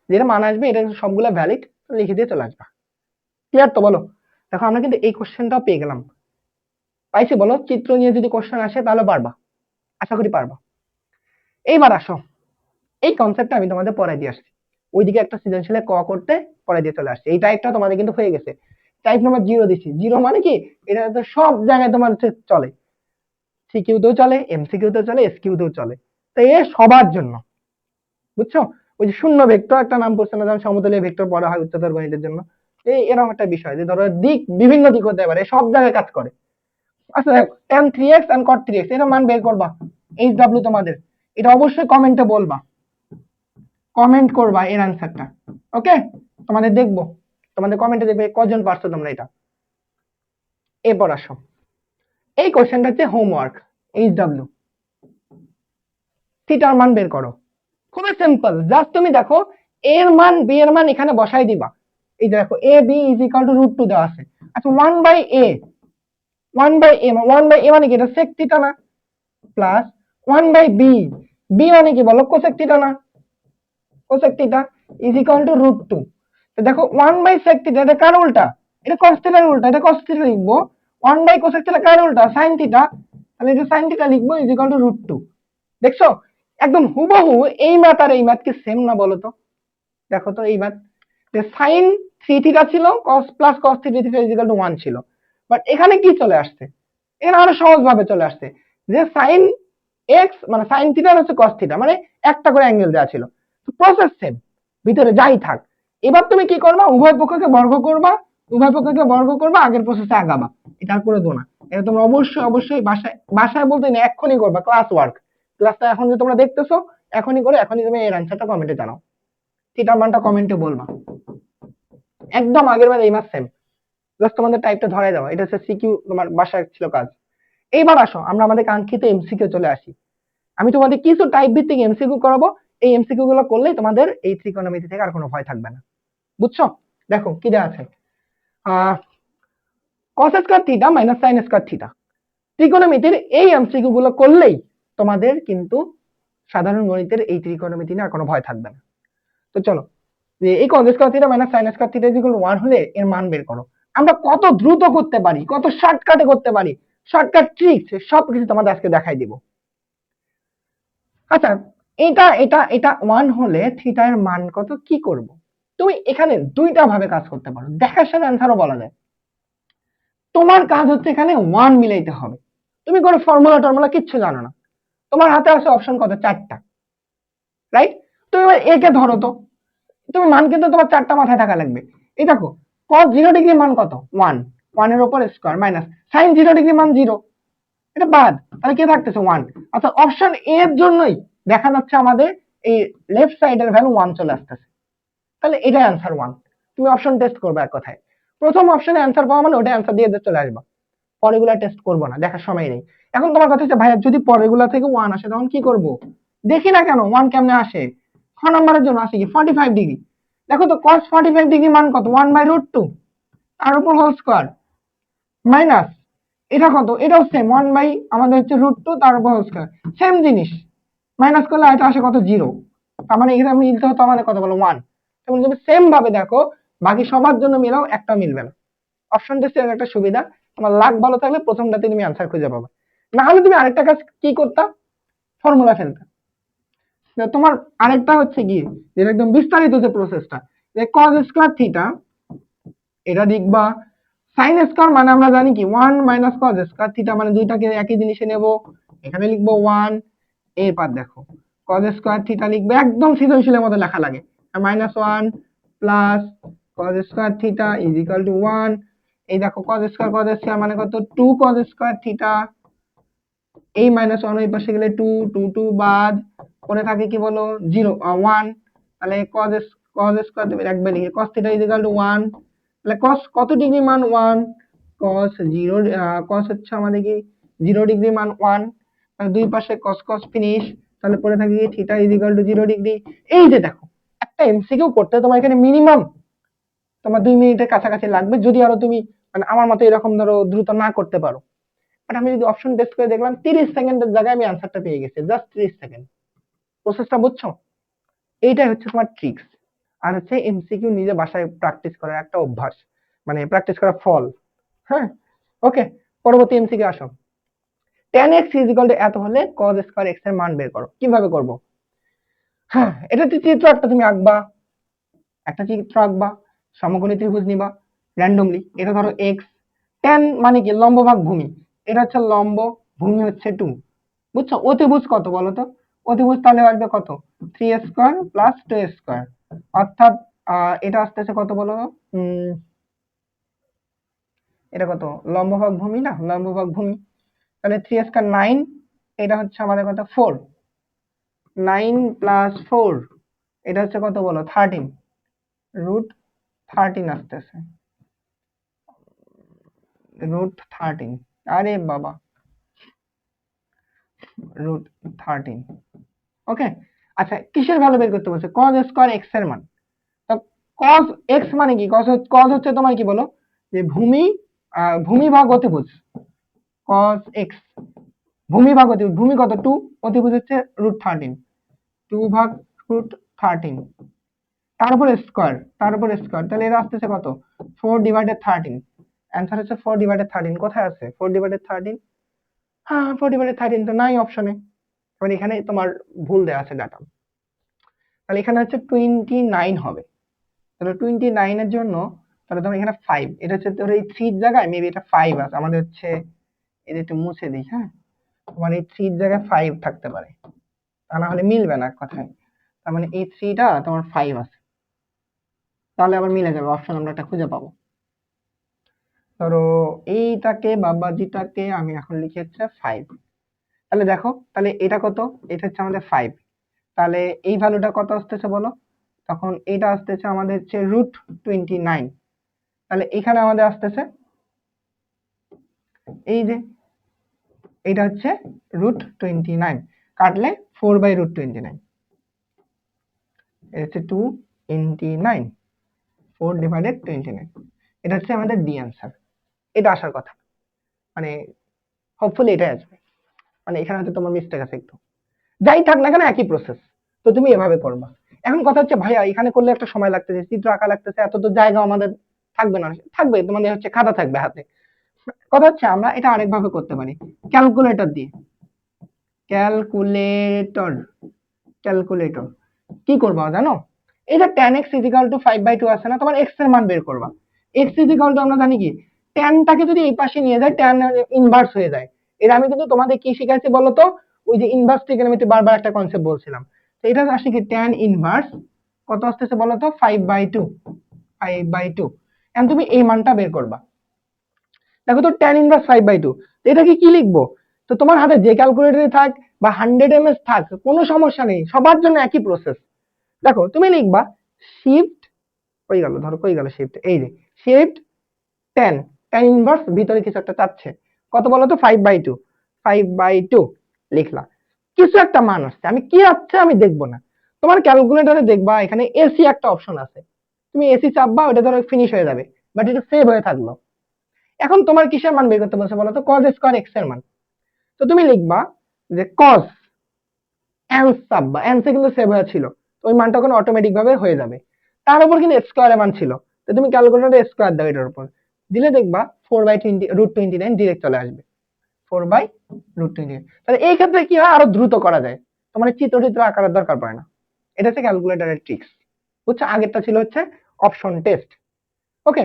যেটা মান আসবে এটা সবগুলা ভ্যালিড, লিখে দিয়ে চলে আসবা। ক্লিয়ার তো বলো? দেখো আমরা কিন্তু এই কোশ্চেনটাও পেয়ে গেলাম। পাইছি বলো? চিত্র নিয়ে যদি কোশ্চেন আসে তাহলে পারবা, আশা করি পারবা। এইবার আসো, এই কনসেপ্টটা আমি তোমাদের পড়াই দিয়ে আসছি। ওইদিকে একটা সৃজনশীলে করতে পড়াই দিয়ে চলে আসছে। এই টাইপটা তোমাদের কিন্তু হয়ে গেছে। টাইপ নাম্বার 0 দিছি। 0 মানে কি? এটা তো সব জায়গায় তোমার চলে, সিকিউতেও চলে, এমসিকিউতেও চলে, এসকিউতেও চলে। তো এ সবার জন্য। বুঝছো? ওই যে শূন্য ভেক্টর একটা নাম পড়ছে না, যেমন সমতলীয় ভেক্টর পড়া হয় উচ্চতর গণিতের জন্য। এই এরকম একটা বিষয় যে ধরো দিক বিভিন্ন দিক হতে পারে, সব জায়গায় কাজ করে। আচ্ছা দেখো tan 3x and cot 3x এর মান বের করবা। HW তোমাদের এটা অবশ্যই কমেন্টে বলবা, কমেন্ট করবা এর অ্যানসারটা। ওকে, তোমাদের দেখবো, তোমাদের কমেন্টে দেখবে কজন পারছো তোমরা এটা। এরপর আসো, এই কোশ্চেনটা হচ্ছে হোমওয়ার্ক। HW থিটার মান বের করো। খুবই সিম্পল, জাস্ট তুমি দেখো এর মান বি এর মান এখানে বসাই দিবা। এই দেখো A B is equal two √2 দেওয়া আছে। আচ্ছা 1/a, 1/a, 1/a মানে কি? এটা sec থিটা না? প্লাস 1/b, b মানে কি বলো? cosec থিটা না? cosec theta is equal to √2। তো দেখো 1/sec থিটা এটা কার উল্টা? এটা cos থিটার উল্টা, এটা cos থিটা লিখবো। 1/cosec থিটা কার উল্টা? sin theta. তাহলে এটা sin থিটা লিখবো ইজ ইকুয়াল টু √2। দেখছো একদম হুবহু এই ম্যাথ আর এই ম্যাথ কি সেম না বলো তো? দেখো তো এই ম্যাথ, যে sin 3 থিটা ছিল, cos plus cos 3 theta is equal to 1 ছিল। বাট এখানে কি চলে আসছে? এখানে আরো সহজ ভাবে চলে আসছে, যে sin x মানে sin থিটা হচ্ছে cos থিটা, মানে একটা করে অ্যাঙ্গেল দেওয়া ছিল। তো প্রসেস সেম, ভিতরে যাই থাক। এবার তুমি কি করবা? উভয় পক্ষকে বর্গ করবা, উভয় পক্ষকে বর্গ করবা, আগের প্রসেসে আগাবা। এটা আর করে দো না। এটা তোমরা অবশ্যই অবশ্যই বাসায়, বাসায় বলতে না, এক্ষুনি করবা, ক্লাস ওয়ার্ক। ক্লাসটা এখন যে তোমরা দেখতেছো এখনই করে, এখনই তুমি এর অ্যানসারটা কমেন্টে জানাও। থিটার মানটা কমেন্টে বলবা। একদম আগের বার এই মাস সেম, জাস্ট তোমাদের টাইপটা ধরাই দেওয়া। এটা হচ্ছে সিকিউ, তোমার বাসায় ছিল কাজ। এইবার আসো আমরা আমাদের কাঙ্ক্ষিত এমসিকিউ চলে আসি। আমি তোমাদের কিছু টাইপ ভিত্তিক এমসিকিউ করাবো। এই এমসিকিউ গুলো করলেই তোমাদের এই ত্রিকোণমিতি থেকে আর কোনো ভয় থাকবে না। বুঝছো? দেখো কি দেওয়া আছে, cos square theta minus sin square theta. ত্রিকোণমিতির এই এমসিকিউ গুলো করলেই তোমাদের কিন্তু সাধারণ গণিতের এই ত্রিকোণমিতি নিয়ে আর কোনো ভয় থাকবে না। তো চলো যে এই cos square theta minus sin square theta equal 1 হলে এর মান বের করো। আমরা কত দ্রুত করতে পারি, কত শর্টকাটে করতে পারি, শর্টকাট ট্রিক্স সবকিছু তোমাদের আজকে দেখাই দিব। আচ্ছা, এটা এটা এটা 1 হলে থিটা এর মান কত কি করব? তুমি এখানে দুইটা ভাবে কাজ করতে পারো, দেখার সাথে অ্যানসারও বলা যায়। তোমার কাজ হচ্ছে এখানে 1 মিলাইতে হবে। তুমি কোনো ফর্মুলা টর্মুলা কিচ্ছু জানো না, তোমার হাতে আছে অপশন কত, 4টা, রাইট? তুমি এবার একে ধরো তো, তুমি মান কিন্তু তোমার 4টা মাথায় থাকা লাগবে। এই দেখো cos 0 ডিগ্রি মান কত, 1, 1 এর উপর স্কয়ার মাইনাস sin 0 ডিগ্রি মান 0, এটা বাদ, তাহলে কি থাকতেছে 1। আচ্ছা, অপশন এ এর জন্যই দেখা যাচ্ছে আমাদের এই লেফট সাইডের ভ্যালু 1 চলে আসতেছে, তাহলে এটা অ্যানসার 1। তুমি অপশন টেস্ট করবে এক কথায়, প্রথম অপশনে অ্যানসার পাওয়া মানে ওটা অ্যানসার দিয়ে চলে আসবা, পরেগুলা টেস্ট করবো না, দেখার সময় নেই। এখন তোমার কথা হচ্ছে ভাইয়া যদি পরেগুলা থেকে 1 আসে তখন কি করব? দেখি না কেন 1 কেমনে আসে। খ নাম্বারের জন্য আসে কি 45 ডিগ্রি। দেখো তো cos 45 ডিগ্রি মান কত, 1/√2 তার উপর হোল স্কয়ার মাইনাস এটা কত, এটাও সেম 1 বাই আমাদের হচ্ছে √2 তার উপর হোল স্কয়ার, সেম জিনিস মাইনাস করলে এটা আসে কত, 0। তার মানে এখানে মিলতে হতো আমাদের কত বলো 1। তাহলে তুমি সেম ভাবে দেখো, বাকি সবার জন্য মিলাও, একটা মিলবে না। অপশন টেস্টের একটা সুবিধা, তোমার লাক ভালো থাকলে প্রথমটাতে তুমি অ্যানসার খুঁজে পাবে, না হলে তুমি আরেকটা কাজ কি করতা, ফর্মুলা ফেলতা। তোমার আরেকটা হচ্ছে কি, যেটা একদম বিস্তারিত যে প্রসেসটা, যে cos স্কয়ার থিটা এটা লিখবা sin স্কয়ার মানে আমরা জানি কি 1 মাইনাস cos স্কয়ার থিটা, মানে দুইটাকে একই জিনিসে নেব, এখানে লিখবো 1। এরপর দেখো cos স্কয়ার থিটা লিখবে একদম সৃজনশীলের মতো লেখা লাগে, -1 plus cos square theta is equal to 1। এই দেখো cos স্কয়ার মানে কত, 2 cos স্কয়ার থিটা, এই -1 ওই পাশে গেলে 2, 2 2 বাদ, পরে থাকে কি বলো 0 1, তাহলে cos স্কয়ার তুমি রাখবে লিখে cos theta is equal to 1, তাহলে cos কত ডিগ্রি মান 1, cos 0 cos হচ্ছে আমাদের কি 0 ডিগ্রি মান 1, তাহলে দুই পাশে cos cos ফিনিশ, তাহলে পরে থাকে কি theta is equal two 0 degree. এই যে দেখো একটা এমসিকিউ করতে তোমার এখানে মিনিমাম তোমার 2 মিনিটের কাছাকাছি লাগবে, যদি আরো তুমি মানে আমার মতো এরকম ধরো দ্রুত না করতে পারো। বাট আমি যদি অপশন টেস্ট করে দেখলাম 30 সেকেন্ডের জায়গায় আমি আনসারটা পেয়ে গেছি, জাস্ট 30 সেকেন্ড। প্রসেসটা বুঝছো? এইটাই হচ্ছে তোমার ট্রিক্স, আর হচ্ছে এমসিকিউ নিজে বাসায় প্র্যাকটিস করার একটা অভ্যাস, মানে প্র্যাকটিস করার ফল। হ্যাঁ, ওকে, পরবর্তী এমসিকিউ আসো। tan x এত হলে cos স্কয়ার x এর মান বের করো। কিভাবে করব? হ্যাঁ, এটা চিত্র একটা তুমি আঁকবা, একটা চিত্র আঁকবা, সমকোণী ত্রিভুজ নিবা র্যান্ডমলি, এটা ধরো x, tan মানে কি লম্ব ভাগ ভূমি, এটা হচ্ছে লম্ব, ভূমি হচ্ছে 2, বুঝছো? অতিভুজ কত বলো তো, অতিভুজ তাহলে আসবে কত, 3 স্কয়ার প্লাস 2 স্কয়ার, অর্থাৎ এটা আসতেছে কত বলো, এটা কত, লম্ব ভাগ ভূমি না, লম্ব ভাগ ভূমি, তাহলে 3 স্কয়ার 9, এটা হচ্ছে আমাদের কত 4, 9 প্লাস 4 এটা হচ্ছে কত বলো 13, √13 আসতেছে, √13, আরে বাবা √13। ওকে, আচ্ছা কিসের ভ্যালু বের করতে বলছে, cos স্কয়ার x এর মান। তো cos x মানে কি, cos হচ্ছে তোমার কি বলো, যে ভূমি ভূমি ভাগ অতিভুজ, cos x ভূমি ভাগ অতিভুজ, ভূমি কত 2, অতিভুজ হচ্ছে √13, 2 ভাগ √13 তার উপর স্কয়ার, তাহলে এর আসতেছে কত 4/13, অ্যানসার হচ্ছে 4/13। কোথায় আছে 4/13? হ্যাঁ 4/13 তো নাই অপশনে, মানে এখানে তোমার ভুল দেওয়া আছে ডাটা, তাহলে এখানে হচ্ছে 29 হবে। তাহলে 29 এর জন্য তাহলে তোমার এখানে 5, এটা হচ্ছে তোর এই 3 এর জায়গায় মেবি এটা 5 আছে, আমাদের হচ্ছে এটা একটু মুছে দিই। হ্যাঁ, তোমার এই 3 এর জায়গায় 5 থাকতে পারে, তা না হলে মিলবে না এক কথায়। তার মানে এই 3টা তোমার 5 আছে, তাহলে আবার মিলে যাবে, অপশন আমরা একটা খুঁজে পাবো। ধরো এইটাকে বাবাজিটাকে আমি এখন লিখি হচ্ছে 5, তাহলে দেখো তাহলে এটা কত, এটা হচ্ছে আমাদের 5, তাহলে এই ভ্যালুটা কত আসতেছে বলো, তখন এটা আসতেছে আমাদের হচ্ছে √29, তাহলে এখানে আমাদের আসতেছে এই যে এটা হচ্ছে √29, কাটলে 4/√29, এটা হচ্ছে 229, 4/29, এটা হচ্ছে আমাদের ডি অ্যান্সার। এটা আসার কথা, মানে হোপফুলি এটাই আসবে, মানে এখানে হয়তো তোমার মিস্টেক আছে একটু, যাই থাক না কেন একই প্রসেস, তো তুমি এভাবে করবা। এখন কথা হচ্ছে ভাইয়া এখানে করলে একটা সময় লাগতেছে, চিত্র আঁকা লাগতেছে, এত তো জায়গা আমাদের থাকবে না। থাকবে, তোমাদের হচ্ছে খাতা থাকবে হাতে। কথা হচ্ছে আমরা এটা আরেকভাবে করতে পারি, ক্যালকুলেটর দিয়ে। ক্যালকুলেটর ক্যালকুলেটর কি করবা জানো? এই যে tan x = 5/2 আছে না, তোমার x এর মান বের করবা। x = আমরা জানি কি, tan টাকে যদি এই পাশে নিয়ে যায় tan ইনভার্স হয়ে যায়। এর আমি কিন্তু তোমাদের কি শিখাইছি বলো তো, ওই যে ইনভার্স ট্রিগোনোমেট্রি বারবার একটা কনসেপ্ট বলছিলাম। তো এটা আসলে কি tan ইনভার্স কত আসতেছে বলো তো, 5/2। 5/2 এখন তুমি এই মানটা বের করবা। দেখো তো tan ইনভার্স 5/2, তো এটাকে কি লিখবো? তো তোমার হাতে যে ক্যালকুলেটরে থাক বা 100 ms থাক, কোনো সমস্যা নেই, সবার জন্য একই প্রসেস। দেখো তুমি লিখবা শিফট, কই গেল, ধরো কই গেল শিফট, এই যে শিফট tan, tan ইনভার্স ভিতরে কিছু একটা চাচ্ছে, কত বলো তো 5/2। 5/2 লিখলা, কিছু একটা মান আসছে, আমি কি আসছে আমি দেখবো না। তোমার ক্যালকুলেটরে দেখবা এখানে এসি একটা অপশন আছে, তুমি এসি চাপবা, ওটা ধরো ফিনিশ হয়ে যাবে, বাট এটা সেভ হয়ে থাকলো। এখন তোমার কিসের মান বের করতে বলছে বলো তো, cos স্কয়ার x এর মান। তো তুমি লিখবা যে cos অ্যান্স চাপবা, অ্যান্সে কিন্তু সেভ হয়ে ছিল, তো ওই মানটা ওখানে অটোমেটিক ভাবে হয়ে যাবে। তার উপর কিন্তু স্কয়ারের মান ছিল, তো তুমি ক্যালকুলেটরে স্কয়ার দাও এটার উপর, দিলে দেখবা 4/20 √29 ডিরেক্ট চলে আসবে। 4/√29, তাহলে এই ক্ষেত্রে কি হয়, আরো দ্রুত করা যায়, তোমার চিত্র আকারের দরকার পড়ে না। এটা হচ্ছে ক্যালকুলেটরের ট্রিক্স, বুঝছো? আগেরটা ছিল হচ্ছে অপশন টেস্ট। ওকে,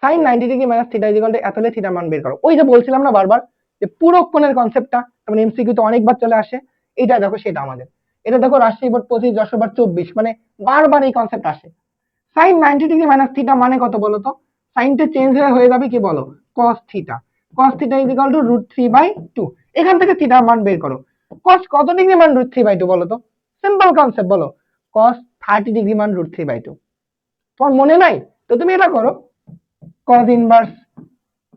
sin 90° - থিটা = এত হলে থিটার মান বের করো। ওই যে বলছিলাম না বারবার, যে পুরো কোণের কনসেপ্টটা, মানে এমসিকিউ তো অনেকবার চলে আসে। এটা দেখো সেটা আমাদের, এটা দেখো রাজশাহী বোর্ড 25, যশোর বোর্ড 24, মানে বারবার এই কনসেপ্ট আসে। sin 90° - থিটা মানে কত বলো তো? সাইনটা চেঞ্জ হয়ে যাবে কি বলো, cos থিটা। cos theta = √3/2। এখান থেকে থিটার মান বের করো। cos কত ডিগ্রি মান √3/2 বলো তো? সিম্পল কনসেপ্ট, বলো cos 30° মান √3/2। তোমার মনে নাই? তো তুমি এটা করো, cos ইনভার্স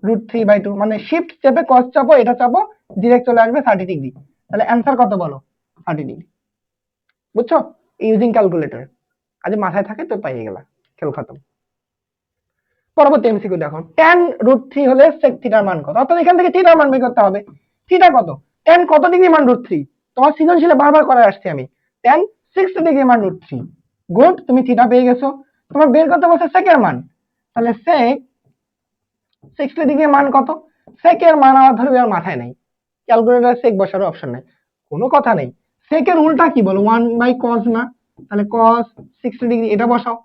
√3/2, মানে শিফট চেপে cos চাপো, এটা চাপো, ডিরেক্ট চলে আসবে 30°। তাহলে অ্যান্সার কত বলো, 30°। বুঝছো? ইউজিং ক্যালকুলেটর, আজ মাথায় থাকে তো পাইয়ে গেলা, খেল খতম। পরবর্তী এমসিকিউ দেখো, tan √3 হলে sec থিটার মান কত? অর্থাৎ এখান থেকে থিটার মান বের করতে হবে। থিটা কত, tan কত ডিগ্রি মান √3? তোমার সৃজনশীলে বারবার করে আসছে আমি, tan 60° মান √3। গুড, তুমি থিটা পেয়ে গেছো। তোমার বের করতে বলছে sec এর মান, তাহলে sec 60° মান কত? sec এর মান আমার ধরবে আর মাথায় নাই, ক্যালকুলেটরে sec বসার অপশন নাই, কোনো কথা নেই। sec এর উল্টা কি বলো, 1/cos না? তাহলে cos 60°, এটা বসাও।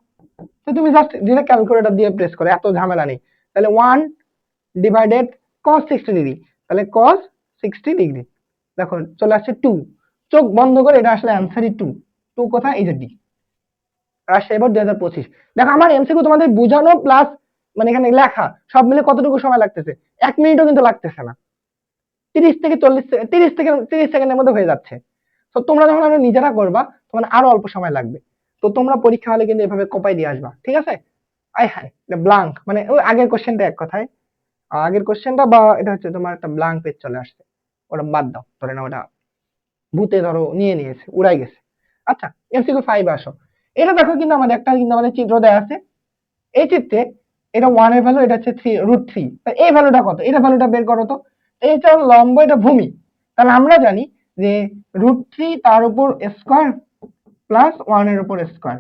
তো তুমি জাস্ট ডিরেক্ট ক্যালকুলেটর দিয়ে প্রেস করে, এত ঝামেলা নেই। তাহলে 1/cos 60°, তাহলে cos 60°, দেখো চলে আসছে 2। চোখ বন্ধ করে, এটা আসলে অ্যান্সারই 2। 2 কোথায়, এই যে ডি। রাজশাহী বোর্ড 2025। দেখো আমার এমসিকিউ তোমাদের বোঝানো প্লাস মানে এখানে লেখা সব মিলে কতটুকু সময় লাগতেছে, 1 মিনিটও কিন্তু লাগতেছে না, 30 সেকেন্ডের মধ্যে হয়ে যাচ্ছে। তো তোমরা যখন নিজেরা করবা তখন আরো অল্প সময় লাগবে। তো তোমরা পরীক্ষা হলে কিন্তু এভাবে কপাই দিয়ে আসবা, ঠিক আছে? আই হাই, ব্লাঙ্ক মানে ওই আগের কোশ্চেনটা, এক কথায় আগের কোশ্চেনটা, বা এটা হচ্ছে তোমার একটা ব্লাঙ্ক পেজ চলে আসছে, ওটা বাদ দাও, ধরে না ওটা ভূতে ধরো নিয়ে নিয়েছে, উড়াই গেছে। আচ্ছা, এমসিকিউ 5 আসো। এটা দেখো কিন্তু আমাদের একটা কিন্তু আমাদের চিত্র দেয়া আছে, এই চিত্রে এটা 1 এর ভ্যালু, এটা হচ্ছে √3, এই ভ্যালুটা কত, এটা ভ্যালুটা বের করো তো। এটা লম্ব, এটা ভূমি, তাহলে আমরা জানি যে √3 তার উপর স্কয়ার প্লাস 1 এর উপর স্কয়ার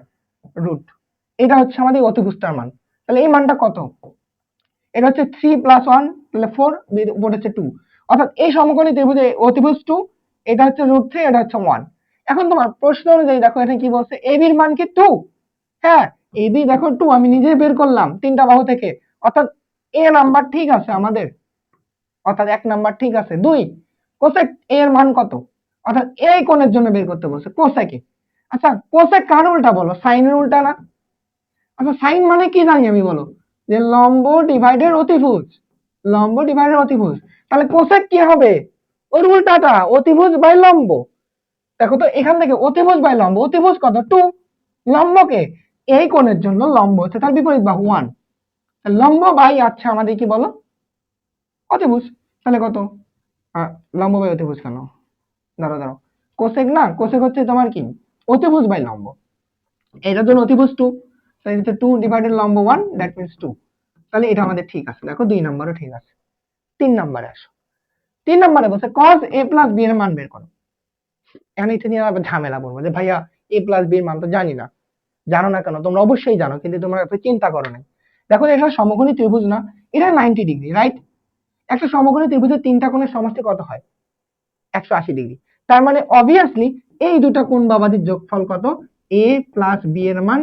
রুট, এটা হচ্ছে আমাদের অতিভুজটার মান। তাহলে এই মানটা কত, এটা হচ্ছে 3 + 1, তাহলে 4, উপর হচ্ছে 2, অর্থাৎ এই সমকোণী ত্রিভুজে অতিভুজ 2, এটা হচ্ছে √3, এটা হচ্ছে 1। এখন তোমার প্রশ্ন অনুযায়ী দেখো এটা কি বলছে, এবি এর মান কি 2? হ্যাঁ, এবি দেখো 2, আমি নিজেই বের করলাম তিনটা বাহু থেকে, অর্থাৎ এ নাম্বার ঠিক আছে আমাদের, অর্থাৎ 1 নাম্বার ঠিক আছে। 2, কোসেক এ এর মান কত, অর্থাৎ এই কোণের জন্য বের করতে বলছে কোসেকে। আচ্ছা, কোসেক কার উল্টা বলো, সাইনের উল্টা না? আচ্ছা, সাইন মানে কি জানি আমি বলো, যে লম্ব ডিভাইডেড অতিভুজ, লম্ব ডিভাইডেড অতিভুজ। তাহলে কোসেক কি হবে, ওর উল্টাটা, অতিভুজ বাই লম্ব। দেখো তো এখান থেকে অতিভুজ বাই লম্ব, অতিভুজ কত 2, লম্বকে এই কোণের জন্য লম্ব হচ্ছে তার বিপরীত বাহু 1, লম্ব বাই আচ্ছা আমাদের কি বলো, অতিভুজ। তাহলে কত, লম্ব বাই অতিভুজ কেন, দাঁড়াও দাঁড়াও, কোসেক না, কোসেক হচ্ছে তোমার কি অতিভুজ বাই লম্ব, এটার জন্য অতিভুজ 2, তাহলে হচ্ছে 2 ডিভাইডেড লম্ব 1, দ্যাট মিন্স 2। তাহলে এটা আমাদের ঠিক আছে। দেখো 2 নম্বরও ঠিক আছে। 3 নম্বরে আসো। 3 নম্বরে বলছে cos a + b এর মান বের করো। এখানে এটা নিয়ে আবার ঝামেলা বলবো যে ভাইয়া এ প্লাস বি এর মান তো জানি না। জানো না কেন? তোমরা অবশ্যই জানো, কিন্তু তোমরা এত চিন্তা করো না। দেখো এটা সমকোণী ত্রিভুজ না, এটা 90 ডিগ্রি, রাইট? একটা সমকোণী ত্রিভুজের তিনটা কোণের সমষ্টি কত হয়? 180 ডিগ্রি। তার মানে অবভিয়াসলি এই দুটো কোণ বাবাদির যোগফল কত? এ প্লাস বি এর মান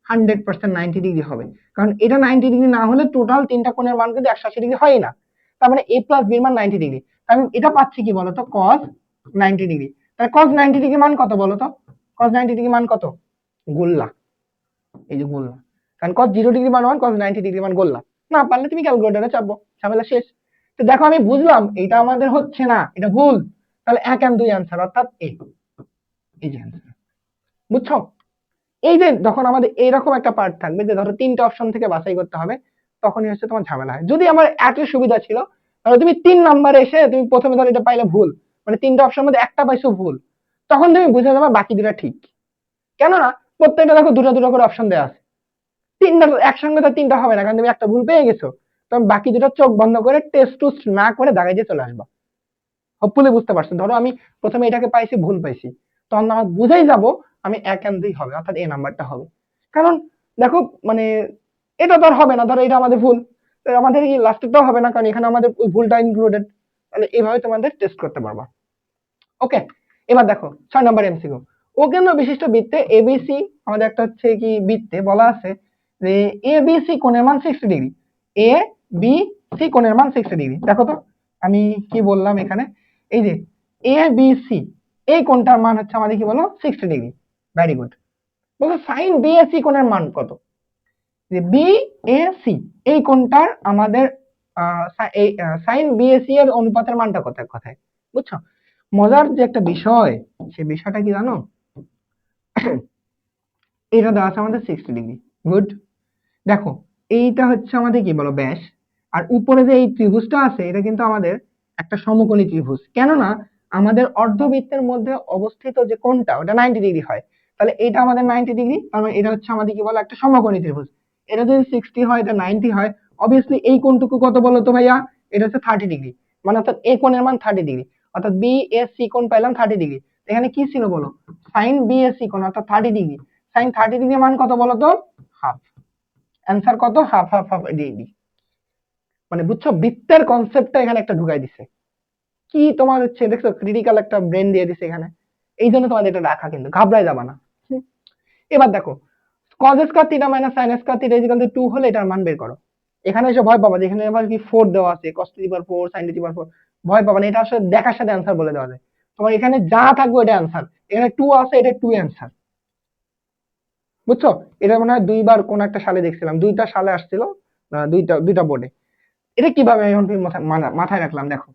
100% 90 ডিগ্রি হবে, কারণ এটা 90 ডিগ্রি না হলে টোটাল তিনটা কোণের মান কিন্তু 180 ডিগ্রি হয় না। তার মানে a প্লাস b এর মান 90 ডিগ্রি। আমি এটা পাচ্ছি কি বলতো? cos 90 degree. তাহলে cos 90 ডিগ্রি মান কত বলতো? cos 90 ডিগ্রি মান কত? গোল্লা, এই যে গোল্লা। কারণ cos 0 ডিগ্রি মান 1, cos 90 ডিগ্রি মান গোল্লা। না পারলে তুমি ক্যালকুলেটরে চাপবো, ঝামেলা শেষ। তো দেখো আমি বুঝলাম এটা আমাদের হচ্ছে না, এটা ভুল। তাহলে 1 আর 2 आंसर, অর্থাৎ a। এই যে आंसर, বুঝছো? এই যে যখন আমাদের এইরকম একটা পার্ট থাকবে যে ধরো তিনটা অপশন থেকে বাছাই করতে হবে, তখনই হচ্ছে তোমার ঝামেলা হয়। যদি আমার এত সুবিধা ছিল তাহলে তুমি 3 নম্বরে এসে তুমি প্রথমে ধরো এটা পাইলে ভুল, মানে তিনটা অপশনের মধ্যে একটা পাইছো ভুল, তখন তুমি বুঝে যাবে বাকি দুটো ঠিক। কেননা প্রত্যেকটা দেখো দুটো দুটো করে অপশন দেওয়া আছে, তিনটা একসঙ্গে তো তিনটা হবে না, কারণ তুমি একটা ভুল পেয়ে গেছো। তখন বাকি দুটো চোখ বন্ধ করে টেস্ট টুস্ট না করে দাগাই দিয়ে চলে আসবা। হোপফুলি বুঝতে পারছো? ধরো আমি প্রথমে এটাকে পাইছি, ভুল পাইছি, তখন আমার বুঝেই যাব আমি 1 আর 2 হবে, অর্থাৎ এই নাম্বারটা হবে। কারণ দেখো মানে এটা তো আর হবে না, ধরো এটা আমাদের ভুল, আমাদের এই লাস্টেরটাও হবে না, কারণ এখানে আমাদের ওই ভুলটা ইনক্লুডেড। তাহলে এইভাবে তোমাদের টেস্ট করতে পারবা। ওকে, এবার দেখো 6 নম্বর এমসিকিউ। অকেন্দ্র বিশিষ্ট বৃত্তে এবিসি, আমাদের একটা হচ্ছে কি বৃত্তে বলা আছে যে এবিসি কোণের মান 60 ডিগ্রি। এ বি সি কোণের মান 60 ডিগ্রি। দেখো তো আমি কি বললাম এখানে, এই যে এ বি সি এই কোণটার মান হচ্ছে আমাদের কি বলো? 60 ডিগ্রি। Very good. বলছো সাইন বি এ সি কোণের মান কত? যে বি এ সি এই কোণটার আমাদের সাইন বি এ সি এর অনুপাতের মানটা কত কথায়, বুঝছো? মজার যে একটা বিষয়, সেই বিষয়টা কি জানো? এটা দেওয়া আছে আমাদের 60 ডিগ্রি। গুড। দেখো এইটা হচ্ছে আমাদের কি বলো? ব্যাস। আর উপরে যে এই ত্রিভুজটা আছে এটা কিন্তু আমাদের একটা সমকোণী ত্রিভুজ, কেননা আমাদের অর্ধবৃত্তের মধ্যে অবস্থিত যে কোণটা ওটা 90 ডিগ্রি হয়। তাহলে এটা আমাদের 90 ডিগ্রি, তার মানে এটা হচ্ছে আমাদের কি বলো? একটা সমকোণী ত্রিভুজ। এটা যদি 60 হয়, এটা 90 হয়, অবভিয়াসলি এই কোণটুকু কত বলো তো ভাইয়া? এটা হচ্ছে 30 ডিগ্রি। মানে অর্থাৎ এই কোণের মান 30 ডিগ্রি, অর্থাৎ বি এ সি কোণ পাইলাম 30 ডিগ্রি। এখানে কি ছিল বলো? সাইন বি এ সি কোণ, অর্থাৎ 30 ডিগ্রি। সাইন 30 ডিগ্রি মান কত বলো তো? হাফ। অ্যান্সার কত? Half half half degree. মানে বুঝছো, বৃত্তের কনসেপ্টটা এখানে একটা ঢুকাই দিছে। কি তোমার হচ্ছে দেখছো, ক্রিটিক্যাল একটা ব্রেন দিয়ে দিছে এখানে। এই জন্য তোমাদের এটা রাখা, কিন্তু ঘাবড়ায় যাবা না। এবার দেখো cos square theta minus sin square theta equal to 2 হলে এটার মান বের করো। এখানে এসে ভয় পাবা, এখানে আবার কি 4 দেওয়া আছে, cos to the power 4 sin to the power 4। ভয় পাবা না, এটা আসলে দেখার সাথে অ্যান্সার বলে দেওয়া যায়। তোমার এখানে যা থাকবে এটা অ্যান্সার। এখানে 2 আছে, এটা 2 অ্যান্সার। বুঝছো? এটা মনে হয় দুইবার কোন একটা সালে দেখছিলাম, দুইটা সালে আসছিল, দুইটা দুইটা বোর্ডে। এটা কিভাবে আমি এখন মাথায় রাখলাম? দেখো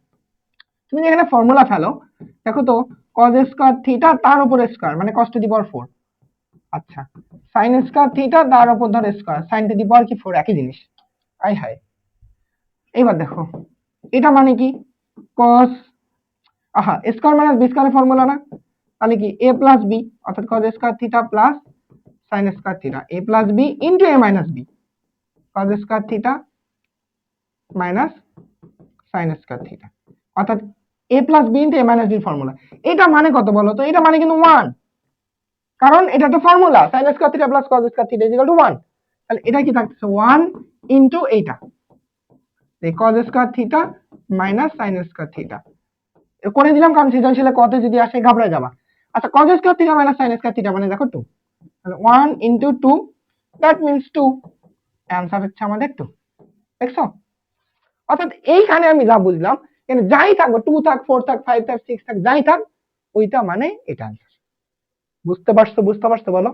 তুমি এখানে ফর্মুলা ফেলো, দেখো তো cos স্কয়ার থিটা তার উপর স্কয়ার মানে cos টু দি পাওয়ার 4। আচ্ছা, sin স্কয়ার থিটা তার উপর ধর square sin to the power কি 4, একই জিনিস। আই হাই। এবার দেখো এটা মানে কি? cos, আহা, স্কয়ার মাইনাস বি স্কয়ারের ফর্মুলা না? তাহলে কি a প্লাস b, অর্থাৎ cos square theta plus sin square theta, a plus b into a minus b, cos square theta minus sin square theta, অর্থাৎ a plus b into a minus b এর formula. এটা মানে কত বলো তো? এটা মানে কিন্তু 1, কারণ এটা তো formula sin square theta plus cos square theta equal to 1। তাহলে এটা কি থাকতেছে? 1 ইনটু এইটা, এই cos square theta minus sin square theta করে দিলাম, কারণ সৃজনশীলে কত যদি আসে ঘাবড়ে যাবা। আচ্ছা, cos square theta minus sin square theta মানে দেখো 2, তাহলে 1 ইনটু 2, দ্যাট মিন্স 2। অ্যানসার হচ্ছে আমাদের 2। দেখছো? অর্থাৎ এইখানে আমি যা বুঝলাম, এখানে যাই থাকবে, 2 থাক, 4 থাক, 5 থাক, 6 থাক, যাই থাক, ওইটা মানে এটা অ্যানসার। বুঝতে পারছো? বুঝতে পারছো বলো?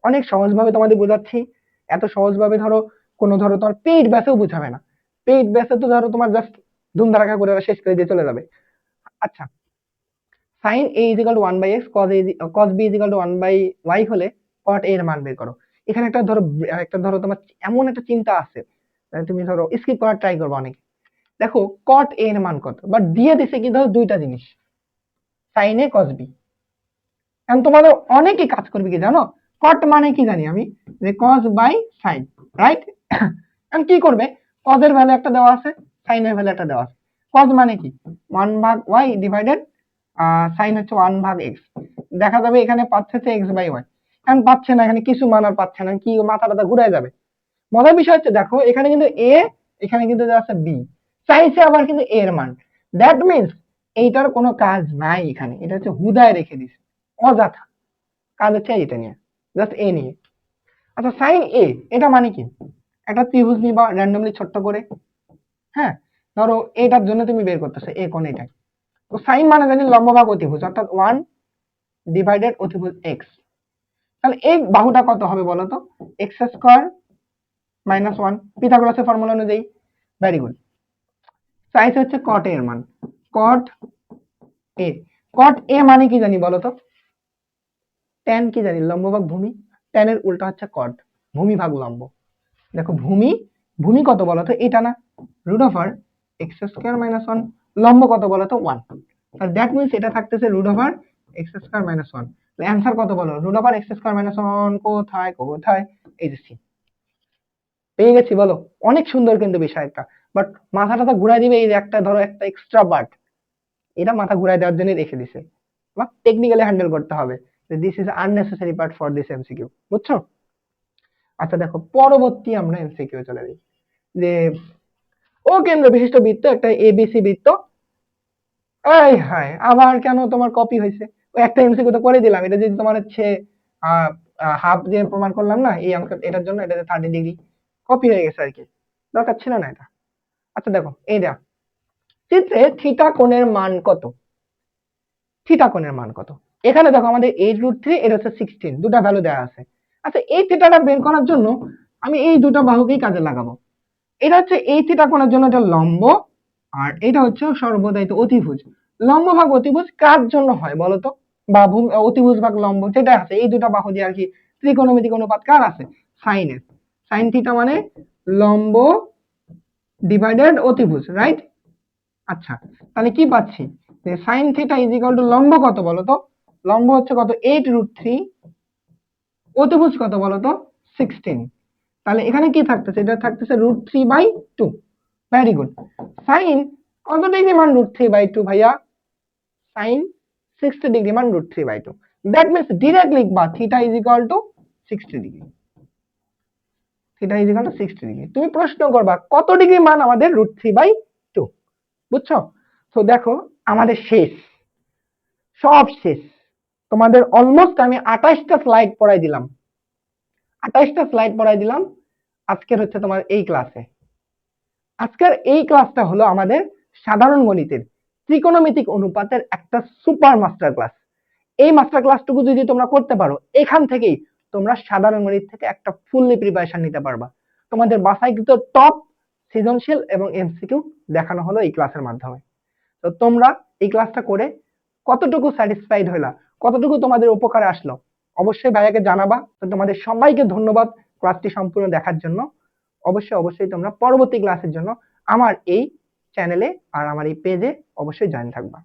অনেক সহজ ভাবে তোমাদের বোঝাচ্ছি। এত সহজ ভাবে ধরো ধরো তোমার পেইড ব্যাসেও বুঝাবে না। পেইড ব্যাসে তো ধরো তোমার জাস্ট ধুমধারাকা করে শেষ করে দিয়ে চলে যাবে। আচ্ছা, sin a equal to 1/x, cos b equal to 1/y হলে cot a এর মান বের করো। এখানে একটা ধরো তোমার এমন একটা চিন্তা আছে, তুমি ধরো স্কিপ করার ট্রাই করবে অনেকে। দেখো cot a এর মান কত, বাট দিয়ে দিছে কি ধরো দুইটা জিনিস, sin a cos b। এখন তোমাদের অনেকেই কাজ করবে কি জানো? cot মানে কি জানি আমি, যে cos বাই sin, রাইট? এখন কি করবে? cos এর ভ্যালু একটা দেওয়া আছে, sin এর ভ্যালু একটা দেওয়া আছে। cos মানে কি? 1/y ডিভাইডেড sin হচ্ছে 1/x। দেখা যাবে এখানে পাচ্ছে হচ্ছে x/y, এখন পাচ্ছে না, এখানে কিছু মান আর পাচ্ছে না, কি মাথাটা ঘুরে যাবে। মজার বিষয় হচ্ছে দেখো এখানে কিন্তু a, এখানে কিন্তু আছে b, চাইছে আবার কিন্তু a এর মান। দ্যাট মিন্স এইটার কোনো কাজ নাই এখানে, এটা হচ্ছে হুদায় রেখে দিছে অযথা। কাজ হচ্ছে এটা নিয়ে, জাস্ট a নিয়ে। আচ্ছা সাইন a, এটা মানে কি? একটা ত্রিভুজ নিবা র্যান্ডমলি ছোট্ট করে, হ্যাঁ, ধরো এটার জন্য তুমি বের করতেছো a কোণ এটাই। তো সাইন মানে জানি লম্ব ভাগ অতিভুজ, অর্থাৎ 1 ডিভাইডেড অতিভুজ x। তাহলে এই বাহুটা কত হবে বলো তো? x² - 1, পিথাগোরাসের ফর্মুলা অনুযায়ী। Very good. চাইছে হচ্ছে cot a এর মান, cot a। cot a মানে কি জানি বলো তো? tan কি জানি? লম্ব ভাগ ভূমি। tan এর উল্টা হচ্ছে cot, ভূমি ভাগ লম্ব। দেখো ভূমি, ভূমি কত বলো তো? এটা না, √(x² - 1), লম্ব কত বলো তো? 1। তাহলে দ্যাট মিন্স এটা থাকতেছে √(x² - 1). তাহলে অ্যানসার কত বলো? √(x² - 1) কোথায় কোথায়? এই যে সি। পেয়ে গেছি বলো? অনেক সুন্দর কিন্তু বিষয়টা, বাট মাথাটা তো ঘুরাই দিবে এই যে একটা, ধরো একটা এক্সট্রা পার্ট, এটা মাথা ঘুরাই দেওয়ার জন্য রেখে দিছে, বা টেকনিক্যালি হ্যান্ডেল করতে হবে। This is unnecessary part for this MCQ, বুঝছো? আচ্ছা দেখো পরবর্তী আমরা এমসিকিউ চলে যাই। যে ও কেন্দ্র বিশিষ্ট বৃত্ত, একটা এবিসি বৃত্ত। এই হাই, আবার কেন তোমার কপি হয়েছে? ওই একটা এমসিকিউ তো করে দিলাম, এটা যদি তোমার হচ্ছে হাফ যে প্রমাণ করলাম না এই অঙ্ক, এটার জন্য এটা 30 ডিগ্রি কপি হয়ে গেছে আর কি, দরকার ছিল না এটা। আচ্ছা দেখো এইটা চিত্রে থিটা কোণের মান কত? থিটা কোণের মান কত? এখানে দেখো আমাদের 8√3, এটা হচ্ছে 16, দুটা ভ্যালু দেওয়া আছে। আচ্ছা এই থিটাটা বের করার জন্য আমি এই দুটো বাহুকেই কাজে লাগাবো। এটা হচ্ছে এই থিটা কোণের জন্য এটা লম্ব, আর এটা হচ্ছে সর্বদায়িত অতিভুজ। লম্ব ভাগ অতিভুজ কার জন্য হয় বলতো? বা অতিভুজ ভাগ লম্ব যেটা আছে, এই দুটো বাহু দিয়ে আর কি ত্রিকোণমিতিক অনুপাত কার আছে? সাইনের। সাইন থিটা মানে লম্ব ডিভাইডেড অতিভুজ, রাইট? আচ্ছা তাহলে কি পাচ্ছি? যে sine theta is equal to লম্ব কত বলতো? লম্ব হচ্ছে কত? 8√3, অতিভুজ কত বলতো? 16। তাহলে এখানে কি থাকতেছে? এটা থাকতেছে √3/2। Very good. সাইন কত ডিগ্রি মান √3/2 ভাইয়া? সাইন 60 ডিগ্রি মান √3/2। দ্যাট মিন্স ডিরেক্ট লিখবা theta is equal to 60 degree. Theta is equal to 60 degree. তুমি প্রশ্ন করবা কত ডিগ্রি মান আমাদের √3/2, বুঝছো? তো দেখো আমাদের শেষ, সব শেষ। তোমাদের অলমোস্ট আমি 28টা স্লাইড পড়াই দিলাম, 28টা স্লাইড পড়াই দিলাম আজকের হচ্ছে তোমার এই ক্লাসে। আজকের এই ক্লাসটা হলো আমাদের সাধারণ গণিতের ত্রিকোণমিতিক অনুপাতের একটা সুপার মাস্টার ক্লাস। এই মাস্টার ক্লাসটুকু যদি তোমরা করতে পারো, এখান থেকেই তোমরা সাধারণ গণিত থেকে একটা ফুললি প্রিপারেশন নিতে পারবা। তোমাদের বাছাইকৃত টপ সৃজনশীল এবং এমসিকিউ দেখানো হলো এই ক্লাসের মাধ্যমে। তো তোমরা এই ক্লাসটা করে কতটুকু স্যাটিসফাইড হইলা, কতটুকু তোমাদের উপকারে আসলো, অবশ্যই ভাইয়াকে জানাবা। তো তোমাদের সবাইকে ধন্যবাদ ক্লাসটি সম্পূর্ণ দেখার জন্য। অবশ্যই অবশ্যই তোমরা পরবর্তী ক্লাসের জন্য আমার এই চ্যানেলে আর আমার এই পেজে অবশ্যই জয়েন থাকবা।